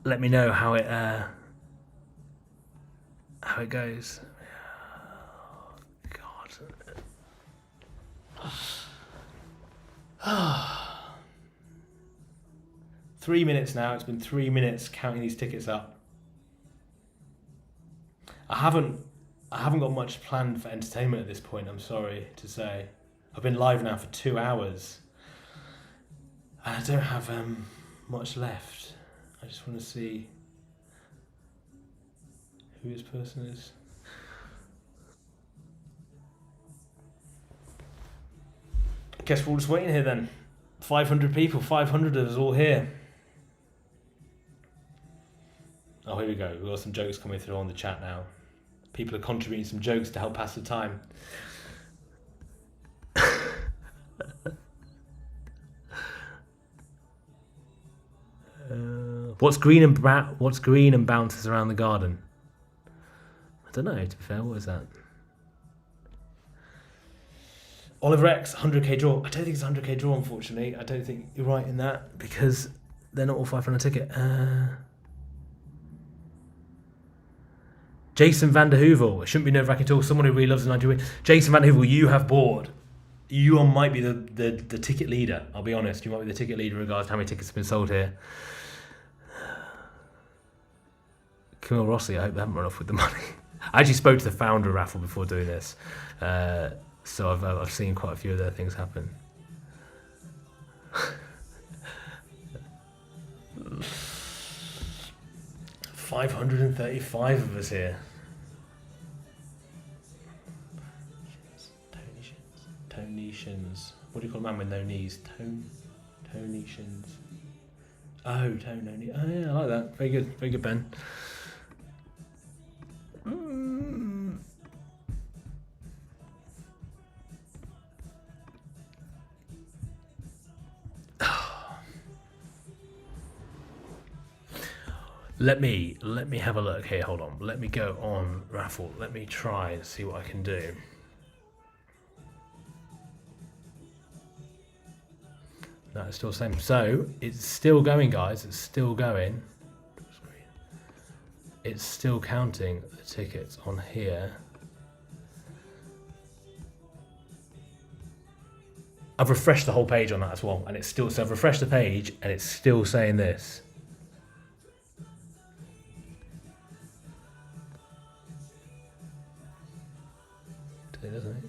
let me know how it goes. God. 3 minutes now. It's been 3 minutes counting these tickets up. I haven't got much planned for entertainment at this point, I'm sorry to say. I've been live now for 2 hours. And I don't have much left. I just want to see who this person is. I guess we're all just waiting here then. 500 people, 500 of us all here. Oh, here we go. We've got some jokes coming through on the chat now. People are contributing some jokes to help pass the time. What's green and bounces around the garden? I don't know, to be fair. What is that? Oliver X, 100k draw. I don't think it's a 100k draw, unfortunately. I don't think you're right in that because they're not all 500 ticket. Jason Van der Hoovel. It shouldn't be nerve-wracking at all. Someone who really loves the 90 win. Jason Van der Hoovel, you have bought. You might be the ticket leader. I'll be honest. You might be the ticket leader regards to how many tickets have been sold here. Camille Rossi, I hope they haven't run off with the money. I actually spoke to the founder of Raffle before doing this. So I've seen quite a few of their things happen. $535 of us here. Tonetians. What do you call a man with no knees? Tonetians. Oh, tone. Oh yeah, I like that. Very good, Ben. Let me have a look here. Hold on. Let me go on Raffle. Let me try and see what I can do. No, it's still the same. So it's still going, guys. It's still going. It's still counting the tickets on here. I've refreshed the whole page on that as well, and it's still. So I've refreshed the page, and it's still saying this. Doesn't it?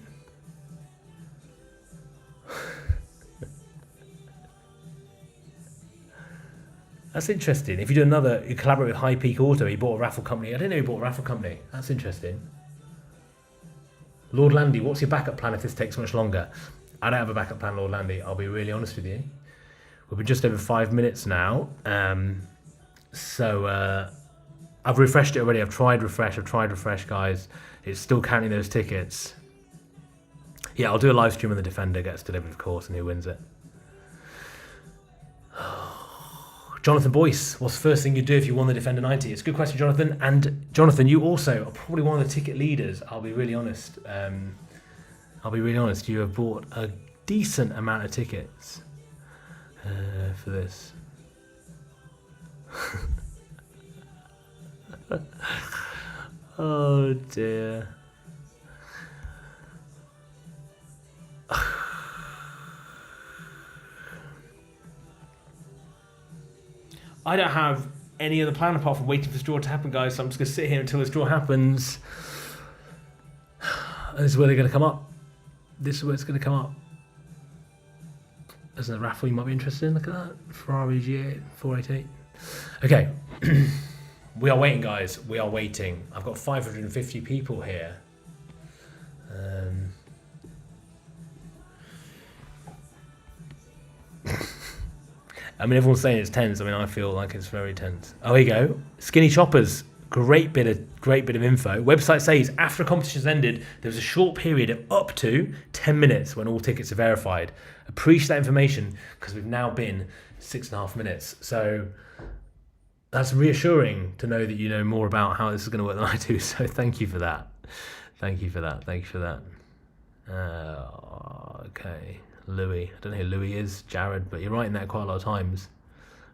That's interesting. If you do another, you collaborate with High Peak Auto. He bought a raffle company. I didn't know he bought a raffle company. That's interesting. Lord Landy, what's your backup plan if this takes much longer? I don't have a backup plan, Lord Landy. I'll be really honest with you. We've been just over 5 minutes now. So I've refreshed it already. I've tried refresh, guys. It's still counting those tickets. Yeah, I'll do a live stream when the Defender gets delivered, of course, and who wins it. Jonathan Boyce, what's the first thing you'd do if you won the Defender 90? It's a good question, Jonathan. And Jonathan, you also are probably one of the ticket leaders. I'll be really honest. You have bought a decent amount of tickets for this. Oh dear. I don't have any other plan apart from waiting for this draw to happen, guys. So I'm just going to sit here until this draw happens. And this is where they're going to come up. This is where it's going to come up. There's a raffle you might be interested in. Look at that. Ferrari G8 488. Okay. We are waiting, guys. We are waiting. I've got 550 people here. I mean, everyone's saying it's tense. I mean, I feel like it's very tense. Oh, here you go. Skinny Choppers. Great bit of info. Website says after competitions ended, there was a short period of up to 10 minutes when all tickets are verified. Appreciate that information because we've now been 6.5 minutes. So that's reassuring to know that you know more about how this is going to work than I do. So thank you for that. Thank you for that. Okay. Louis. I don't know who Louis is, Jared, but you're writing that quite a lot of times.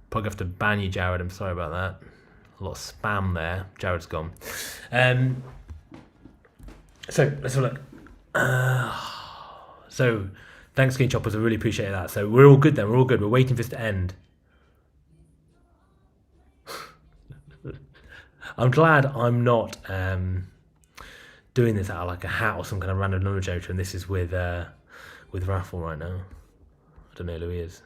Probably have to ban you, Jared. I'm sorry about that. A lot of spam there. Jared's gone. So let's have a look. So thanks, Skin Choppers. I really appreciate that. So we're all good then. We're all good. We're waiting for this to end. I'm glad I'm not doing this out of like a hat or some kind of random number generator, and this is with raffle right now. I don't know who he is.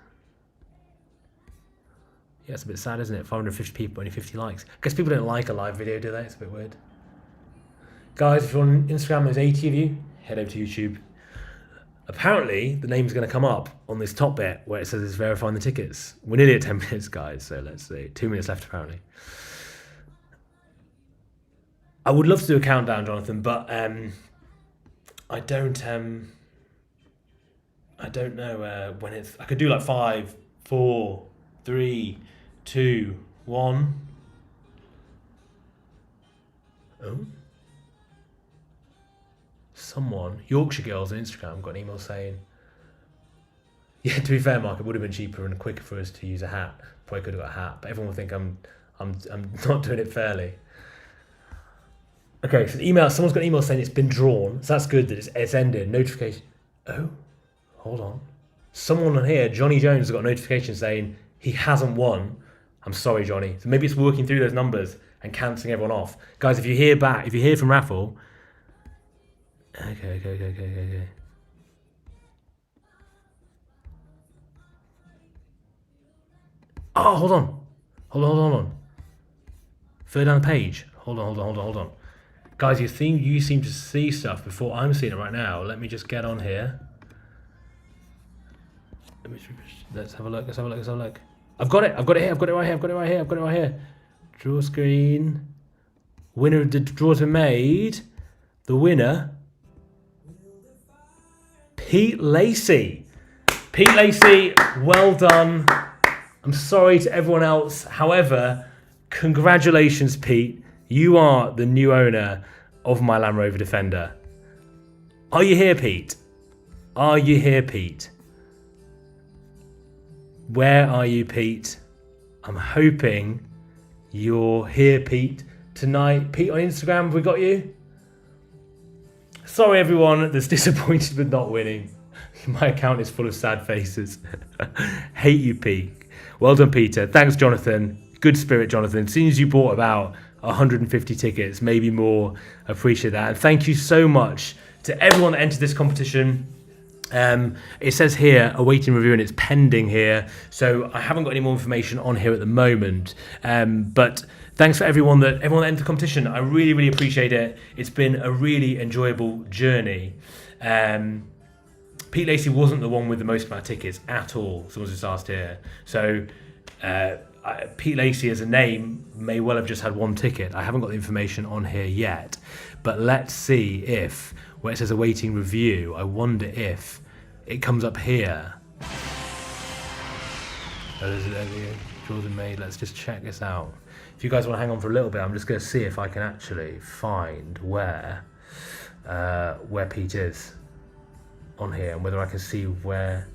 Yeah, it's a bit sad, isn't it? 550 people, only 50 likes. I guess people don't like a live video, do they? It's a bit weird. Guys, if you're on Instagram, there's 80 of you. Head over to YouTube. Apparently, the name's going to come up on this top bit where it says it's verifying the tickets. We're nearly at 10 minutes, guys. So let's see. 2 minutes left, apparently. I would love to do a countdown, Jonathan, but I don't know when it's. I could do like 5, 4, 3, 2, 1. Oh. Someone, Yorkshire Girls on Instagram, got an email saying, yeah, to be fair, Mark, it would have been cheaper and quicker for us to use a hat. Probably could have got a hat, but everyone will think I'm not doing it fairly. Okay, so the email, someone's got an email saying it's been drawn, so that's good that it's ended. Notification. Oh, hold on. Someone on here, Johnny Jones, has got a notification saying he hasn't won. I'm sorry, Johnny. So maybe it's working through those numbers and cancelling everyone off. Guys, if you hear from Raffle. Okay. Oh, hold on. Further down the page. Hold on. Guys, you seem to see stuff before I'm seeing it right now. Let me just get on here. Let's have a look. I've got it right here. Draw screen. Winner, the draws are made. The winner, Pete Lacey. Pete Lacey, well done. I'm sorry to everyone else. However, congratulations, Pete. You are the new owner of my Land Rover Defender. Are you here, Pete? Where are you, Pete? I'm hoping you're here, Pete, tonight. Pete on Instagram, have we got you? Sorry, everyone that's disappointed with not winning. My account is full of sad faces. Hate you, Pete. Well done, Peter. Thanks, Jonathan. Good spirit, Jonathan. As soon as you bought about 150 tickets, maybe more, appreciate that. And thank you so much to everyone that entered this competition. It says here, awaiting review, and it's pending here. So I haven't got any more information on here at the moment. But thanks for everyone that entered the competition. I really, really appreciate it. It's been a really enjoyable journey. Pete Lacey wasn't the one with the most amount of tickets at all. Someone's just asked here. So Pete Lacey as a name may well have just had one ticket. I haven't got the information on here yet, but let's see if, where it says awaiting review, I wonder if it comes up here. Draws are made. Let's just check this out. If you guys want to hang on for a little bit, I'm just going to see if I can actually find where Pete is on here, and whether I can see where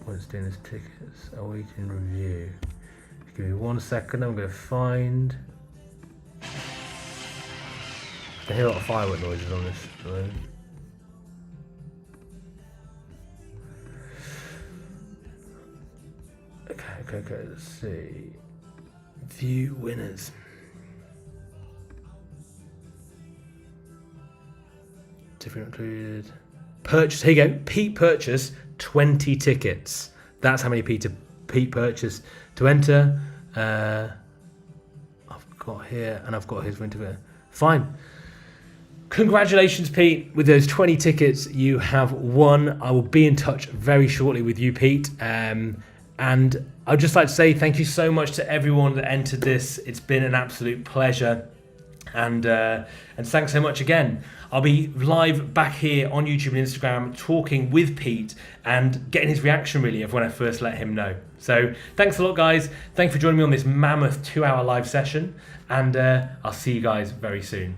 it's doing his tickets. Awaiting review. Give me 1 second. I'm going to find. I can hear a lot of firework noises on this. Okay, let's see. View winners. Different included. Purchase, here you go. Pete purchased 20 tickets. That's how many Pete purchased to enter. I've got here, and I've got his winter. Fine. Congratulations, Pete, with those 20 tickets you have won. I will be in touch very shortly with you, Pete. And I'd just like to say thank you so much to everyone that entered this. It's been an absolute pleasure. And thanks so much again. I'll be live back here on YouTube and Instagram talking with Pete and getting his reaction really of when I first let him know. So thanks a lot, guys. Thanks for joining me on this mammoth 2-hour live session, and I'll see you guys very soon.